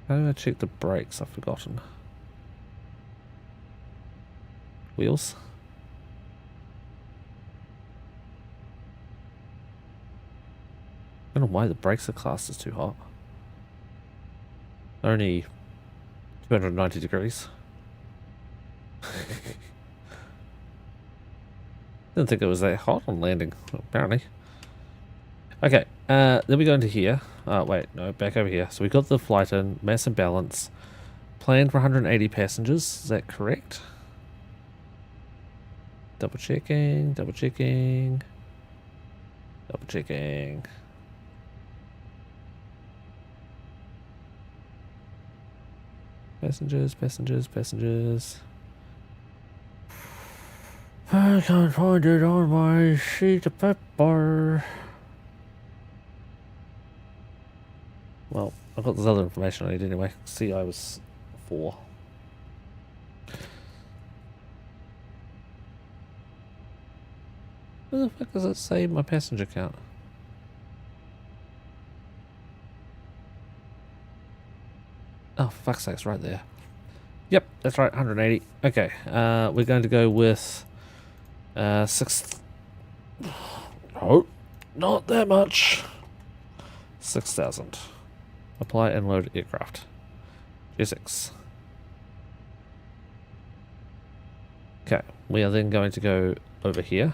How do I check the brakes? I've forgotten. Wheels? I don't know why the brakes are classed as too hot. Only 290 degrees. Didn't think it was that hot on landing, apparently. Okay, then we go into here. Wait, no, back over here. So we got the flight in, mass and balance. Planned for 180 passengers, is that correct? Double checking, double checking. Double checking. Passengers, passengers, passengers. I can't find it on my sheet of paper. Well, I've got this other information I need anyway. See, I was 4. Where the fuck does it save my passenger count? Oh, fuck's sake, it's right there. Yep, that's right, 180. Okay, we're going to go with 6. Oh, not that much. 6,000. Apply and load aircraft. G6. Okay, we are then going to go over here.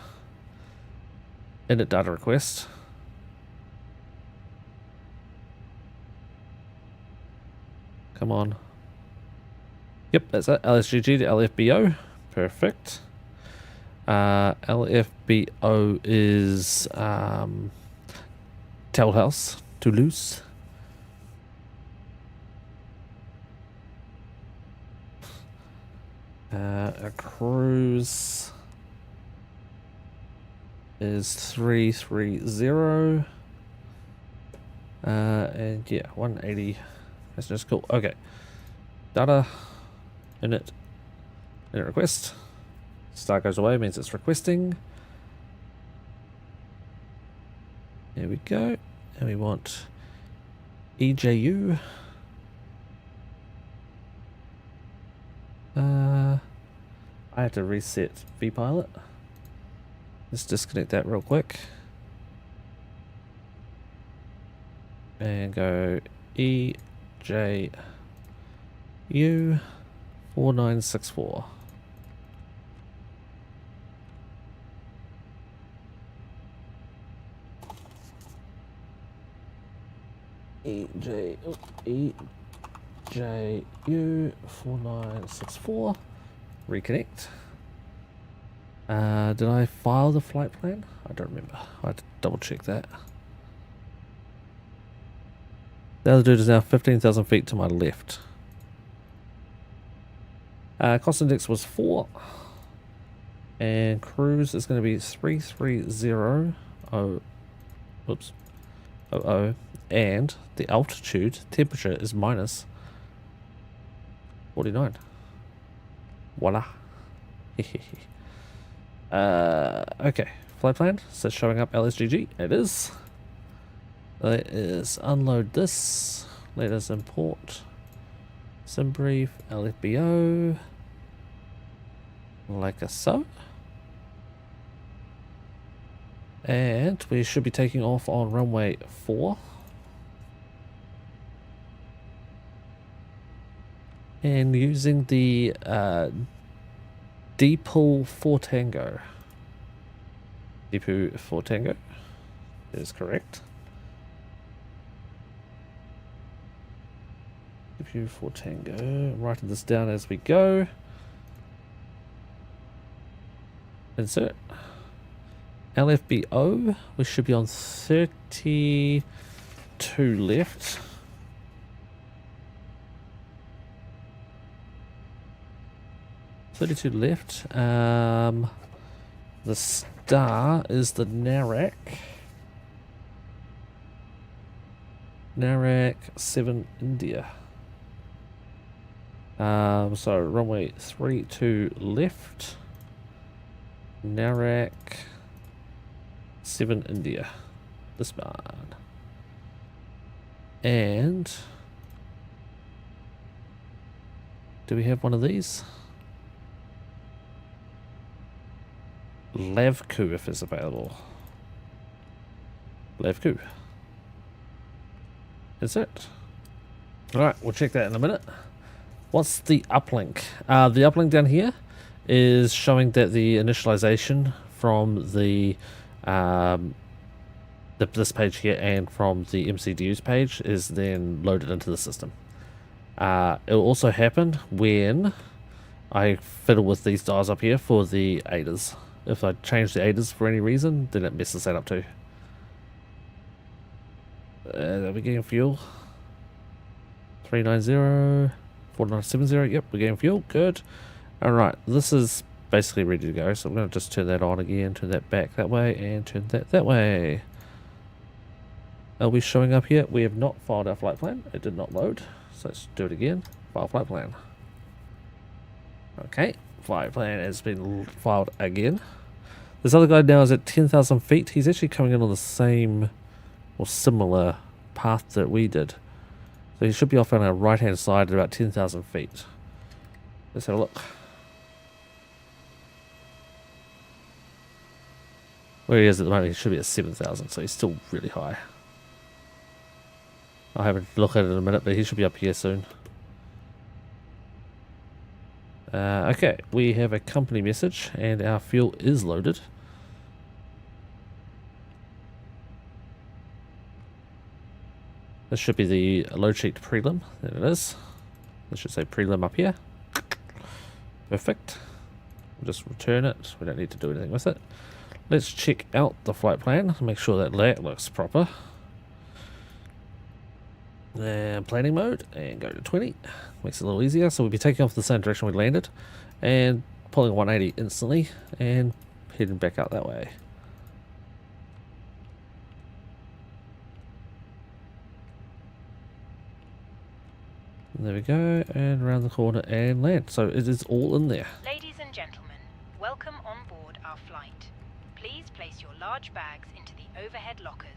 Init data request. Come on. Yep, that's it. LSGG to LFBO. Perfect. LFBO is House, Toulouse. A cruise is 330. And yeah, 180. That's just cool. Okay. Data. Init request. Star goes away, means it's requesting. There we go. And we want EJU. I have to reset vPilot. Let's disconnect that real quick. And go EJU 4964. EJU 4964. Reconnect. Did I file the flight plan? I don't remember. I had to double check that. The altitude is now 15,000 feet to my left. Cost index was 4. And cruise is going to be 330. Oops. 00. And the altitude temperature is minus 49. Voila. Okay, flight plan. So showing up LSGG. It is. Let us unload this. Let us import SimBrief LFBO like so. And we should be taking off on runway 4. And using the DPOL 4 Tango. DPOL 4 Tango is correct. DPOL 4 Tango. I'm writing this down as we go. Insert. LFBO. We should be on 32 left. Left. The star is the Narak. Narak 7 India. So runway 32 left. Narak 7 India. This one. And do we have one of these? Lavku if it's available. Lavku. Is it? Alright, we'll check that in a minute. What's the uplink? The uplink down here is showing that the initialization from the this page here and from the MCDU's page is then loaded into the system. It will also happen when I fiddle with these dials up here for the ADAs. If I change the ADAs for any reason, then it messes that up too. Are we getting fuel? 390, 4970. Yep, we're getting fuel. Good. Alright, this is basically ready to go. So I'm going to just turn that on again, turn that back that way, and turn that way. Are we showing up here? We have not filed our flight plan. It did not load. So let's do it again. File flight plan. Okay, flight plan has been filed again. This other guy now is at 10,000 feet. He's actually coming in on the same or similar path that we did. So he should be off on our right hand side at about 10,000 feet. Let's have a look. Where he is at the moment, he should be at 7,000, so he's still really high. I'll have a look at it in a minute, but he should be up here soon. Okay, we have a company message, and our fuel is loaded. This should be the load sheet prelim. There it is. This should say prelim up here. Perfect. We'll just return it. We don't need to do anything with it. Let's check out the flight plan. Make sure that looks proper. And planning mode, and go to 20. Makes it a little easier. So we'll be taking off the same direction we landed, and pulling 180 instantly, and heading back out that way. There we go, and around the corner and land. So it is all in there. Ladies and gentlemen, welcome on board our flight. Please place your large bags into the overhead lockers.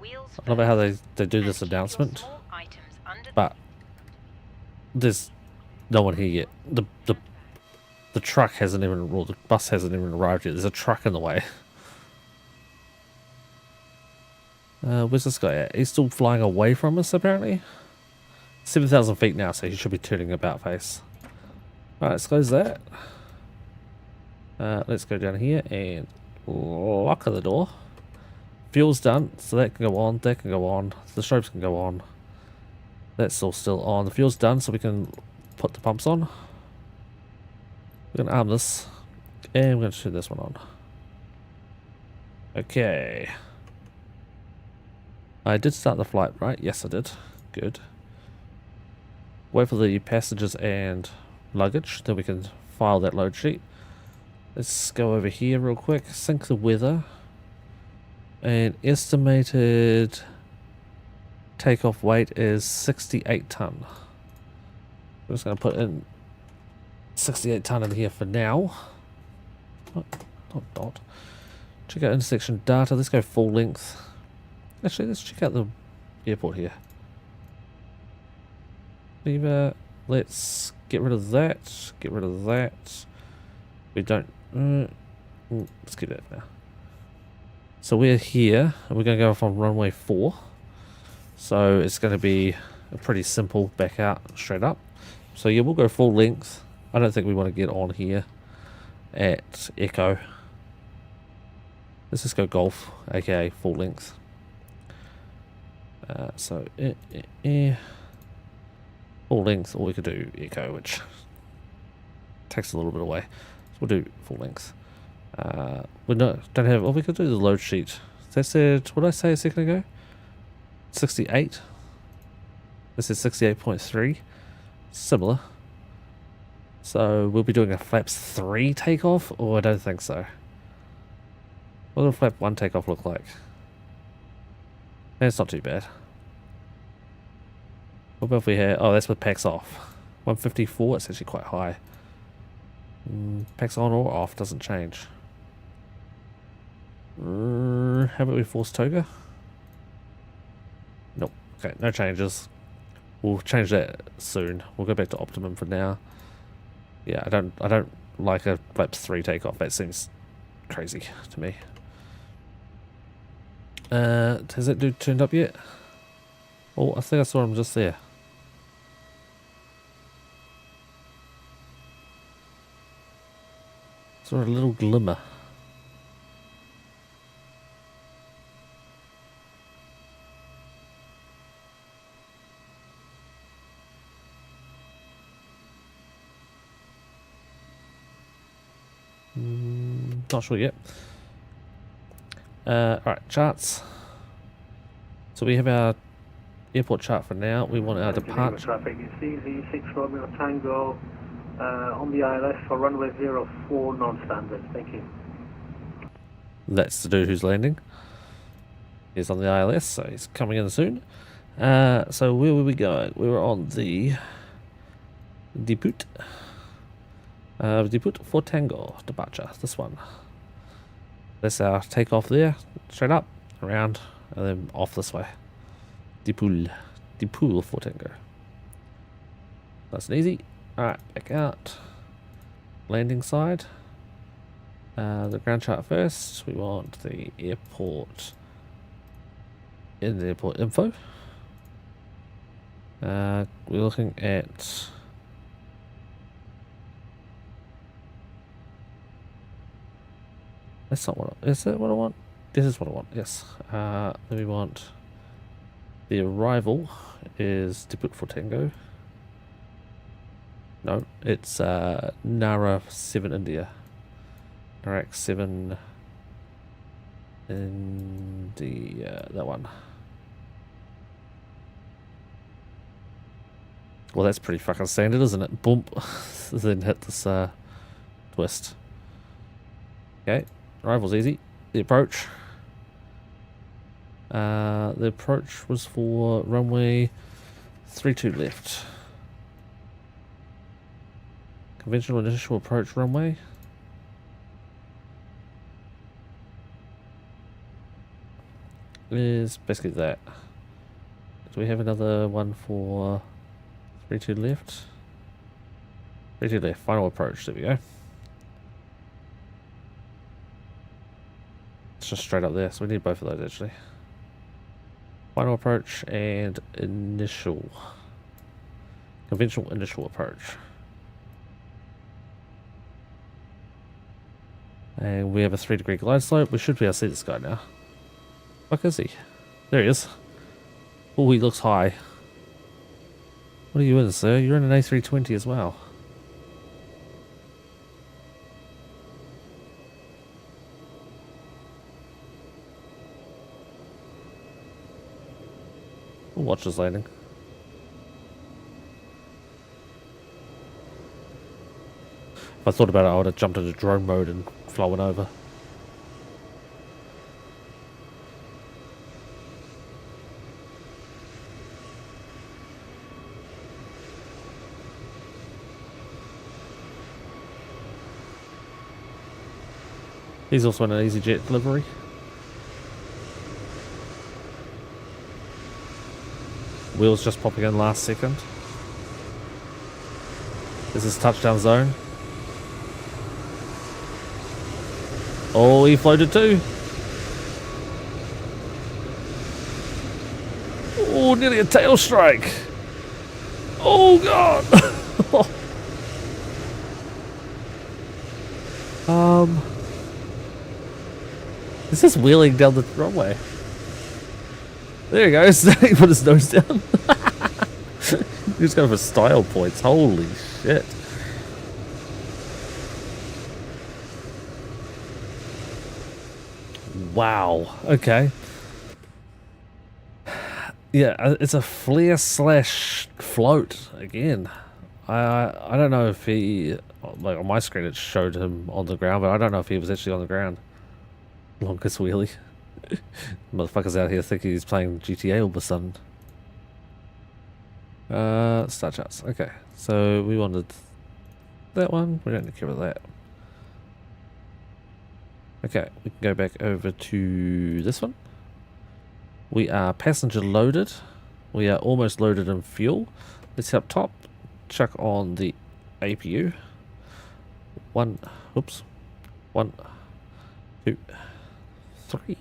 Wheels I love how they do and this keep your announcement, small items under but there's no one here yet. The truck hasn't even, well, the bus hasn't even arrived yet. There's a truck in the way. Where's this guy at? He's still flying away from us, apparently. 7,000 feet now, so he should be turning about face. Alright, let's close that. Let's go down here and lock the door. Fuel's done, so that can go on, that can go on, the strobes can go on. That's all still on. The fuel's done, so we can put the pumps on. We're going to arm this, and we're going to turn this one on. Okay. I did start the flight, right? Yes, I did. Good. Wait for the passengers and luggage, then we can file that load sheet. Let's go over here real quick, sync the weather, and estimated takeoff weight is 68 ton. I'm just going to put in 68 ton in here for now. Not. Check out intersection data. Let's go full length. Actually, let's check out the airport here. Let's get rid of that. Get rid of that. We don't. Let's keep that now. So we're here, and we're going to go off on runway 4. So it's going to be a pretty simple back out, straight up. So yeah, we'll go full length. I don't think we want to get on here at Echo. Let's just go Golf, aka full length. Full length, or we could do Echo, which takes a little bit away. So we'll do full length. We don't have. Oh, we could do the load sheet. That said, what did I say a second ago? 68. This is 68.3. Similar. So we'll be doing a flaps 3 takeoff, or I don't think so. What will flap 1 takeoff look like? It's not too bad. What about if we had... Oh, that's with packs off. 154, it's actually quite high. Packs on or off doesn't change. How about we force toga? Nope. Okay, no changes. We'll change that soon. We'll go back to optimum for now. Yeah, I don't like a flaps 3 takeoff. That seems crazy to me. Has that dude turned up yet? Oh, I think I saw him just there. Saw a little glimmer. Not sure yet. Alright, charts. So we have our airport chart for now. We want our departure. Traffic, it's easy, 6 Romeo Tango on the ILS for runway 04 non-standard. Thank you. That's the dude who's landing. He's on the ILS, so he's coming in soon. So where were we going? We were on the Depot. Depot for Tango departure. This one. That's our takeoff there. Straight up, around, and then off this way. Depot for Tango. Nice and easy. Alright, back out. Landing side. The ground chart first. We want the airport. In the airport info. We're looking at. That's not what. Is that what I want? This is what I want. Yes. Then we want. The arrival is Depot for Tango. No, it's Nara 7 India. Narak 7 India, that one. Well, that's pretty fucking standard, isn't it? Boom. Then hit this twist. Okay, arrival's easy. The approach. The approach was for runway 32 left. Conventional initial approach runway. Is basically that. Do we have another one for 32 left? 32 left, final approach, there we go. It's just straight up there, so we need both of those actually. Final approach and initial. Conventional initial approach. And we have a 3-degree glide slope. We should be able to see this guy now. Fuck is he? There he is. Oh, he looks high. What are you in, sir? You're in an A320 as well. We'll watch this landing. If I thought about it, I would have jumped into drone mode and flown over. He's also in an EasyJet delivery. Wheels just popping in last second. This is touchdown zone. Oh, he floated too. Oh, nearly a tail strike. Oh, God. Is this wheeling down the runway? There he goes. He put his nose down. He's going for style points. Holy shit. Wow. Okay. Yeah, it's a flare slash float again. I don't know if he, like on my screen it showed him on the ground, but I don't know if he was actually on the ground. Longest wheelie. Motherfuckers out here thinking he's playing GTA all of a sudden. Start charts. Okay, so we wanted that one. We don't need to care about that. Okay, we can go back over to this one. We are passenger loaded. We are almost loaded in fuel. Let's up top. Check on the APU. One, 2, 3.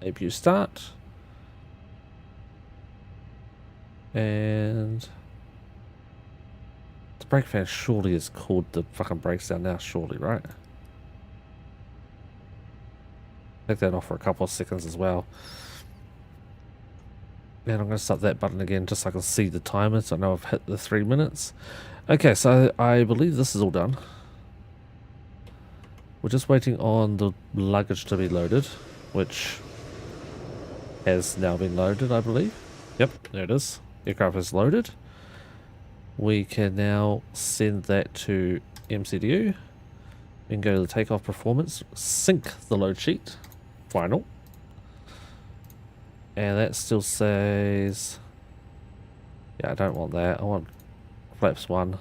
APU start. And the brake fan surely has called the fucking brakes down now, surely, right? Take that off for a couple of seconds as well. And I'm going to start that button again just so I can see the timer, so I know I've hit the 3 minutes. Okay, so I believe this is all done. We're just waiting on the luggage to be loaded, which has now been loaded, I believe. Yep, there it is. Aircraft is loaded. We can now send that to MCDU. We can go to the takeoff performance, sync the load sheet, final. And that still says, yeah, I don't want that. I want flaps 1.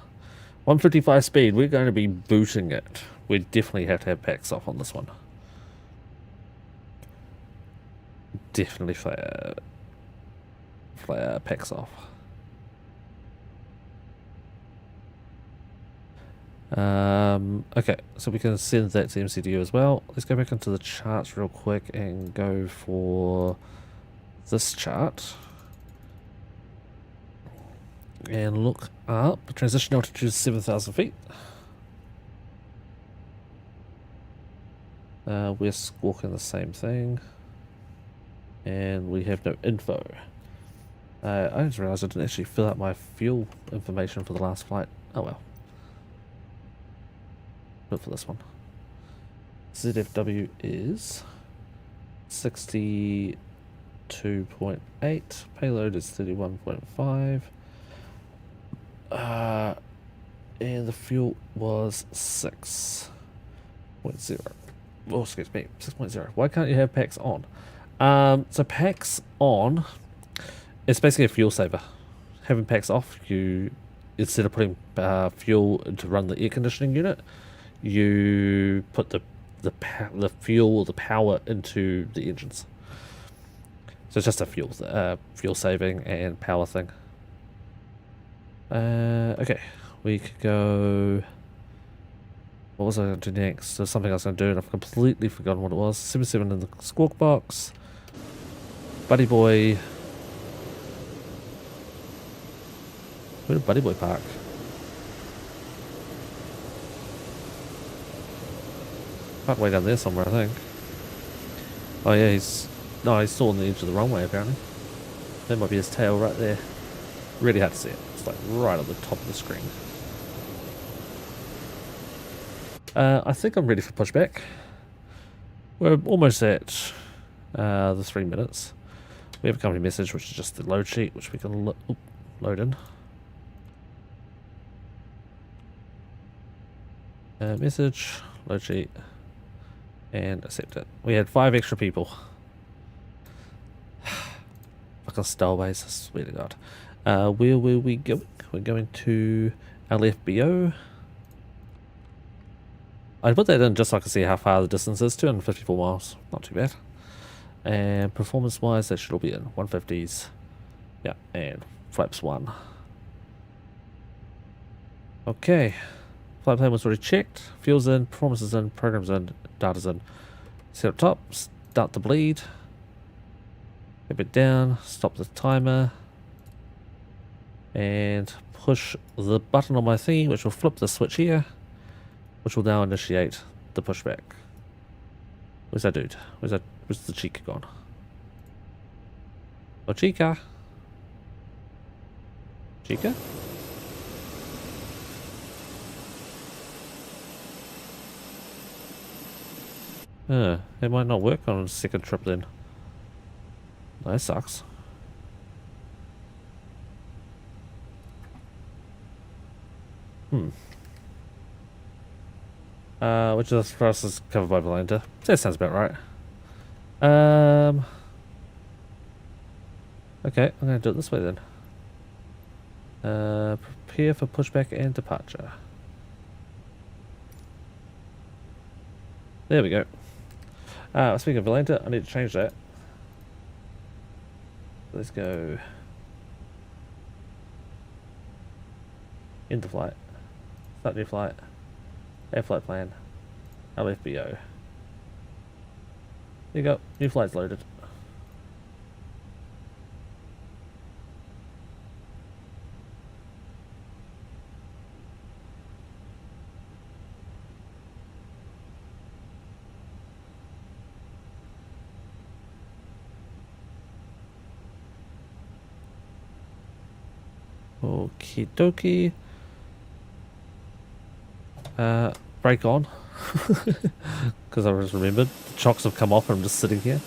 155 speed, we're going to be booting it. We definitely have to have packs off on this one. Definitely flare packs off. Okay, so we can send that to MCDU as well. Let's go back into the charts real quick and go for this chart. And look up. Transition altitude is 7,000 feet. We're squawking the same thing. And we have no info. I just realized I didn't actually fill out my fuel information for the last flight. Oh well. But for this one. ZFW is 62.8. Payload is 31.5. And the fuel was 6.0. Oh, excuse me, 6.0. Why can't you have packs on? So packs on, it's basically a fuel saver. Having packs off, you, instead of putting fuel to run the air conditioning unit, you put the fuel or the power into the engines. So it's just a fuel saving and power thing. Okay, we could go. What was I going to do next? There's something I was going to do and I've completely forgotten what it was. 77 in the squawk box. Buddy Boy. Where did Buddy Boy park? Parked way down there somewhere, I think. Oh yeah, he's still on the edge of the runway apparently. That might be his tail right there. Really hard to see it. It's like right at the top of the screen. I think I'm ready for pushback. We're almost at the 3 minutes. We have a company message, which is just the load sheet, which we can load in. Message, load sheet, and accept it. We had 5 extra people. Fucking stowaways, I swear to God. Where will we go? We're going to LFBO. I put that in just so I can see how far the distance is. 254 miles. Not too bad. And performance wise, that should all be in 150s. Yeah, and flaps 1. Okay. Flight plan was already checked. Fuel's in, performance is in, programs in, data's in. Set up top, start the bleed. Keep it down, stop the timer. And push the button on my thingy, which will flip the switch here, which will now initiate the pushback. Where's that dude? Where's the Chica gone? Oh, Chica? Chica? It might not work on a second trip then. That sucks. Which of the thrust is covered by Valenta? That sounds about right. Okay, I'm gonna do it this way then. Prepare for pushback and departure. There we go. Speaking of Valenta, I need to change that. Let's go. Into flight. Start new flight. Air flight plan. LFBO. There you go. New flight's loaded. Okie dokie. Break on. Because I just remembered. The chocks have come off and I'm just sitting here.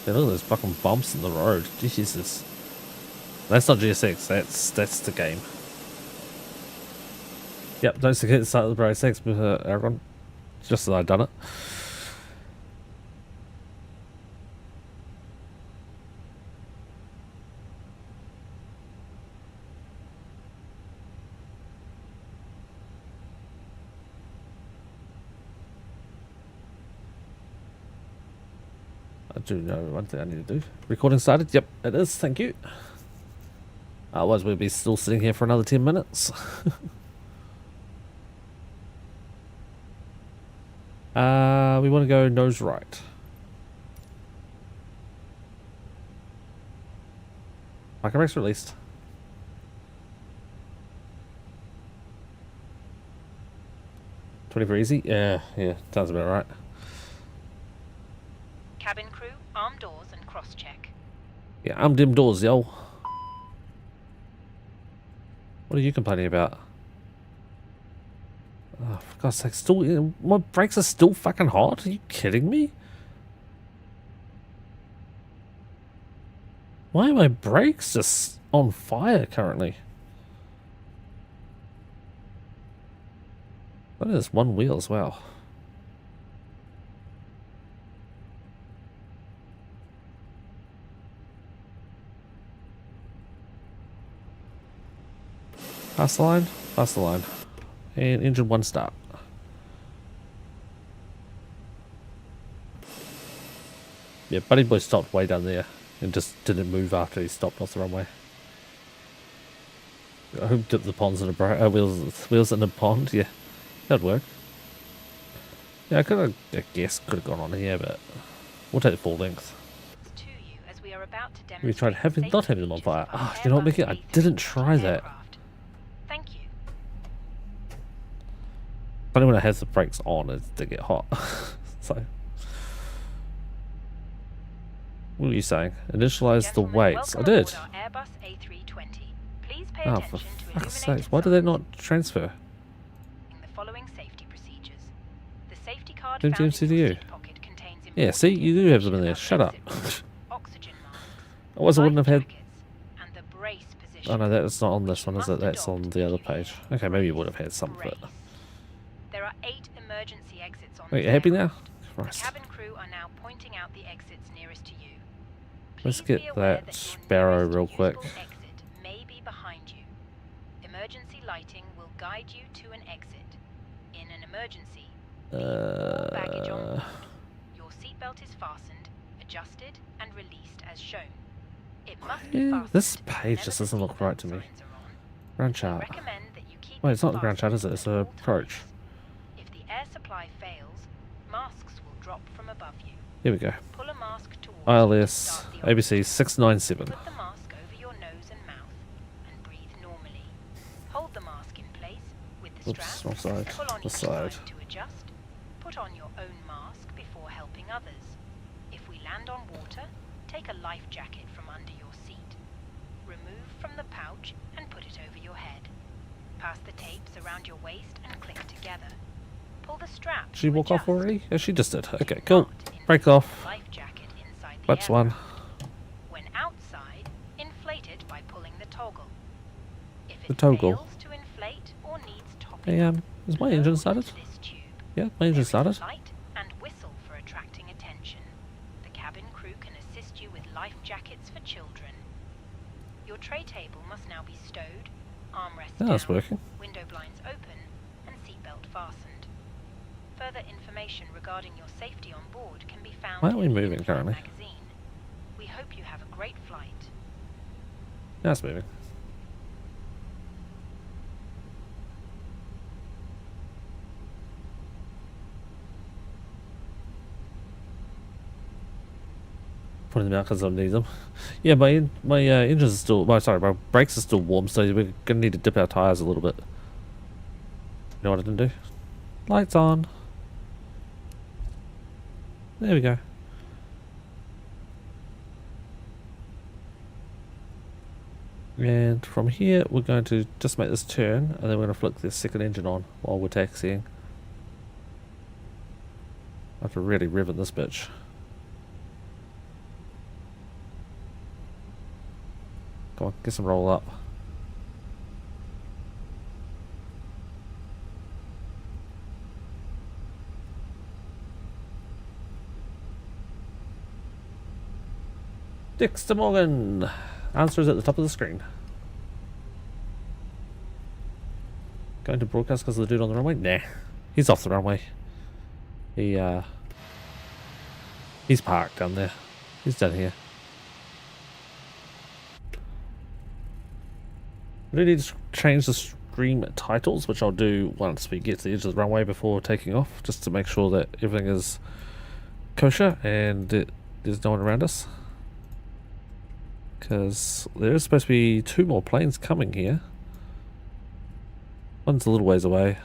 Yeah, look at those fucking bumps in the road. Jesus. That's not GSX, that's the game. Yep, don't forget to start the Bro 6 with Aragon. Just as I've done it. I do know one thing I need to do. Recording started? Yep, it is. Thank you. Otherwise, we'll be still sitting here for another 10 minutes. We want to go nose right. Micro brakes released. vEZY? Yeah, sounds about right. Cabin crew, arm doors and cross-check. Yeah, arm dim doors, yo. What are you complaining about? Oh, for God's sake, still, my brakes are still fucking hot? Are you kidding me? Why are my brakes just on fire currently? What is one wheel as well? Pass the line, pass the line. And engine one start. Yeah, Buddy Boy stopped way down there and just didn't move after he stopped off the runway. I hope dipped the ponds in a wheels in a pond, yeah. That'd work. Yeah, I guess could have gone on here, but we'll take the full length. To you as we are about to We tried demonstrate not safety having them on features fire. of our Ah, you know what, Airbus Mickey? I didn't try A320 that. aircraft. Thank you. But when it has the brakes on, they get hot. So, what were you saying? Initialize the Gentlemen, weights. I welcome did. aboard our Airbus A320. Please pay Oh, attention for to fuck's illuminated sakes! Why do they signs not transfer? the following safety procedures. The safety card Didn't found you in your see seat pocket contains Yeah, see, important you do have them in information there. about Shut up. exit routes, oxygen masks, Otherwise, I wouldn't have had. life jackets, and the brace position. Oh no, that's not on this one, is it? Must That's on adopt the other immediately. page. Okay, maybe you would have had some of it. Brace. There are 8 emergency exits on Wait, this you happy now? aircraft. The Christ. cabin crew are now pointing out the exits nearest to you. Let's Please get be aware that your Sparrow nearest real useful quick. Exit may be behind you. Emergency lighting will guide you to an exit. In an emergency, leave all baggage on board. Your seatbelt is fastened, adjusted, and released as shown. It must be Yeah, fastened this page whenever just the doesn't look seatbelt right to me. signs are on. Ground We chart. recommend that you keep Wait, it it's not the ground chart, is it? fastened It's at a all approach. times. If the air supply fails, masks will drop from above you. Here we go. Pull a mask towards you to ILS start the ABC operation. 697. Put the mask over your nose and mouth and breathe normally. Hold the mask in place with the Oops, strap. wrong side. Pull on This each side. to adjust. Put on your own mask before helping others. If we land on water, take a life jacket from under your seat. Remove from the pouch and put it over your head. Pass the tapes around your waist and click together. Pull the strap. Did she to walk off adjust. already? Yeah, she just did. Okay, Do cool. not Break insert off. the life jacket inside the That's one. aircraft. When outside, inflate it by pulling the toggle. If it The toggle. fails to inflate or needs topping Hey, up, is my blow engine into started? this tube. Yeah, my engine There is a started. light and whistle for attracting attention. The cabin crew can assist you with life jackets for children. Your tray table must now be stowed, armrests Yeah, that's down, working. window blinds open, and seatbelt fastened. Further information regarding your safety on board can be found Why aren't we in the moving in-flight currently? magazine. We hope you have a great flight. Yeah, it's moving. Putting them out because I need them. Yeah, my engines are still. Well, sorry, my brakes are still warm, so we're gonna need to dip our tires a little bit. You know what I didn't do? Lights on. There we go. And from here, we're going to just make this turn, and then we're going to flick the second engine on while we're taxiing. I have to really rev in this bitch. Come on, get some roll up. Dexter Morgan! Answer is at the top of the screen. Going to broadcast because of the dude on the runway? Nah. He's off the runway. He, He's parked down there. He's down here. I do need to change the stream titles, which I'll do once we get to the edge of the runway before taking off, just to make sure that everything is kosher and there's no one around us. Because there is supposed to be 2 more planes coming here. One's a little ways away.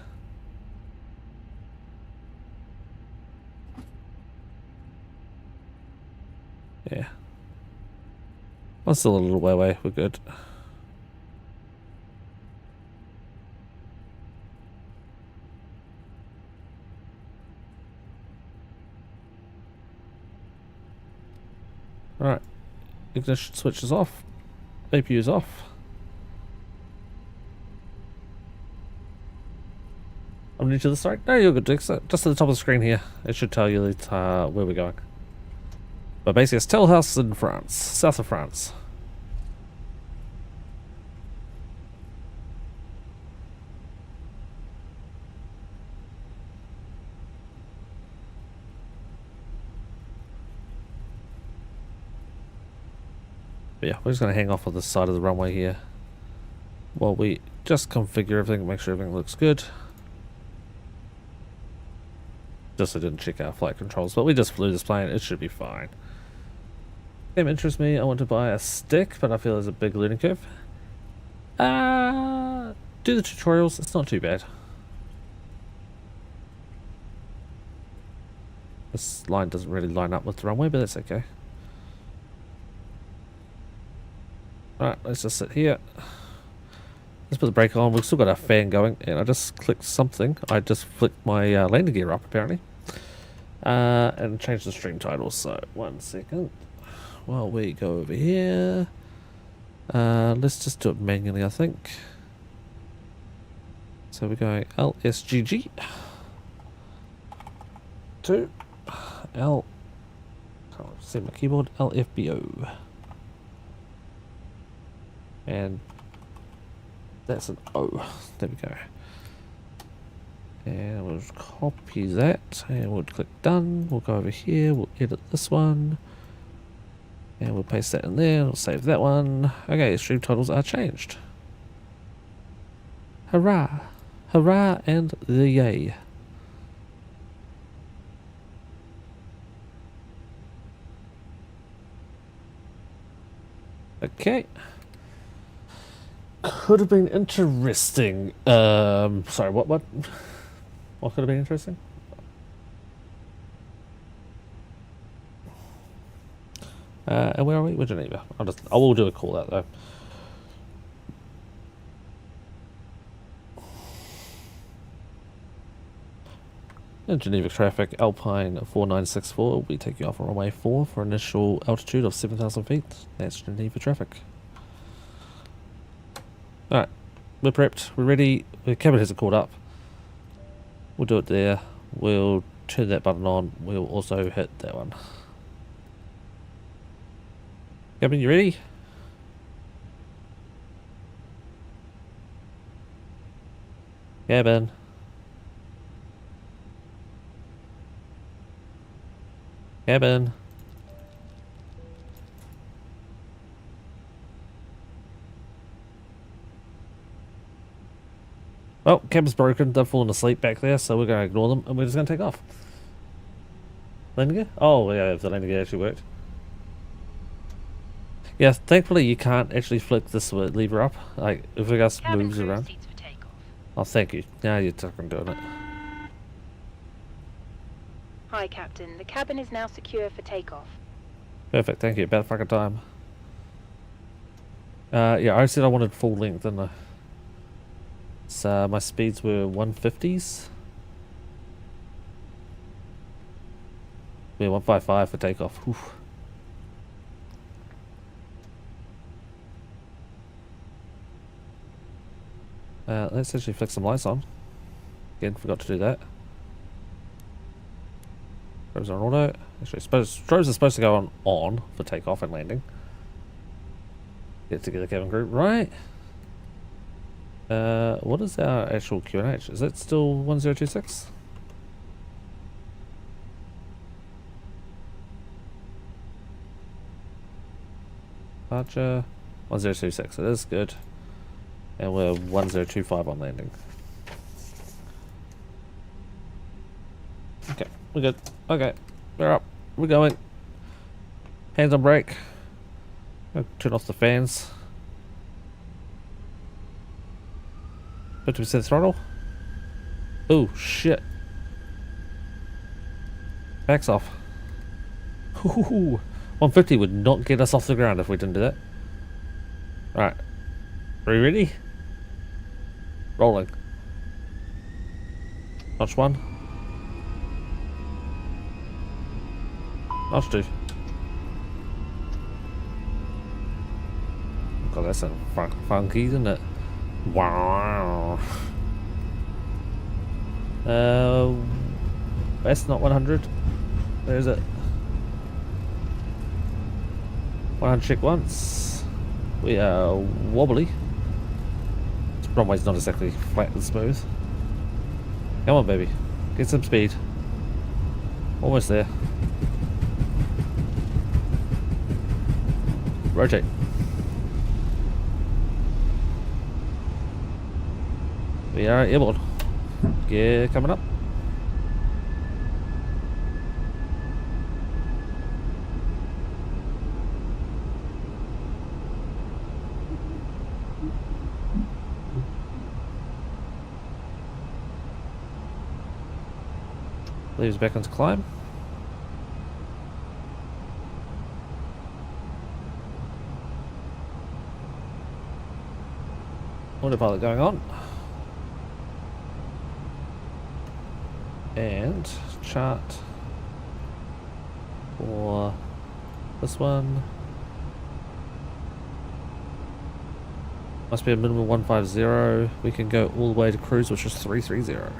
Yeah. One's still a little way away. We're good. Alright. Ignition switch is off. APU is off. I'm new to the site. No, you're good, Dix. Just at the top of the screen here. It should tell you that, where we're going. But basically, it's Telhouse in France. South of France. But yeah, we're just going to hang off on the side of the runway here while we just configure everything, make sure everything looks good. Just I didn't check our flight controls, but we just flew this plane. It should be fine. Game interests me. I want to buy a stick, but I feel there's a big learning curve. Do the tutorials. It's not too bad. This line doesn't really line up with the runway, but that's okay. Alright, let's just sit here. Let's put the brake on. We've still got our fan going, and I just clicked something. I just flicked my landing gear up, apparently. And changed the stream title. So, 1 second. While we go over here. Let's just do it manually, I think. So we're going LSGG to can't see my keyboard, LFBO. And that's an O. There we go. And we'll just copy that and we'll click done. We'll go over here, we'll edit this one. And we'll paste that in there, we'll save that one. Okay, stream titles are changed. Hurrah! Hurrah and the yay. Okay. Could have been interesting. Sorry, what could have been interesting? And where are we? We're Geneva. I will do a call out though. In Geneva traffic, Alpine 4964 will be taking off on runway 4 for initial altitude of 7,000 feet. That's Geneva traffic. Alright, we're prepped, we're ready. The cabin hasn't caught up. We'll do it there. We'll turn that button on. We'll also hit that one. Cabin, you ready? Cabin. Cabin. Well, cabin's broken. They've fallen asleep back there, so we're going to ignore them and we're just going to take off. Landing gear? Oh, yeah, if the landing gear actually worked. Yeah, thankfully you can't actually flick this lever up. Like, if it just moves around. Oh, thank you. Now you're talking doing it. Hi, Captain. The cabin is now secure for takeoff. Perfect, thank you. About fucking time. Yeah, I said I wanted full length, didn't I? So my speeds were 150s. Yeah, 155 for takeoff. Whew. Let's actually flick some lights on. Again, forgot to do that. Strobes are on auto. Actually, strobes are supposed to go on for takeoff and landing. Get together, cabin group. Right. What is our actual QNH? Is it still 1026? departure. 1026, it is good. And we're 1025 on landing. Okay, we're good. Okay, we're up. We're going. Hands on brake. Turn off the fans. 50% throttle. Oh shit. Backs off. Ooh, 150 would not get us off the ground if we didn't do that. Alright. Are we ready? Rolling. Notch 1. Notch 2. God, that sounds funky, doesn't it? Wow. That's not 100. Where is it? 100 check once. We are wobbly. This runway's not exactly flat and smooth. Come on, baby. Get some speed. Almost there. Rotate. We are airborne. Gear coming up. Leaves back onto climb. Autopilot going on. And chart for this one. Must be a minimum 150. We can go all the way to cruise, which is 330.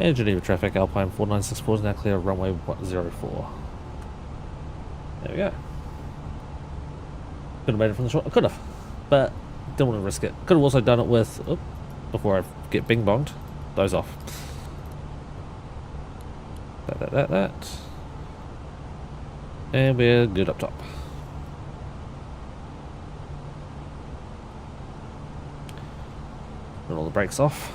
And Geneva traffic, Alpine 4964 is now clear of runway 04. There we go. Could have made it from the short. I could have, but didn't want to risk it. Could have also done it with, before I get bing bonged, those off. That. And we're good up top. Put all the brakes off.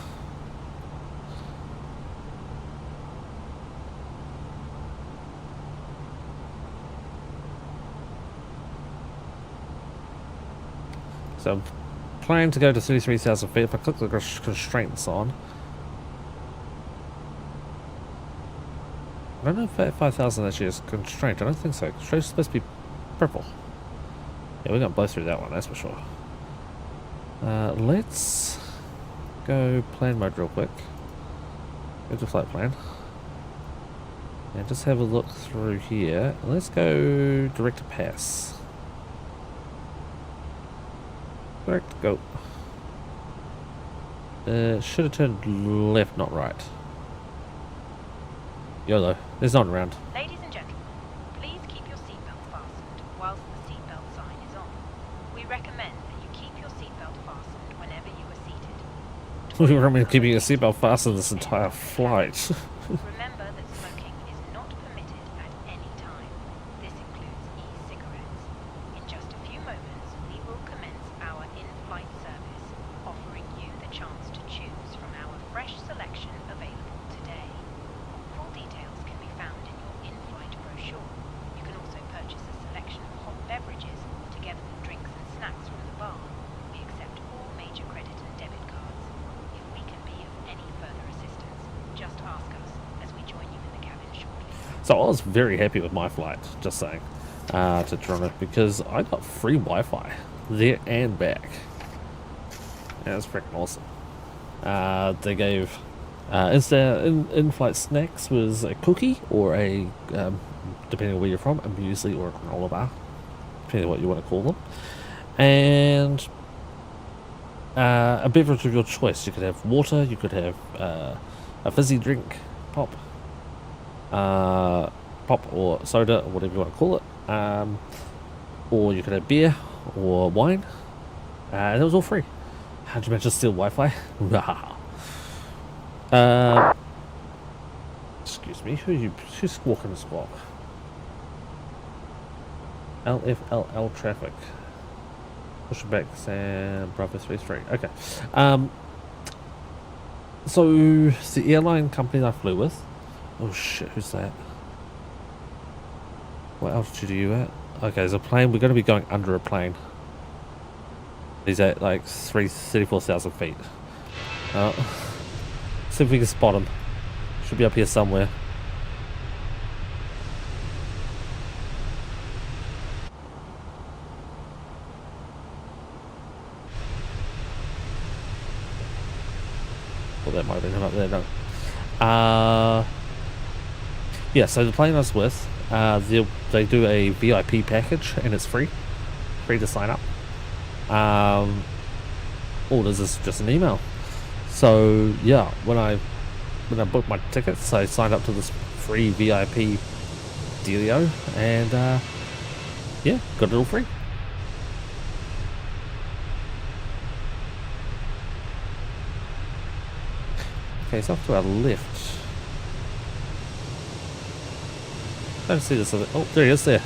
So I'm planning to go to 33,000 feet. If I click the constraints on, I don't know if that 5,000 actually is constraint. I don't think so. Constraint is supposed to be purple. Yeah, we're gonna blow through that one, that's for sure. Let's go plan mode real quick. Go to flight plan. And just have a look through here. Let's go direct to pass. Direct, go. Should have turned left, not right. YOLO, there's none around. Ladies and gentlemen, please keep your seatbelt fastened whilst the seatbelt sign is on. We recommend that you keep your seatbelt fastened whenever you are seated. We recommend keeping your seatbelt fastened this entire flight. Remember that smoking is not permitted at any time. This includes e-cigarettes. In just a few moments, we will commence our in-flight service, offering you the chance to choose from our fresh selection available today. Full details can be found in your in-flight brochure. You can also purchase a selection of hot beverages, together with drinks and snacks from the bar. We accept all major credit and debit cards. If we can be of any further assistance, just ask us as we join you in the cabin shortly. So I was very happy with my flight, just saying, to Toronto, because I got free Wi-Fi there and back. Yeah, it's freaking awesome. They gave in-flight snacks was a cookie or a, depending on where you're from, a muesli or a granola bar, depending on what you want to call them, and a beverage of your choice. You could have water, you could have a fizzy drink, pop or soda or whatever you want to call it, or you could have beer or wine, and it was all free. How'd you manage to steal Wi-Fi? excuse me, who's squawking the squawk? LFLL traffic. Push it back, Sam Bravo 33. Okay. So the airline company I flew with. Oh shit, who's that? What altitude are you at? Okay, there's a plane. We're going to be going under a plane. He's at like 34,000 feet. See if we can spot him. Should be up here somewhere. Well, that might have been him up there, no. Yeah, so the plane I was with, they do a VIP package and it's free to sign up. All this is just an email. So yeah, when I booked my tickets, I signed up to this free VIP dealio, and yeah, got it all free. Okay, so off to our left. I don't see this. Oh, there he is there.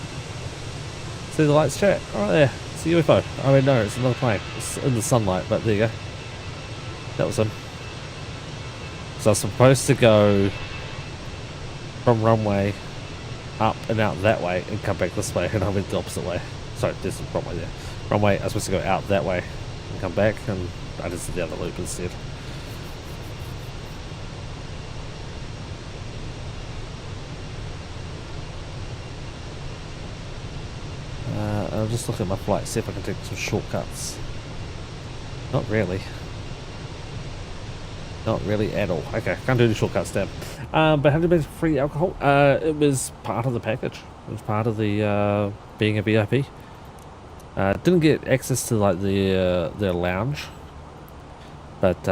See the lights, chat? Right there. It's a UFO. I mean, no, it's another plane. It's in the sunlight, but there you go. That was him. So I was supposed to go from runway up and out that way and come back this way, and I went the opposite way. Sorry, there's a runway there. Runway, I was supposed to go out that way and come back, and I just did the other loop instead. I'll just look at my flight, see if I can take some shortcuts. Not really. Not really at all. Okay, can't do any shortcuts then. But how did it be free alcohol? It was part of the package. It was part of the being a VIP. Didn't get access to like their lounge, but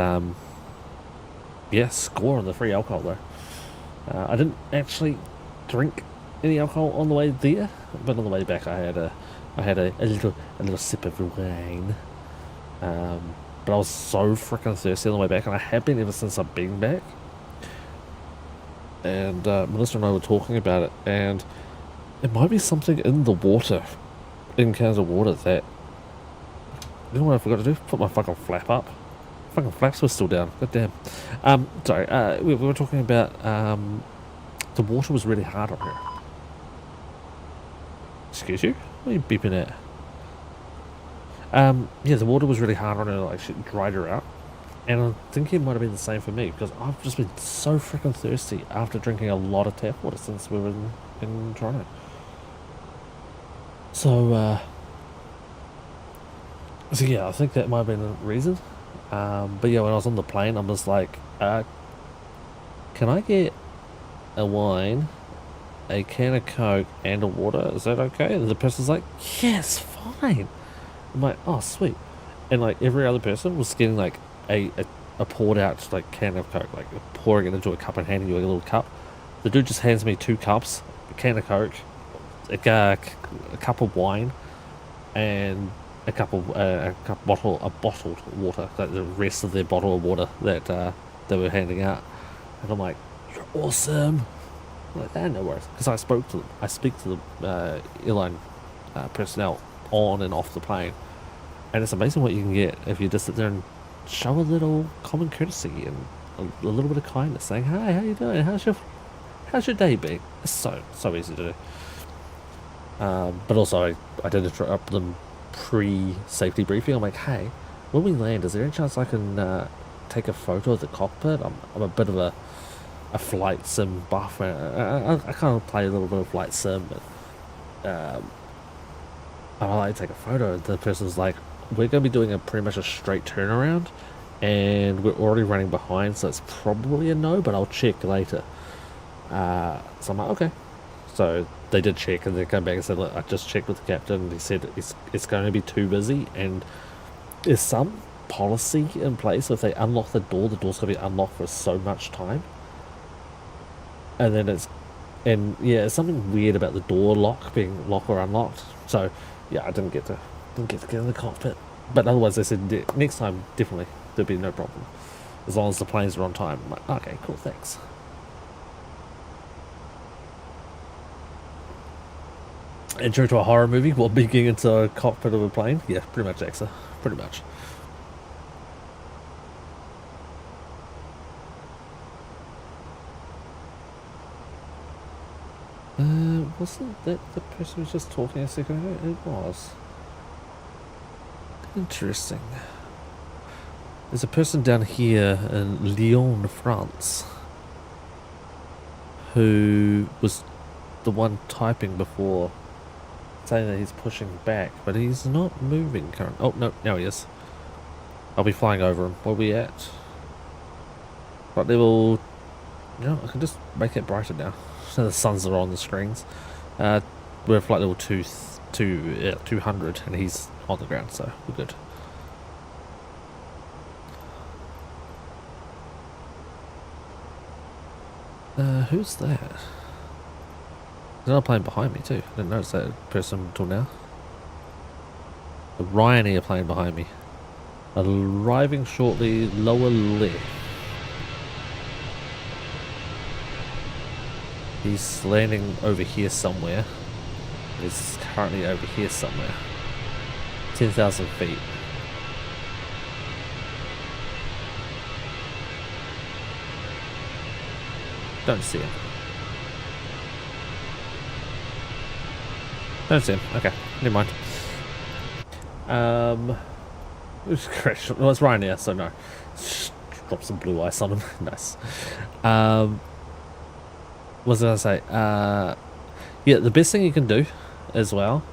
yeah, score on the free alcohol though. I didn't actually drink any alcohol on the way there, but on the way back I had a little sip of wine. But I was so freaking thirsty on the way back, and I have been ever since I've been back. And Melissa and I were talking about it, and it might be something in the water, in Canada water, that... You know what I forgot to do? Put my fucking flap up. Fucking flaps were still down. God damn. Sorry, we were talking about the water was really hard on here. Excuse you? What are you beeping at? Yeah, the water was really hard on her, like shit dried her out. And I think it might have been the same for me, because I've just been so freaking thirsty after drinking a lot of tap water since we were in Toronto. So yeah, I think that might have been the reason. But yeah, when I was on the plane, I'm just like, can I get a wine, a can of Coke, and a water? Is that okay? And the person's like, yes, fine. I'm like, oh, sweet. And like every other person was getting like a poured out like can of Coke, like pouring it into a cup and handing you a little cup. The dude just hands me 2 cups, a can of Coke, a cup of wine, and a bottled water, like the rest of their bottle of water that they were handing out. And I'm like, you're awesome. I'm like, no worries, because I speak to the airline personnel on and off the plane, and it's amazing what you can get if you just sit there and show a little common courtesy and a little bit of kindness, saying, "Hi, how you doing? How's your day been?" It's so easy to do. But also, I did interrupt them pre-safety briefing. I'm like, "Hey, when we land, is there any chance I can take a photo of the cockpit? I'm a bit of a flight sim buff. I kind of play a little bit of flight sim, but I'd like to take a photo." And the person's like, we're going to be doing pretty much a straight turnaround, and we're already running behind, so it's probably a no, but I'll check later. So I'm like, okay. So they did check, and they came back and said, look, I just checked with the captain, and he said it's going to be too busy, and there's some policy in place. So if they unlock the door's going to be unlocked for so much time. And then it's something weird about the door lock being locked or unlocked. So yeah, I didn't get to get in the cockpit. But otherwise, they said next time definitely there'll be no problem as long as the planes are on time. I'm like, okay, cool, thanks. Intro to a horror movie while being into a cockpit of a plane? Yeah, pretty much, Exa. Pretty much. Wasn't that the person who was just talking a second ago? It was. Interesting. There's a person down here in Lyon, France, who was the one typing before, saying that he's pushing back, but he's not moving currently. Oh, no, now he is. I'll be flying over him. Where are we at? Right level... You know, I can just make it brighter now. So the suns are on the screens. We're at flight level 200, and he's on the ground, so we're good. Who's that? There's another plane behind me too. I didn't notice that person until now. The Ryanair plane behind me. Arriving shortly, lower left. He's landing over here somewhere. He's currently over here somewhere. 10,000 feet. Don't see him. Don't see him. Okay, never mind. Who's crashed? Well, it's Ryanair, so no. Just drop some blue ice on him. Nice. What was I gonna say? Yeah, the best thing you can do as well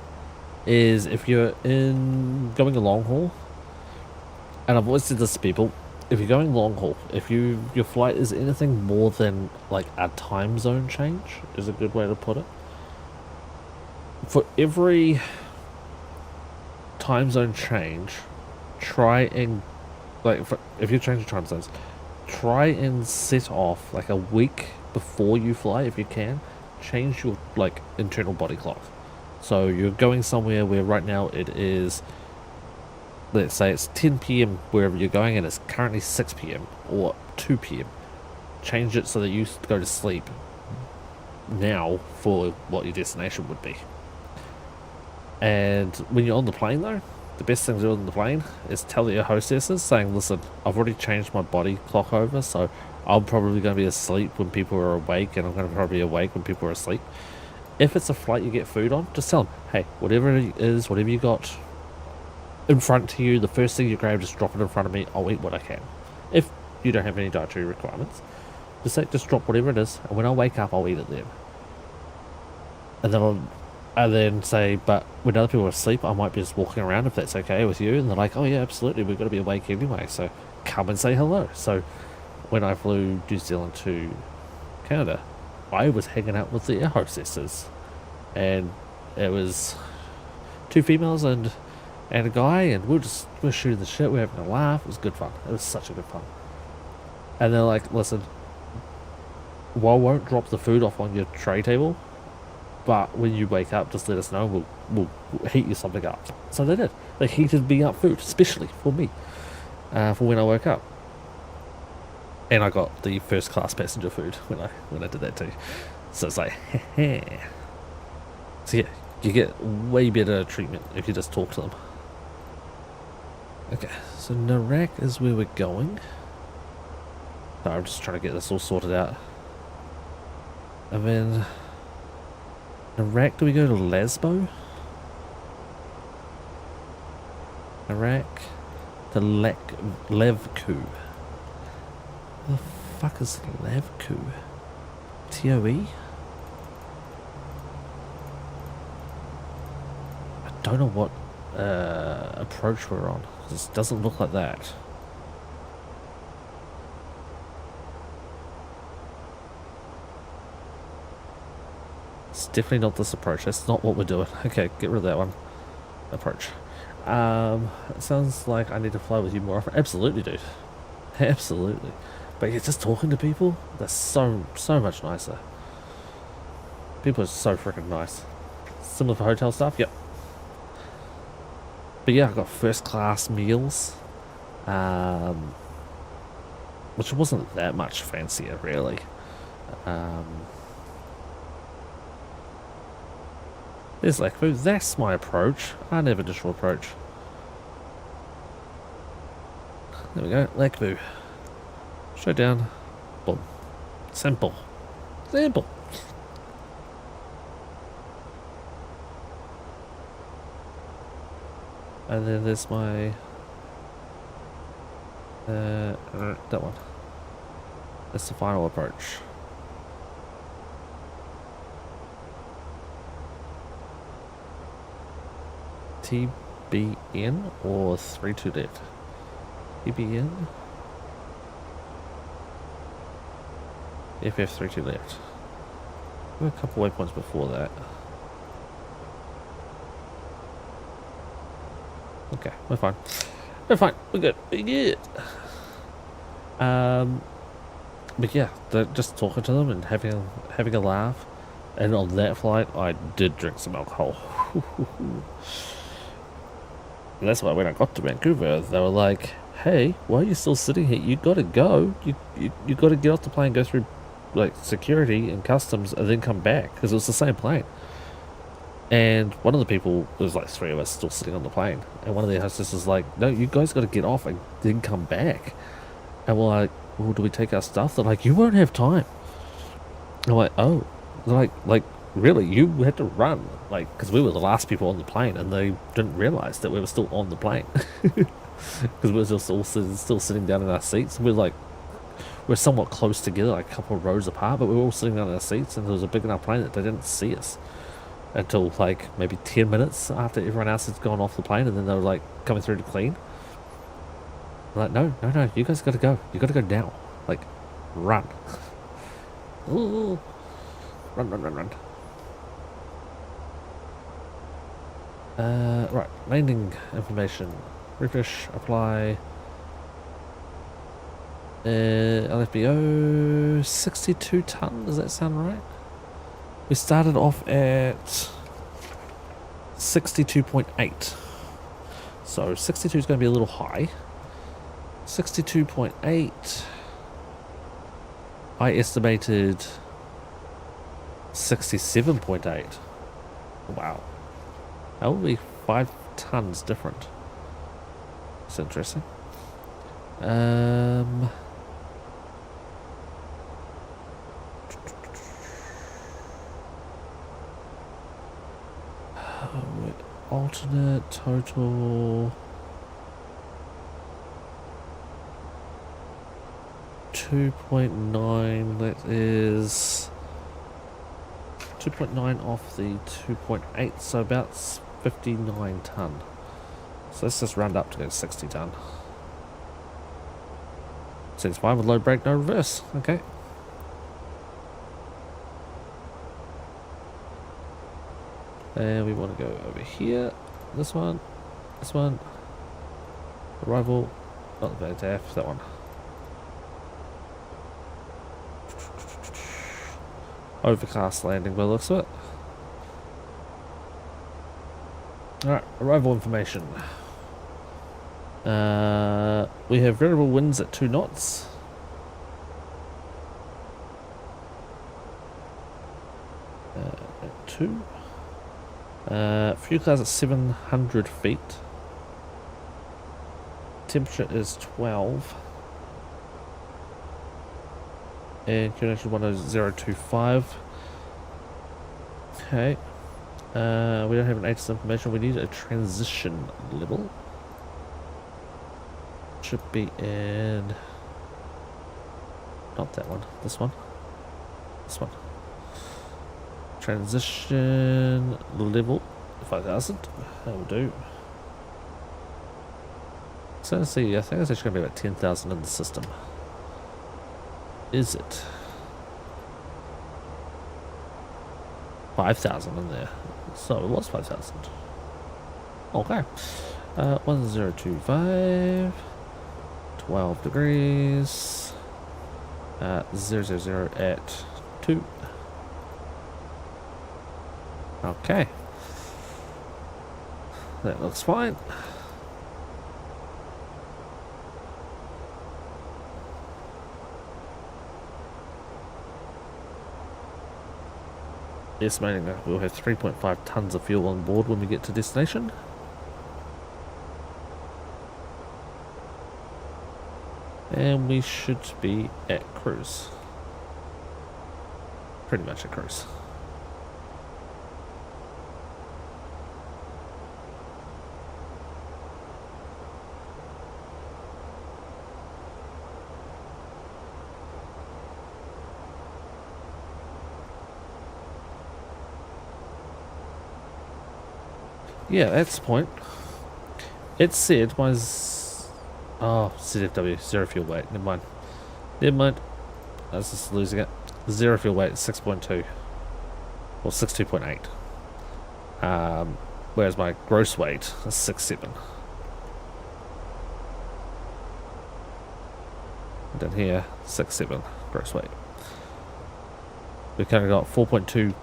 is if you're going a long haul, and I've always said this to people, if you're going long haul, if your flight is anything more than like a time zone change, is a good way to put it. For every time zone change, try and if you're changing time zones, try and set off like a week before you fly if you can. Change your like internal body clock. So you're going somewhere where right now it is, let's say it's 10 p.m. wherever you're going, and it's currently 6 p.m. or 2 p.m. Change it so that you go to sleep now for what your destination would be. And when you're on the plane though, the best thing to do on the plane is tell your hostesses saying, listen, I've already changed my body clock over, so I'm probably going to be asleep when people are awake, and I'm going to probably be awake when people are asleep. If it's a flight you get food on, just tell them, hey, whatever it is, whatever you got in front to you, the first thing you grab, just drop it in front of me. I'll eat what I can. If you don't have any dietary requirements, just drop whatever it is, and when I wake up, I'll eat it then. And then say, but when other people are asleep, I might be just walking around if that's okay with you. And they're like, oh yeah, absolutely, we've got to be awake anyway, so come and say hello. So when I flew New Zealand to Canada, I was hanging out with the air hostesses, and it was 2 females and a guy, and we're shooting the shit, we're having a laugh. It was good fun. It was such a good fun. And they're like, listen, well, I won't drop the food off on your tray table, but when you wake up, just let us know. We'll heat you something up. So they did. They heated me up food, especially for me, for when I woke up. And I got the first class passenger food when I did that too. So it's like, so yeah, you get way better treatment if you just talk to them. Okay, so Narak is where we're going. So I'm just trying to get this all sorted out. And then Narak, do we go to Lesbo? Narak to Levku. The fuck is Levku? TOE? I don't know what approach we're on. This doesn't look like that. It's definitely not this approach. That's not what we're doing. Okay, get rid of that one. Approach. It sounds like I need to fly with you more often. Absolutely, dude. Absolutely. But yeah, just talking to people, that's so much nicer. People are so freaking nice. Similar for hotel stuff, yep. But yeah, I got first class meals, which wasn't that much fancier, really. There's Lakeview. That's my approach. I never additional approach. There we go. Lakeview. Straight down. Boom. Simple. Simple. And then there's my that one. That's the final approach. TBN or 32 left? TBN? FF32 left. We're a couple waypoints before that. Okay, we're fine. We're fine. We're good. We're good. But yeah, just talking to them and having a laugh. And on that flight, I did drink some alcohol. And that's why when I got to Vancouver, they were like, "Hey, why are you still sitting here? You gotta go. You gotta get off the plane, go through like security and customs, and then come back because it was the same plane." And one of the people, there was like 3 of us still sitting on the plane, and one of the hostesses was like, "No, you guys got to get off and then come back." And we're like, "Well, do we take our stuff?" They're like, "You won't have time." I'm like, "Oh," they're like really? You had to run, like, because we were the last people on the plane, and they didn't realize that we were still on the plane because we were just all still sitting down in our seats. We're somewhat close together, like a couple of rows apart, but we were all sitting down in our seats, and there was a big enough plane that they didn't see us until like maybe 10 minutes after everyone else had gone off the plane, and then they were like coming through to clean. I'm like, no, you guys gotta go. You gotta go now. Like, run. Ooh. Run. Right, landing information. Refresh, apply. LFBO, 62 ton, does that sound right? We started off at 62.8. So 62 is going to be a little high. 62.8. I estimated 67.8. Wow. That would be 5 tons different. That's interesting. Alternate total 2.9. That is 2.9 off the 2.8, so about 59 ton. So let's just round up to go 60 ton. Seems fine with low brake, no reverse. Okay. And we want to go over here. This one. Arrival. Not the VATSIM, that one. Overcast landing by the looks of it. Alright, arrival information. We have variable winds at 2 knots. At 2. Fuel clouds at 700 feet. Temperature is 12. And connection 10025. Okay. We don't have an ATIS information. We need a transition level. Should be in. Not that one. This one. This one. Transition level 5,000. That will do. So let's see. I think it's actually going to be about 10,000 in the system. Is it? 5,000 in there. So it was 5,000. Okay. 1025. 12 degrees. 000 at 2. Okay. That looks fine. estimating that we'll have 3.5 tons of fuel on board when we get to destination. And we should be at cruise. Pretty much at cruise. Yeah, that's the point. It said my CFW, zero fuel weight. Never mind. Never mind. I was just losing it. Zero fuel weight is 6.2. Or 62.8. Whereas my gross weight is 6.7. Down here, 6.7 gross weight. We've kind of got 4.2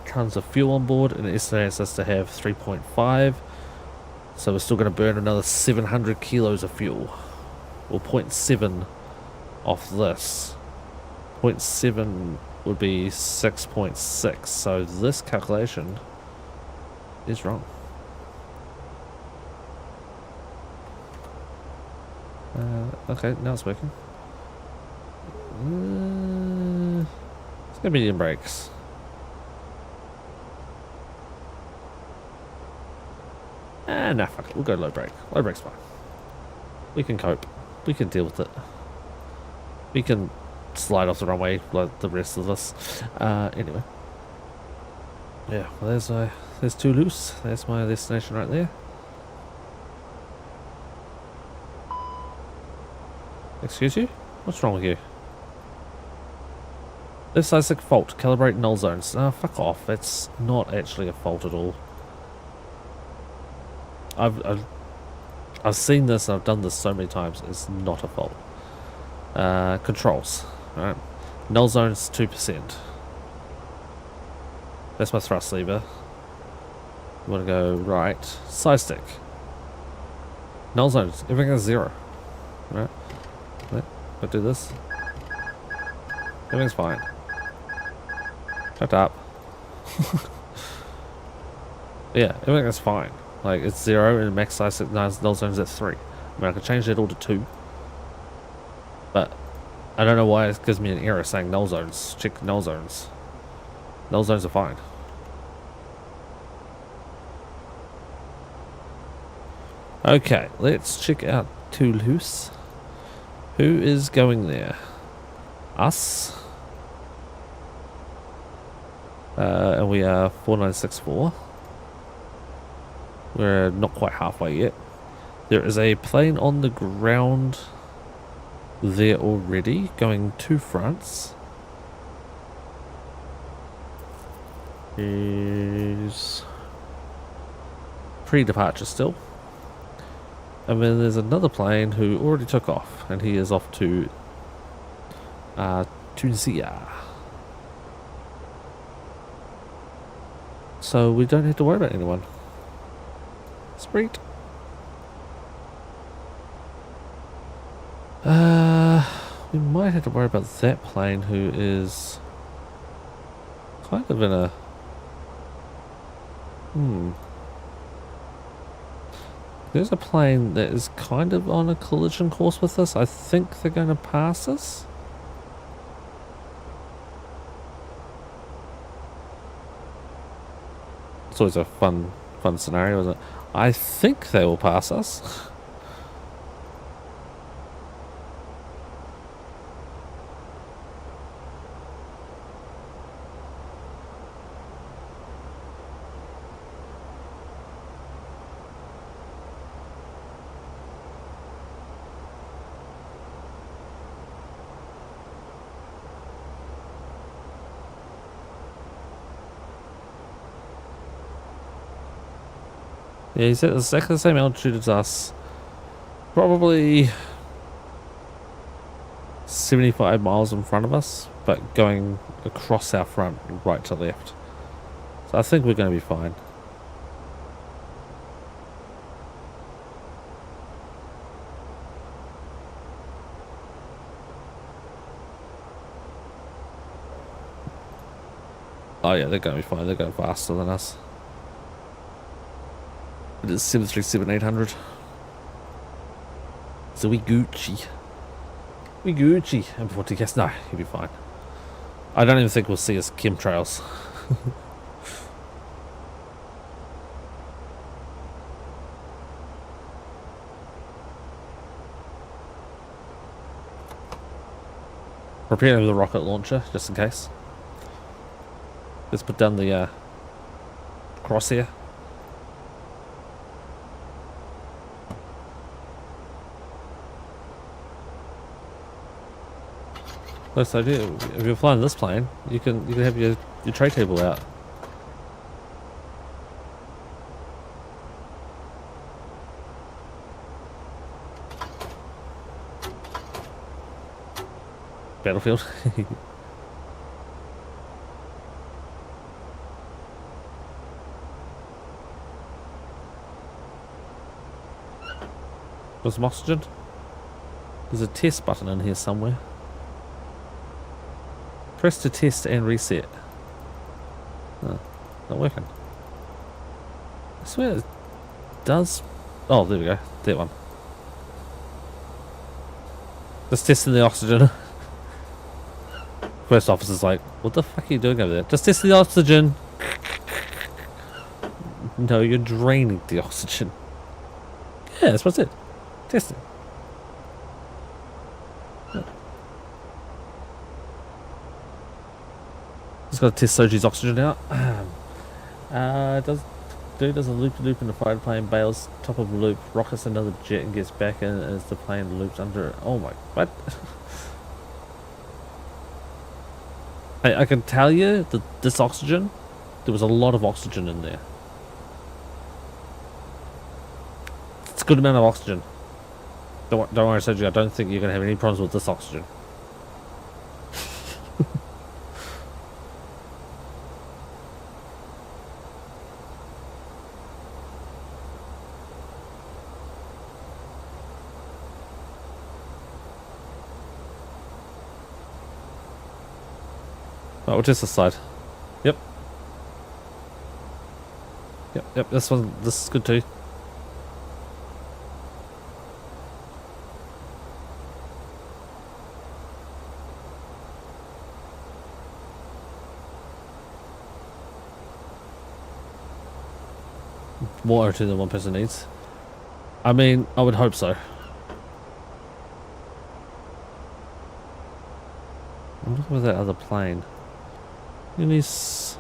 tons of fuel on board, and it estimates us to have 3.5. So we're still going to burn another 700 kilos of fuel. Or 0.7 off this. 0.7 would be 6.6. So this calculation is wrong. Okay, now it's working. It's gonna be medium brakes. Nah, fuck it. We'll go low brake. Low brake's fine. We can cope. We can deal with it. We can slide off the runway like the rest of us. Anyway. Yeah, well, there's Toulouse. There's my destination right there. Excuse you? What's wrong with you? This ISIC fault. Calibrate null zones. Ah, fuck off. It's not actually a fault at all. I've seen this and I've done this so many times. It's not a fault. Controls. Alright. Null zones 2%. That's my thrust lever. You want to go right. Side stick. Null zones. Everything is 0. Alright. I'll do this. Everything's fine. Shut up. Yeah, everything is fine. Like, it's 0 and max size null zones at 3. I mean, I could change that all to 2. But I don't know why it gives me an error saying null zones. Check null zones. Null zones are fine. Okay, let's check out Toulouse. Who is going there? Us. And we are 4964. We're not quite halfway yet. There is a plane on the ground there already, going to France. Is pre-departure still. And then there's another plane who already took off, and he is off to Tunisia. So we don't have to worry about anyone. Sweet. We might have to worry about that plane who is kind of in a There's a plane that is kind of on a collision course with us. I think they're going to pass us. It's always a fun scenario, isn't it? I think they will pass us. Yeah, he's at exactly the same altitude as us. Probably 75 miles in front of us, but going across our front, right to left. So I think we're going to be fine. Oh yeah, they're going to be fine. They're going faster than us. It is 737-800. So we Gucci. We Gucci. And before TKS, no, he'll be fine. I don't even think we'll see his chemtrails. Prepare the rocket launcher, just in case. Let's put down the crosshair. Nice idea. If you're flying this plane, you can have your tray table out. Battlefield. Got some oxygen? There's a test button in here somewhere. Press to test and reset. Oh, not working. I swear it does. Oh, there we go. That one. Just testing the oxygen. First officer's like, what the fuck are you doing over there? Just test the oxygen. No, you're draining the oxygen. Yeah, that's what's it. Test it. Just got to test Soji's oxygen out. Does a loop in the fighter plane, bails top of the loop, rockets another jet and gets back in as the plane loops under it. Oh my, what? Hey, I can tell you that this oxygen, there was a lot of oxygen in there. It's a good amount of oxygen. Don't worry, Soji, I don't think you're going to have any problems with this oxygen. Oh, we'll test this side. Yep. Yep, this is good too. More O2 than one person needs. I mean, I would hope so. I'm looking at that other plane. And he's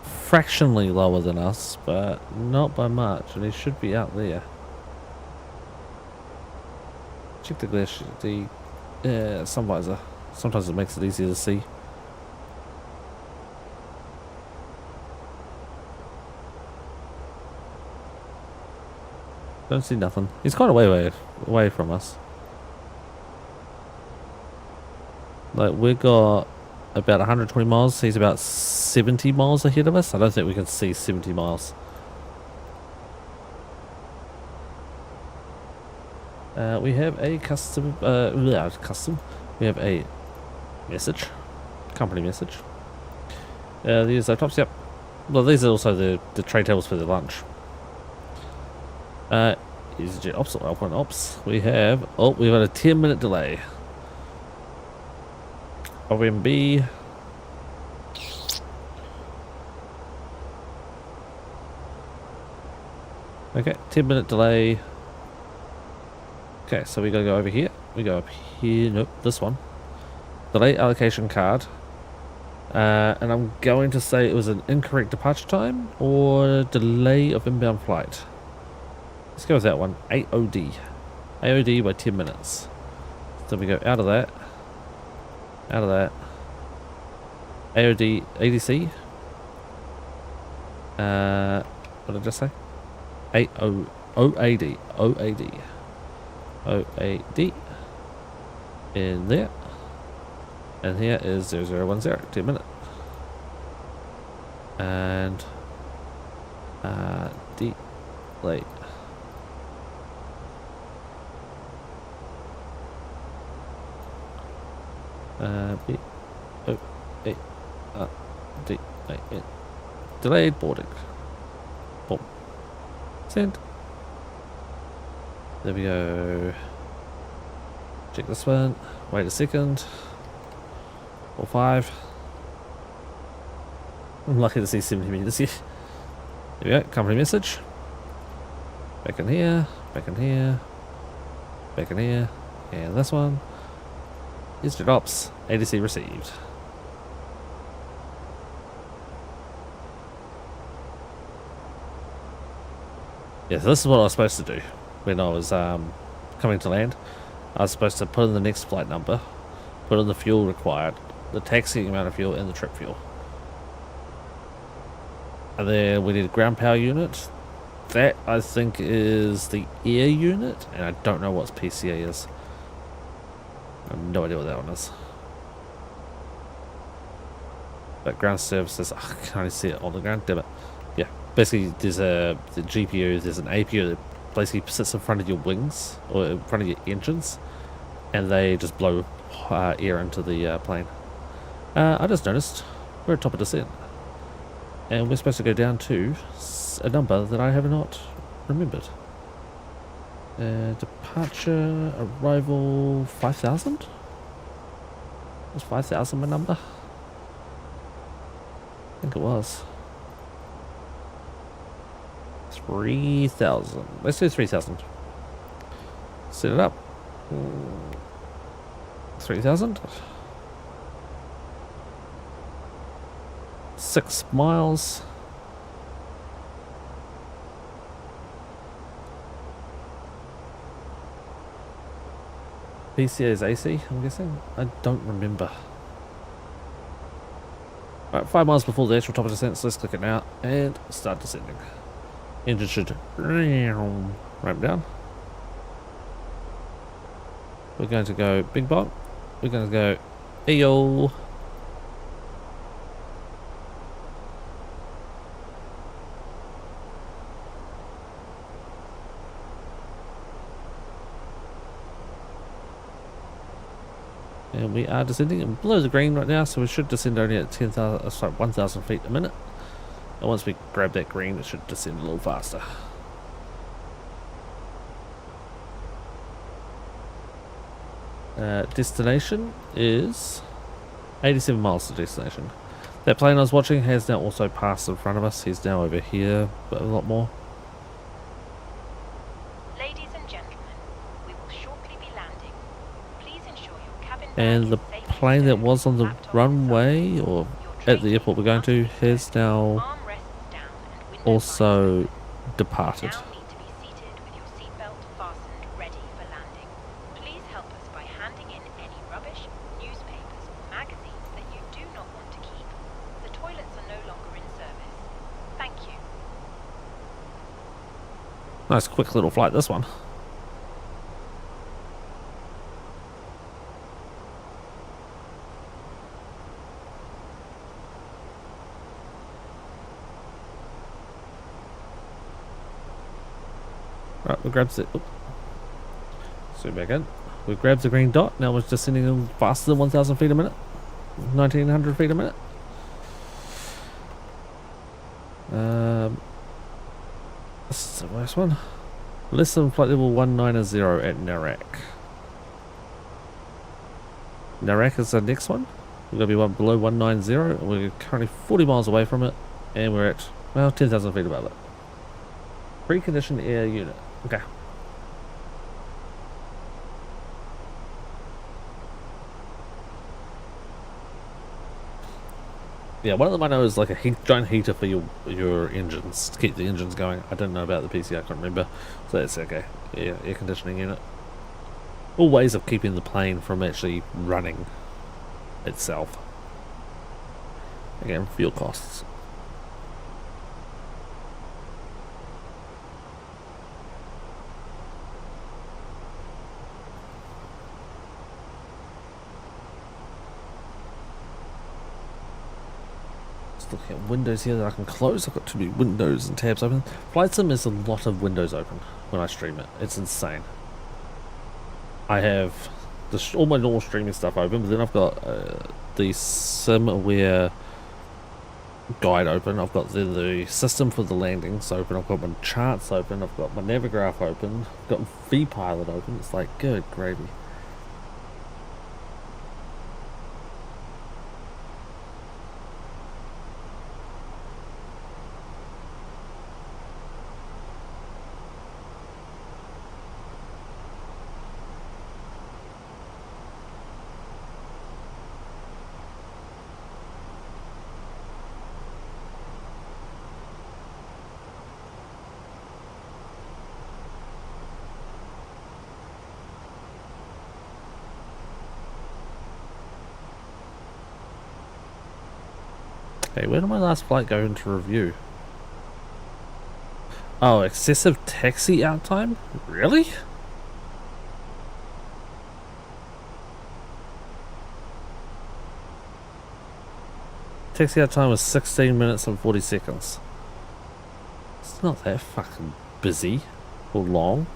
fractionally lower than us, but not by much, and he should be out there. Check the glare, the sun visor. Sometimes it makes it easier to see. Don't see nothing. He's quite way away from us. Like, we got about 120 miles. He's about 70 miles ahead of us. I don't think we can see 70 miles. We have a custom. We have a message, company message. These laptops. Yep. Well, these are also the tray tables for the lunch. EasyJet ops or Alpine ops. We've got a 10-minute delay. OMB. Okay, 10-minute delay. Okay, so we gotta go over here. We go up here. Nope, this one. Delay allocation card. And I'm going to say it was an incorrect departure time or delay of inbound flight. Let's go with that one. AOD. AOD by 10 minutes. So we go out of that. Out of that. AOD, ADC. What did I just say? OAD. OAD. OAD. In there. And here is 0010. 10 minute. And delay. B O A D Delayed boarding. Boom. Send. There we go. Check this one. Wait a second. Or 5. I'm lucky to see 70 meters here. There we go. Company message. Back in here. Back in here. Back in here. And this one. Is drops. ADC received. Yeah, so this is what I was supposed to do when I was coming to land. I was supposed to put in the next flight number, put in the fuel required, the taxiing amount of fuel, and the trip fuel. And then we need a ground power unit. That, I think, is the air unit, and I don't know what PCA is. I have no idea what that one is. But ground services, I can only see it on the ground, damn it. Yeah, basically there's the GPU, there's an APU that basically sits in front of your wings, or in front of your engines, and they just blow air into the plane. I just noticed we're at top of descent, and we're supposed to go down to a number that I have not remembered. Departure, arrival, 5,000? Was 5,000 my number? I think it was. 3,000. Let's do 3,000. Set it up. 3,000. 6 miles. PCA is AC, I'm guessing? I don't remember. Alright, 5 miles before the actual top of descent, so let's click it now and start descending. Engine should ramp down. We're going to go big bong. We're going to go Ayo. And we are descending below the green right now, so we should descend only at 1,000 feet a minute. And once we grab that green, it should descend a little faster. Destination is 87 miles to destination. That plane I was watching has now also passed in front of us. He's now over here, but a lot more. Ladies and gentlemen, we will shortly be landing. Please ensure your cabin bag And is the safely plane that stowed, was on the laptop runway, inside. or Your at the tray airport we're going to, must has now armrests down and window also blinds open. departed. You now need to be seated with your seatbelt fastened, ready for landing. Please help us by handing in any rubbish, newspapers, or magazines that you do not want to keep. The toilets are no longer in service. Thank you. Nice quick little flight, this one. Right, we grabbed it. Zoom back in. We grabbed the green dot. Now we're descending a little faster than 1,000 feet a minute. 1,900 feet a minute. This is the worst one. Less than flight level 190 at Narak. Narak is the next one. We're going to be one below 190. And we're currently 40 miles away from it. And we're at, well, 10,000 feet above it. Preconditioned air unit. Okay. Yeah, one of them I know is like a giant heater for your engines, to keep the engines going. I don't know about the PC, I can't remember. So that's okay. Yeah, air conditioning unit. All ways of keeping the plane from actually running itself. Again, fuel costs. Looking at windows here that I can close. I've got too many windows and tabs open. VATSIM is a lot of windows open when I stream it. It's insane. I have all my normal streaming stuff open, but then I've got the sim where guide open. I've got the system for the landings open. I've got my charts open. I've got my Navigraph open. I've got vPilot open. It's like, good gravy. Hey, where did my last flight go into review? Oh, excessive taxi out time? Really? Taxi out time was 16 minutes and 40 seconds. It's not that fucking busy or long.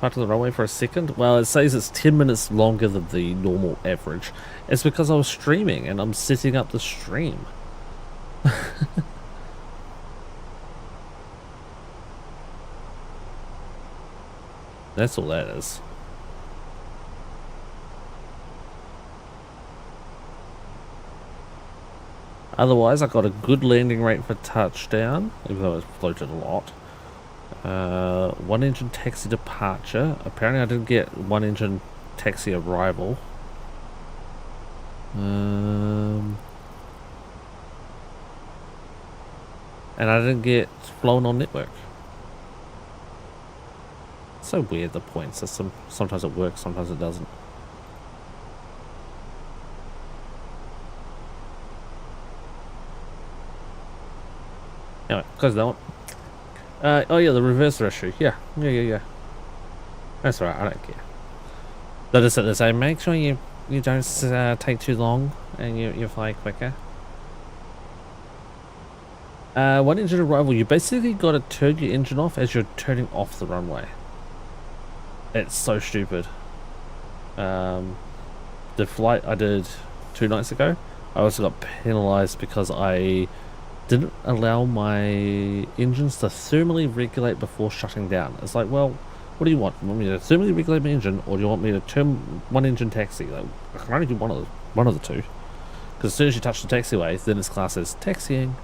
To the runway for a second. Well, it says it's 10 minutes longer than the normal average. It's because I was streaming and I'm setting up the stream. That's all that is. Otherwise, I got a good landing rate for touchdown, even though it floated a lot. One engine taxi departure. Apparently I didn't get one engine taxi arrival. And I didn't get flown on network. So weird, the point system. Sometimes it works, sometimes it doesn't. Anyway, close that one. Oh yeah, the reverser issue. Yeah. That's right, I don't care. They'll just sit there and say, make sure you don't take too long and you fly quicker. One engine arrival, you basically got to turn your engine off as you're turning off the runway. It's so stupid. The flight I did 2 nights ago, I also got penalized because I didn't allow my engines to thermally regulate before shutting down. It's like, well, what do you want? You want me to thermally regulate my engine, or do you want me to turn one engine taxi? Like, I can only do one of the two. Because as soon as you touch the taxiway, then it's classed as taxiing.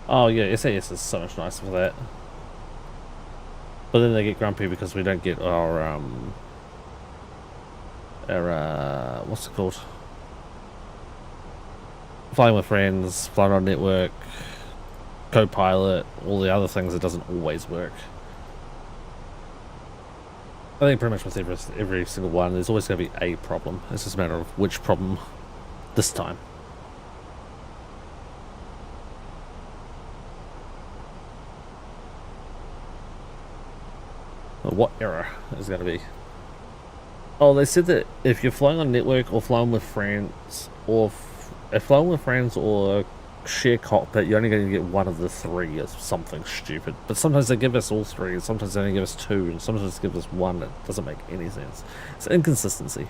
Oh yeah, SAS is so much nicer for that. But then they get grumpy because we don't get our what's it called? Flying with friends, flying on network, co-pilot, all the other things. It doesn't always work. I think pretty much with every single one, there's always going to be a problem. It's just a matter of which problem this time. What error is going to be? Oh, they said that if you're flying on network or flying with friends or flying with friends or share cockpit, you're only going to get one of the three or something stupid. But sometimes they give us all three, and sometimes they only give us two, and sometimes they give us one. It doesn't make any sense. It's inconsistency.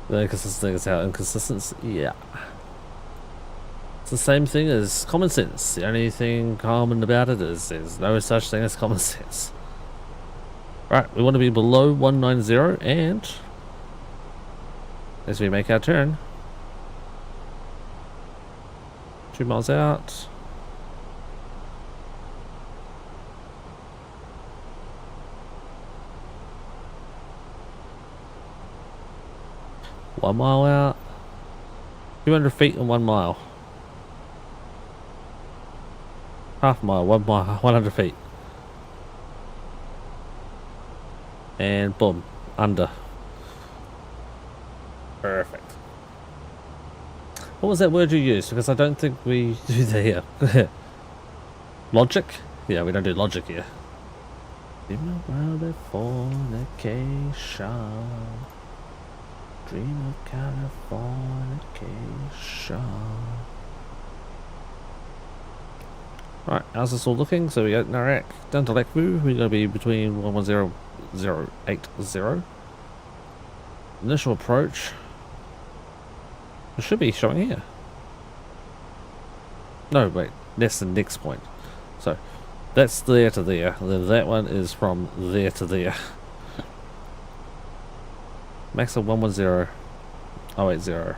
The inconsistency is how inconsistency, yeah. It's the same thing as common sense. The only thing common about it is there's no such thing as common sense. Right, we want to be below 190, and as we make our turn, 2 miles out. One mile out. 200 feet and 1 mile. Half mile, 1 mile, 100 feet. And boom, under. Perfect. What was that word you used? Because I don't think we do that here. Logic? Yeah, we don't do logic here. Dream of fornication. Dream of Californication. Right, how's this all looking? So we got Narak down to Lakvu. We're going to be between 110080. Initial approach. It should be showing here. No, wait, that's the next point. So that's there to there. Then that one is from there to there. Max of 110080.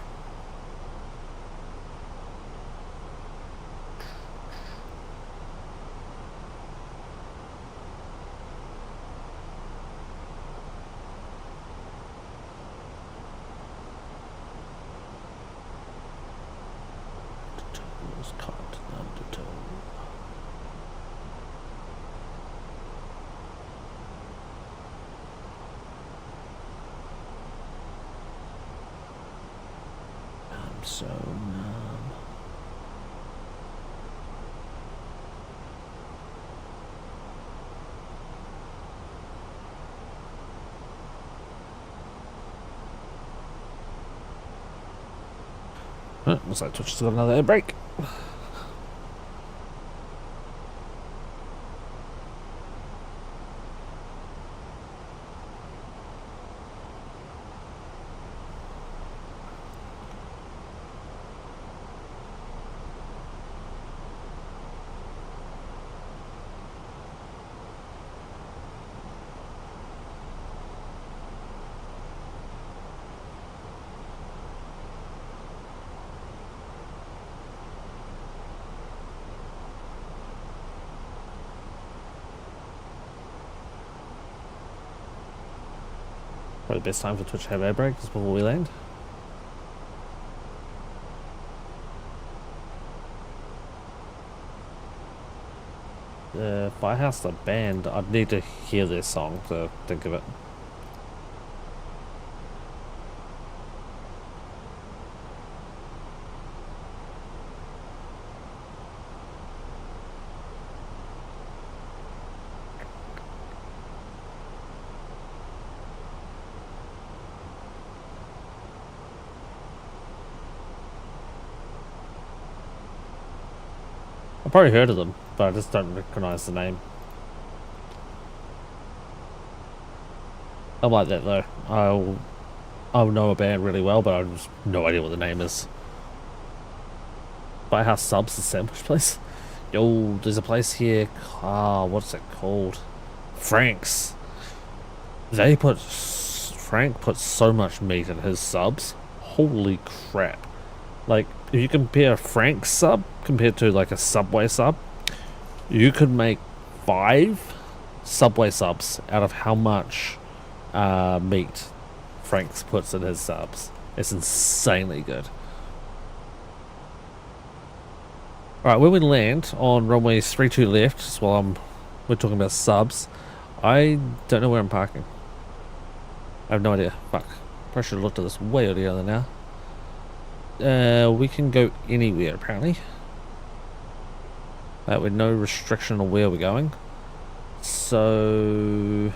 So looks like Twitch has got another air brake. Probably the best time for Twitch to have air brake is before we land. The Firehouse, the band, I'd need to hear their song to think of it. I've probably heard of them, but I just don't recognize the name. I like that though. I'll know a band really well, but I have no idea what the name is. Firehouse Subs, the sandwich place. Yo, there's a place here. What's it called? Frank's. Frank puts so much meat in his subs. Holy crap. Like, if you compare a Frank sub compared to like a Subway sub, you could make 5 Subway subs out of how much meat Frank's puts in his subs. It's insanely good. Alright, when we land on runway 32 left, just while we're talking about subs, I don't know where I'm parking. I have no idea. Fuck. Probably should have looked at this way earlier than now. We can go anywhere apparently. With no restriction on where we're going. So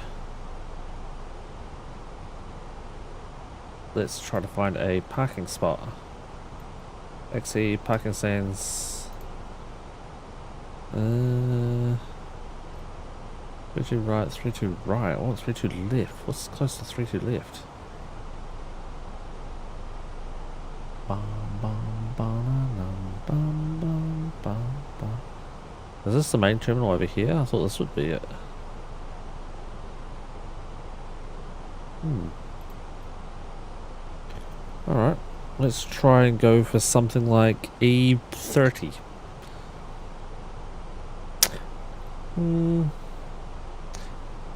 let's try to find a parking spot. Actually, parking stands. 32 right, 32 right. Oh, 32 left. What's close to 32 left? Bum, bum, bum, bum, bum, bum, bum. Is this the main terminal over here? I thought this would be it. Alright, let's try and go for something like E30.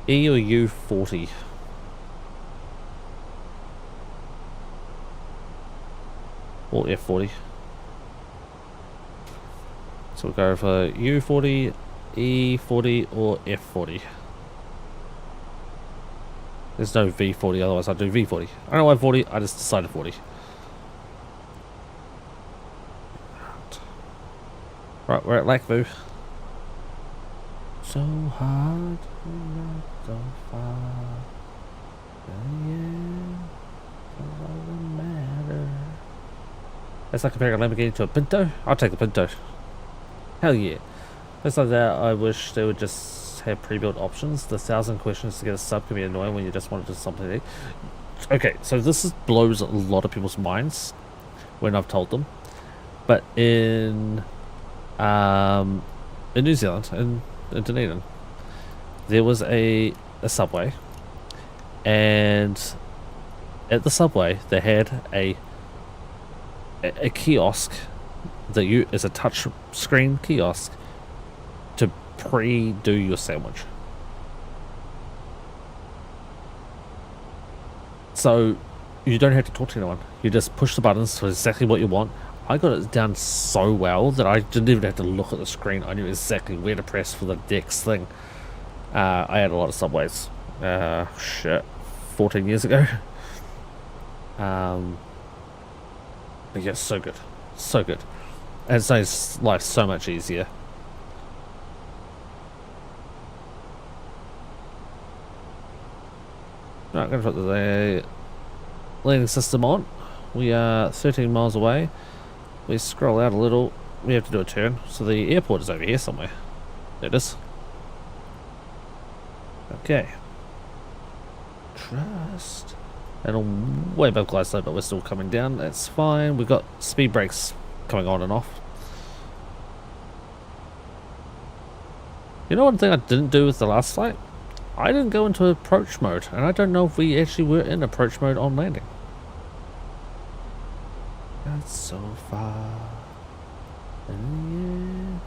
E or U40? Or F40. So we'll go for U40, E40 or F40. There's no V40, otherwise I'd do V40. I don't know why 40, I just decided 40. Right, we're at Lakeview. So hard, not so far. Doesn't matter. That's like comparing a Lamborghini to a Pinto. I'll take the Pinto. Hell yeah. Just like that, I wish they would just have pre-built options. The 1,000 questions to get a sub can be annoying when you just want to do something. Okay, so this blows a lot of people's minds when I've told them. But in New Zealand, in Dunedin, there was a subway, and at the subway they had a kiosk that is a touch screen kiosk to pre-do your sandwich. So you don't have to talk to anyone. You just push the buttons for exactly what you want. I got it down so well that I didn't even have to look at the screen. I knew exactly where to press for the next thing. I had a lot of subways. 14 years ago. But yeah, so good. So good. And it makes life so much easier. Right, I'm going to put the landing system on. We are 13 miles away. We scroll out a little. We have to do a turn. So the airport is over here somewhere. There it is. Okay. Trust. And I'm way above glide slope, but we're still coming down. That's fine. We've got speed brakes coming on and off. You know one thing I didn't do with the last flight? I didn't go into approach mode, and I don't know if we actually were in approach mode on landing. That's so far, and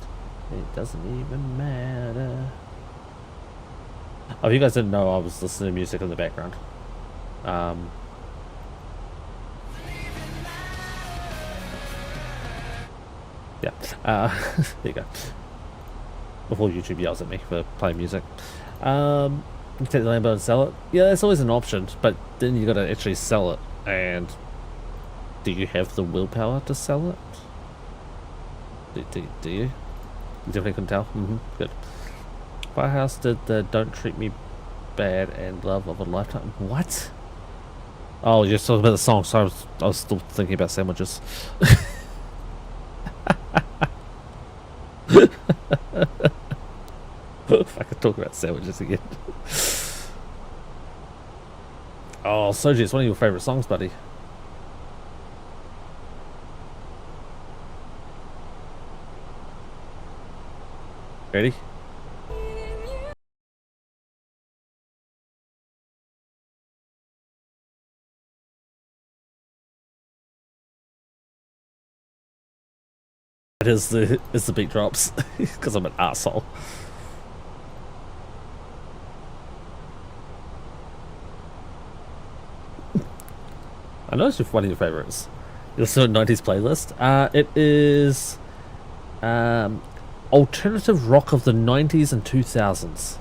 yet it doesn't even matter. Oh, if you guys didn't know, I was listening to music in the background. Yeah, there you go. Before YouTube yells at me for playing music. You take the Lambo and sell it. Yeah, that's always an option, but then you gotta actually sell it. And do you have the willpower to sell it? Do you? You definitely couldn't tell? Good. Firehouse did the Don't Treat Me Bad and Love of a Lifetime. What? Oh, you're talking about the song, so I was still thinking about sandwiches. If I could talk about sandwiches again. Oh, Soji, it's one of your favorite songs, buddy. Ready? It is the beat drops because I'm an asshole. I know it's one of your favorites. You're still 90s playlist. It is Alternative rock of the 90s and 2000s.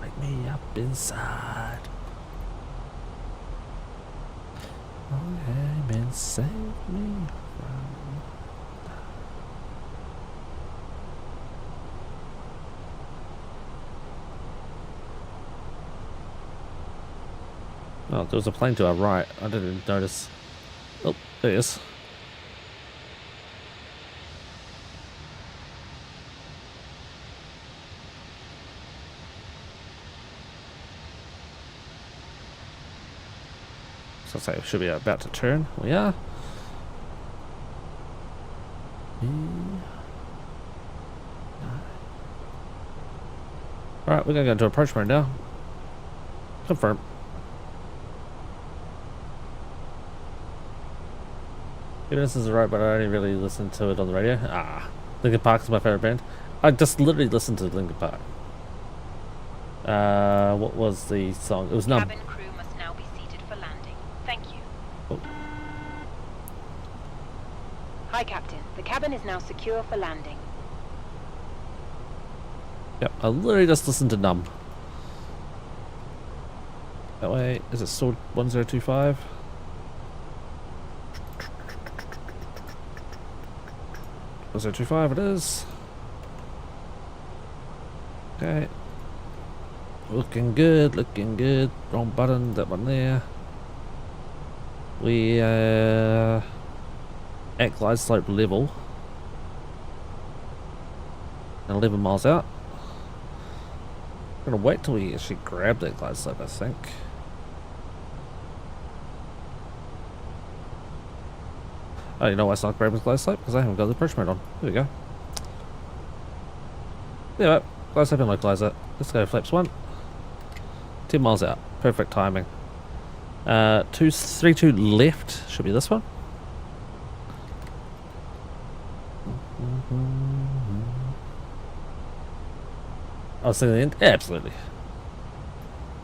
Wake me up inside. Oh, hey, man, save me from... Oh, there was a plane to our right. I didn't notice. Oh, there it is. So I'll say we should be about to turn. We are. Alright, we're gonna go into approach mode now. Confirm. This is right, but I only really listen to it on the radio. Ah, Linkin Park is my favorite band. I just literally listened to Linkin Park. What was the song? It was Numb. Cabin crew must now be seated for landing. Thank you. Oh. Hi, Captain. The cabin is now secure for landing. Yep, I literally just listened to Numb. That way, is it still 1025? Was it 25? It is. Okay. Looking good, looking good. Wrong button, that one there. We at glide slope level. And 11 miles out. I'm gonna wait till we actually grab that glide slope, I think. Oh, you know why it's not grabbing glide slope? Because I haven't got the approach mode on. There we go. Yeah, glide slope and localizer. Let's go flaps 1. 10 miles out. Perfect timing. 232 left. Should be this one. I was singing the end? Yeah, absolutely.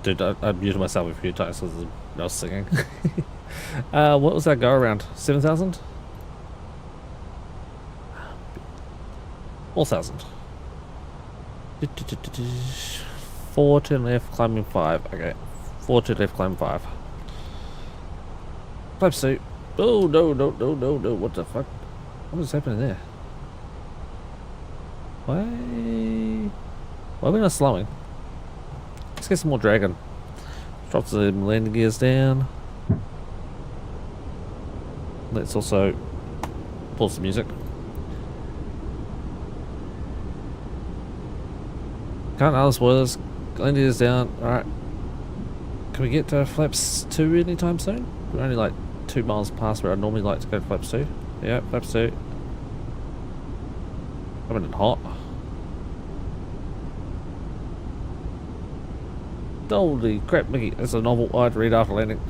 Dude, I muted myself a few times because I was singing. What was that go around? 7,000? 4,000. 4 to left, climbing 5. Okay. 4 to left, climbing 5. Flap suit. Oh, no. What the fuck? What is happening there? Why are we not slowing? Let's get some more dragon. Drop the landing gears down. Let's also pull some music. Can't other spoilers. Landing gears down. Alright. Can we get to flaps 2 anytime soon? We're only like 2 miles past where I normally like to go to flaps 2. Yeah, flaps 2. Coming in hot. Holy crap, Mickey. That's a novel I'd read after landing.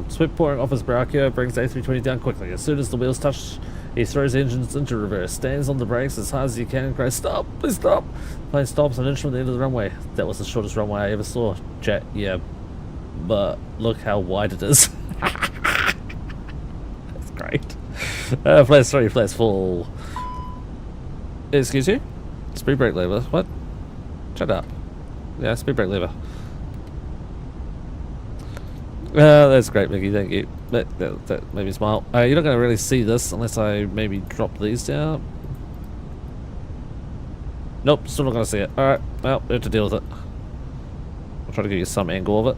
Sweat pouring off his brachio brings the A320 down quickly. As soon as the wheels touch, he throws the engines into reverse, stands on the brakes as hard as he can and cries, "Stop! Please stop!" The plane stops an inch from the end of the runway. That was the shortest runway I ever saw. Chat, yeah. But look how wide it is. That's great. Flaps 3, flaps 4. Excuse you? Speed brake lever. What? Shut up. Yeah, speed brake lever. That's great, Mickey. Thank you. That made me smile. You're not going to really see this unless I maybe drop these down. Nope, still not going to see it. Alright, well, we have to deal with it. I'll try to give you some angle of it.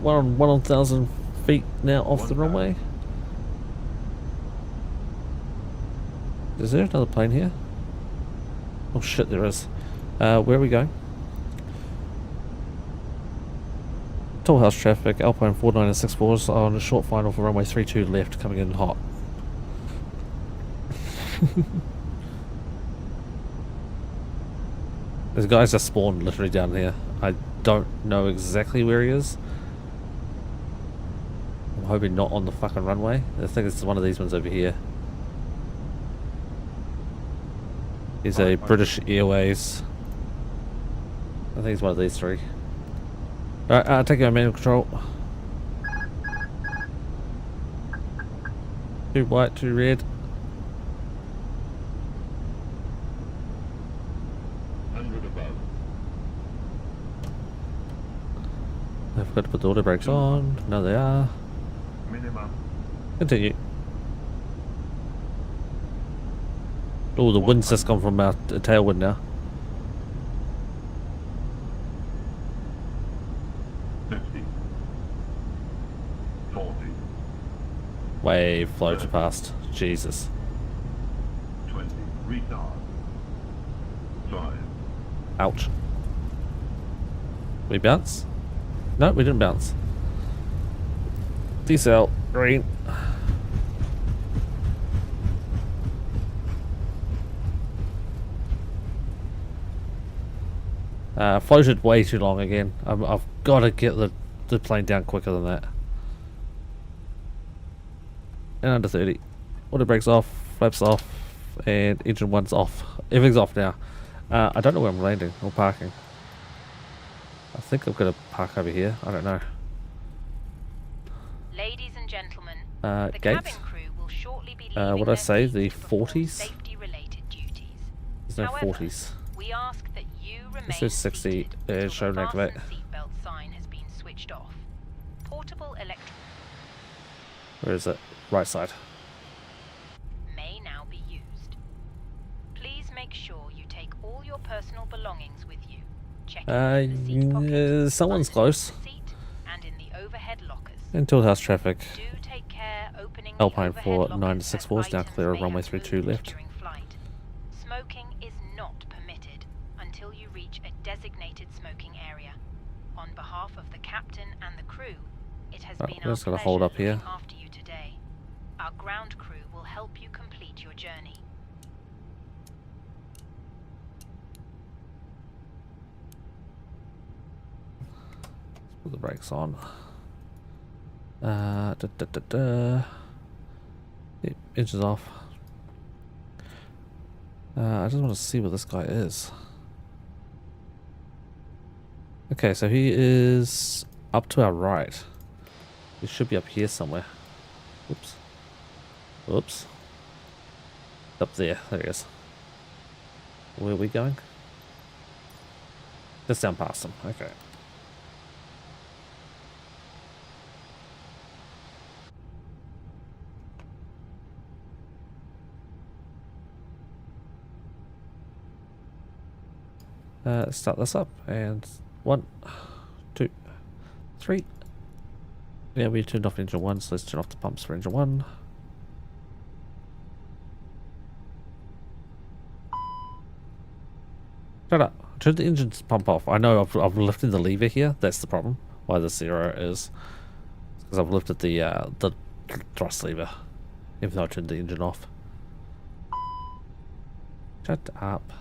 We're on 1,000 feet now off the runway. Is there another plane here? Oh shit, there is. Where are we going? Tall house traffic, Alpine 49 and 64s on a short final for runway 32 left, coming in hot. This guy's just spawned literally down here. I don't know exactly where he is. I'm hoping not on the fucking runway. I think it's one of these ones over here. He's a British Airways. I think it's one of these 3. Alright, take your manual control. Too white, too red. 100 above. I forgot to put the auto brakes on. No, they are. Minimum. Continue. Oh, the wind's just gone from our tailwind now. 50. 40. Wave floated past. Jesus. 20. Retard. 5. Ouch. We bounce? No, we didn't bounce. Decel. Green. Floated way too long again. I've got to get the plane down quicker than that. And under 30. Auto brakes off, flaps off, and engine 1's off. Everything's off now. I don't know where I'm landing or parking. I think I'm going to park over here. I don't know. Ladies and gentlemen, the Gates. cabin crew will shortly be What leaving did I their say? seats The to perform 40s? safety-related duties. There's no However, 40s. we ask that you remain says 60, seated until show the and activate. fasten seatbelt sign has been switched off. Portable electric Where is it? Right side. may now be used. Please make sure you take all your personal belongings with you. Checking in the seat pocket, Someone's underneath close. the seat, and in the overhead lockers. Into house traffic. Do take care opening Alpine the 4 overhead 9 to lockers 64 is as now items clear of may runway have 32 moved left. during flight. Smoking is not permitted until you reach a designated smoking area. On behalf of the captain and the crew, it has Oh, been we're our just gonna pleasure hold up here. looking after you today. Our ground crew will help you complete your journey. Put the brakes on. Yep, engines off. I just want to see what this guy is. Okay, so he is up to our right. He should be up here somewhere. Oops. Oops. Up there. There he is. Where are we going? Just down past him. Okay. Let's start this up. And 1, 2, 3. Yeah, we turned off engine 1, so let's turn off the pumps for engine 1. Shut up. Turn the engine's pump off. I know I've lifted the lever here. That's the problem. Why the 0 is. Because I've lifted the thrust lever. Even though I turned the engine off. Shut up.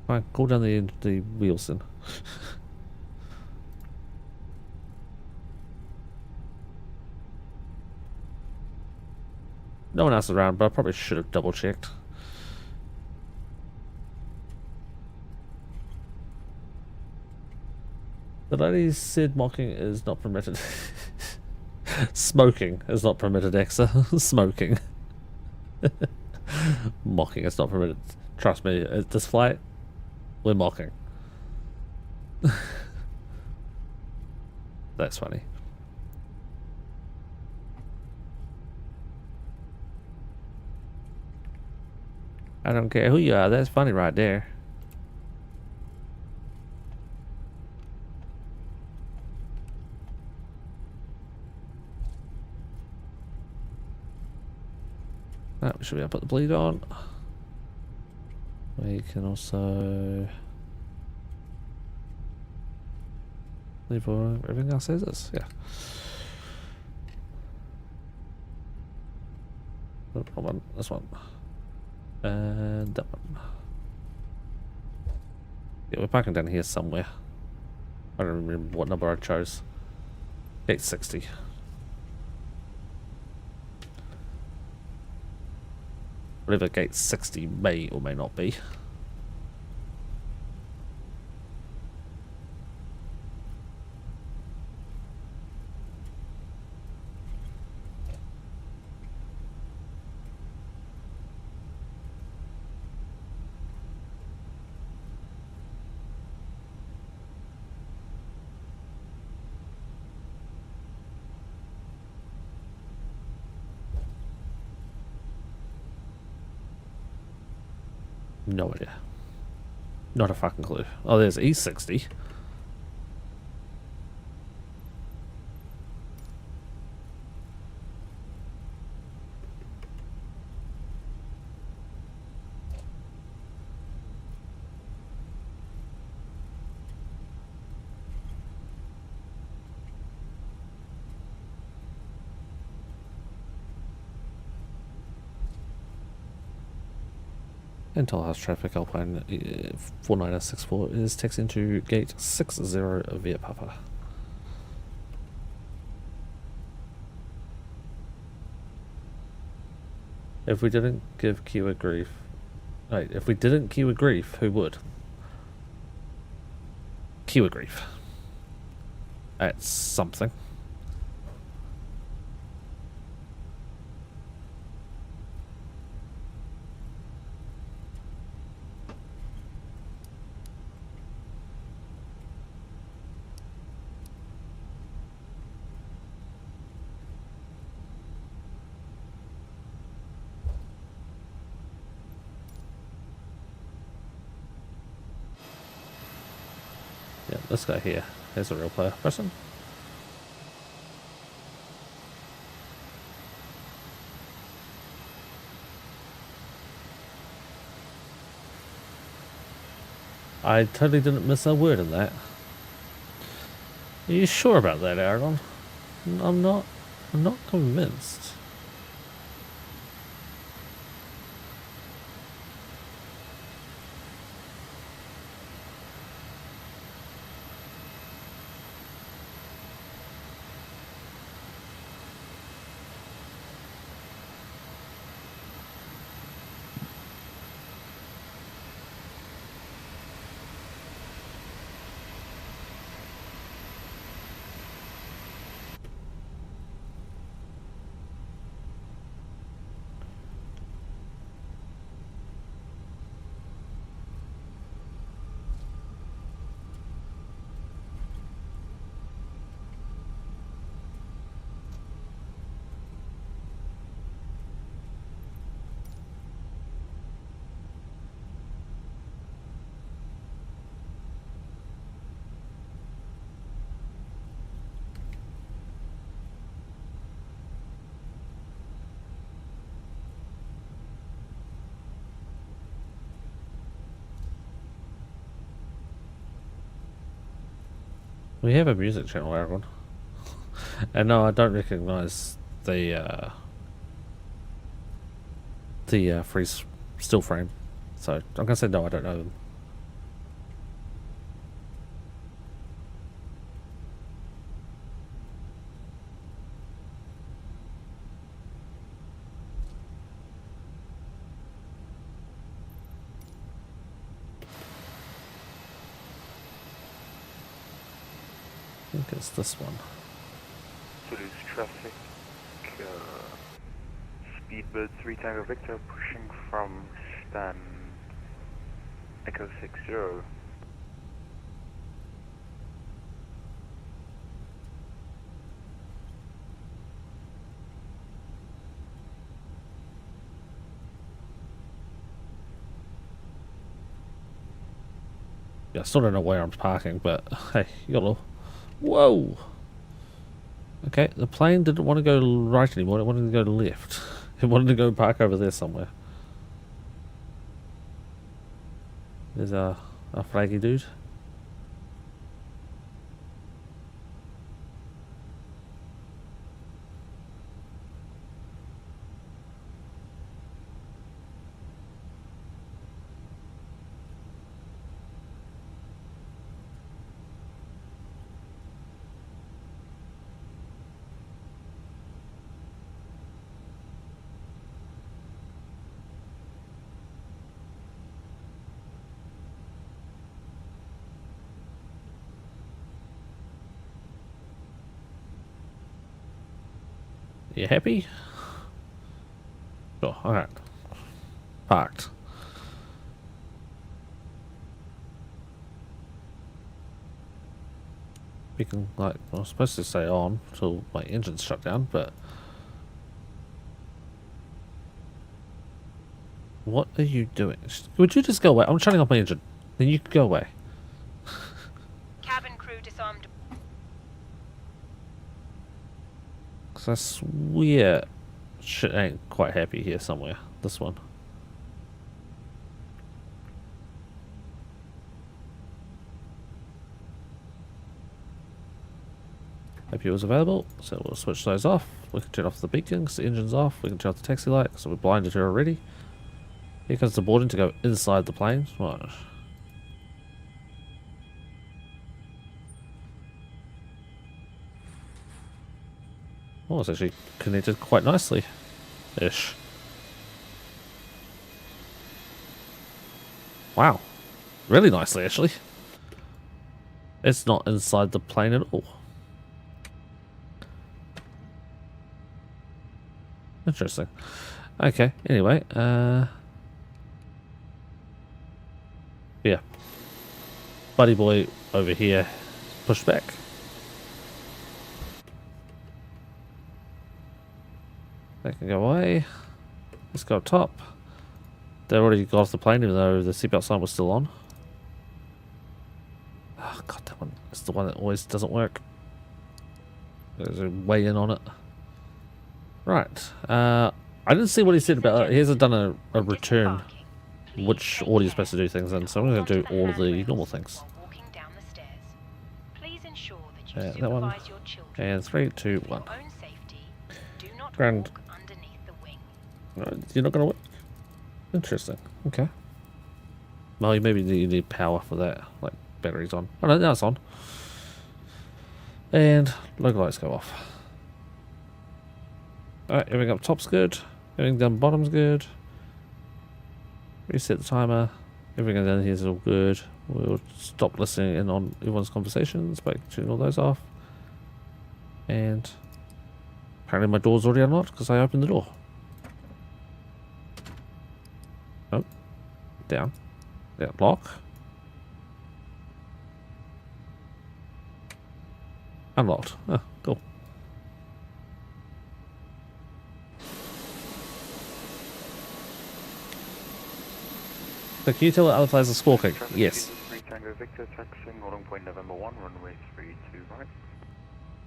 Fine, cool down the wheels then. No one else is around, but I probably should have double checked. The lady said mocking is not permitted. Smoking is not permitted, Exa. Smoking. Mocking is not permitted. Trust me, at this flight, we're mocking. That's funny. I don't care who you are, that's funny right there. Oh, we should be able to put the bleed on. We can also leave everything else as is, yeah. One, this one. And that one. Yeah, we're parking down here somewhere. I don't remember what number I chose. 860. Whatever gate 60 may or may not be. No idea. Not a fucking clue. Oh, there's E60. Intel has traffic Alpine 4964 is taxiing to gate 60 via Papa. If we didn't give Kiwa grief... Wait, if we didn't Kiwa grief, who would? Kiwa grief. That's something. Yeah, this guy here. Here's a real player person. I totally didn't miss a word in that. Are you sure about that, Aragon? I'm not convinced. We have a music channel, Aragon. And no, I don't recognize the freeze still frame. So I'm gonna say no, I don't know them. I think it's this one. Toulouse traffic, speedbird 3 Tango Victor pushing from stand Echo 60. Yeah, I still don't know where I'm parking, but hey, YOLO. Whoa! Okay, the plane didn't want to go right anymore, it wanted to go left. It wanted to go park over there somewhere. There's a flaggy dude. You happy? Oh, alright. Parked. We can, like, I was supposed to stay on till my engine's shut down, but What are you doing? Would you just go away? I'm turning off my engine. Then you can go away. Cabin crew disarmed. Because I swear shit ain't quite happy here somewhere. This one. APU is available, so we'll switch those off. We can turn off the beacons, the engine's off. We can turn off the taxi light, so we're blinded here already. Here comes the boarding to go inside the plane. Right. Oh, it's actually connected quite nicely. Ish. Wow. Really nicely, actually. It's not inside the plane at all. Interesting. Okay, anyway, yeah. Buddy boy over here, push back. They can go away. Let's go up top. They already got off the plane even though the seatbelt sign was still on. Oh god, that one is the one that always doesn't work. There's a way in on it. Right. I didn't see what he said about it. He hasn't done a return which order you're supposed to do things in, so I'm going to do all of the normal things. Yeah, that one. And 3, 2, 1. Grand. No, you're not going to work? Interesting. Okay. Well, you maybe need power for that, like batteries on. Oh no, now it's on. And logo lights go off. Alright, everything up top's good. Everything down bottom's good. Reset the timer. Everything down here is all good. We'll stop listening in on everyone's conversations by turning all those off. And apparently my door's already unlocked because I opened the door. Oh. Down. Yeah, lock. Unlocked. Oh, cool. So can you tell what other players are squawking? Yes. 3 Tango Victor, taxiing holding point November 1, runway 32 right.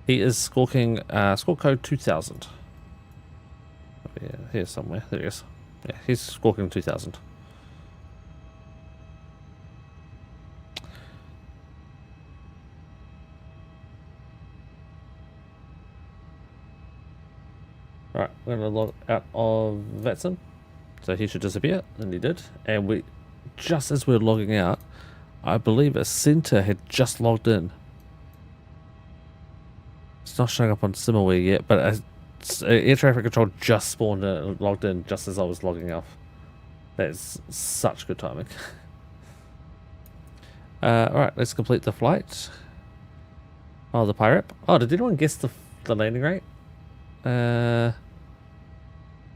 He is squawking squawk code 2000. Oh, yeah, here somewhere. There he is. Yeah, he's squawking 2000. Alright, we're going to log out of VATSIM. So he should disappear, and he did. And we, just as we were logging out, I believe a center had just logged in. It's not showing up on SimiWare yet, but air traffic control just spawned in and logged in just as I was logging off. That is such good timing. Alright, let's complete the flight. Oh, the pirate. Oh, did anyone guess the landing rate?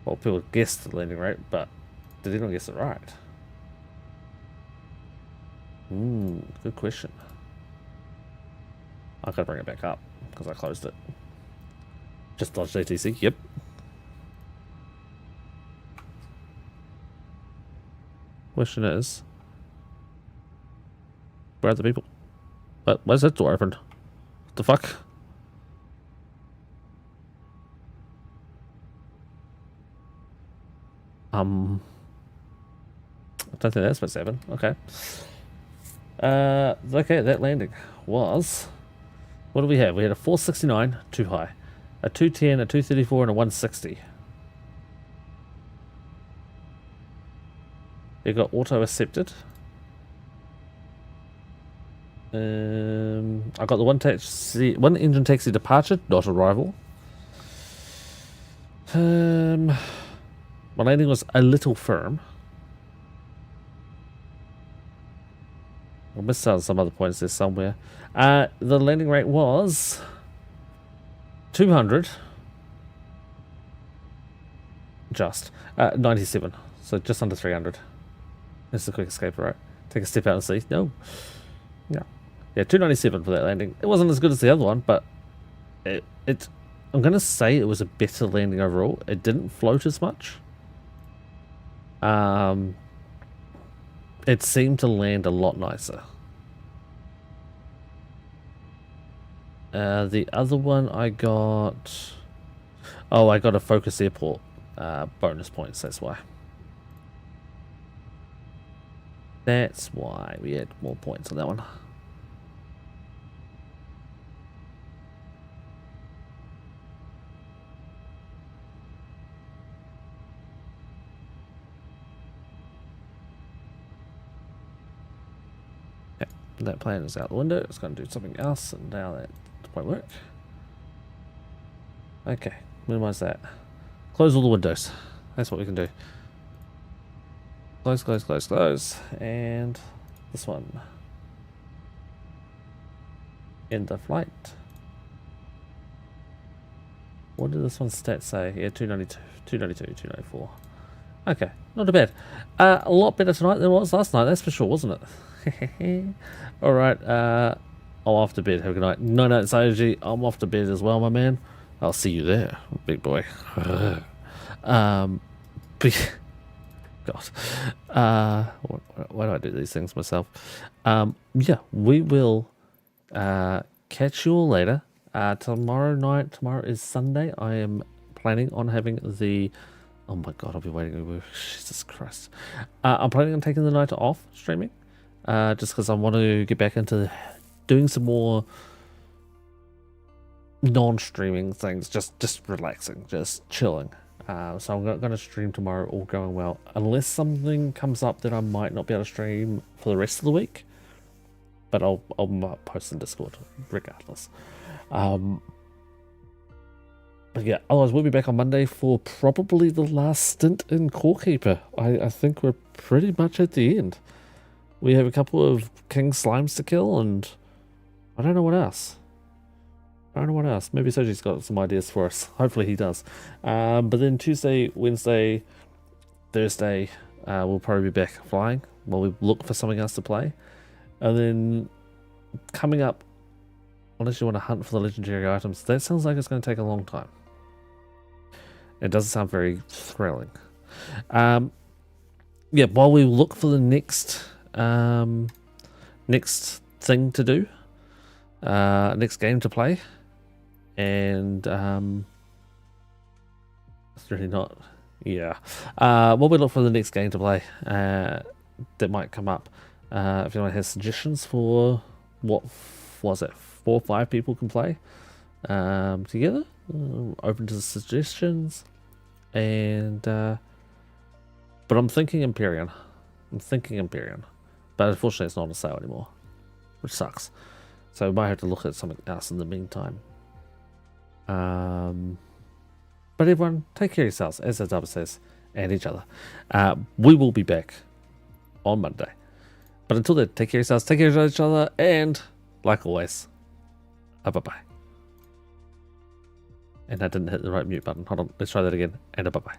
Well, people guessed the landing rate, but did anyone guess it right? Good question. I've got to bring it back up because I closed it. Just dodged ATC, yep. Question is, where are the people? But why's that door opened? What the fuck? I don't think that's supposed to happen. Okay. Okay, that landing was... What do we have? We had a 469, too high. A 210, a 234, and a 160. It got auto-accepted. I got the one engine taxi departure, not arrival. My landing was a little firm. I missed out on some other points there somewhere. The landing rate was 200. Just 97. So just under 300. That's the quick escape, right? Take a step out and see. No. Yeah. Yeah, 297 for that landing. It wasn't as good as the other one, but I'm going to say it was a better landing overall. It didn't float as much. it seemed to land a lot nicer. The other one I got... Oh, I got a Focus Airport bonus points, that's why. That's why we had more points on that one. Okay, that plan is out the window. It's going to do something else, and now that won't work. Okay, minimize that. Close all the windows. That's what we can do. Close, close, close, close. And this one. End of flight. What did this one's stats say? Yeah, 292, 292, 294. Okay, not too bad. A lot better tonight than it was last night, that's for sure, wasn't it? Alright, I'm off to bed. Have a good night. No, Sayuji, I'm off to bed as well, my man. I'll see you there, big boy. God. Why do I do these things myself? Yeah, we will catch you all later. Tomorrow night, tomorrow is Sunday. I am planning on having the... Oh my god, I'll be waiting. Jesus Christ. I'm planning on taking the night off streaming. Just because I want to get back into doing some more non-streaming things. Just relaxing, just chilling. So I'm going to stream tomorrow, all going well. Unless something comes up that I might not be able to stream for the rest of the week. But I'll post in Discord regardless. But yeah, otherwise we'll be back on Monday for probably the last stint in Core Keeper. I think we're pretty much at the end. We have a couple of King Slimes to kill, and I don't know what else. Maybe Soji's got some ideas for us. Hopefully he does. But then Tuesday, Wednesday, Thursday, we'll probably be back flying while we look for something else to play. And then coming up, unless you want to hunt for the legendary items, that sounds like it's going to take a long time. It doesn't sound very thrilling. Yeah, while we look for the next thing to do, next game to play, and it's really not. Yeah, while we look for the next game to play, that might come up. If anyone has suggestions for what was it, 4 or 5 people can play together, open to the suggestions. And but I'm thinking Empyrean. But unfortunately it's not on sale anymore, which sucks. So we might have to look at something else in the meantime. But everyone, take care of yourselves, as the Dubber says, and each other. We will be back on Monday. But until then, take care of yourselves, take care of each other, and like always, bye-bye. And I didn't hit the right mute button. Hold on, let's try that again. And bye-bye.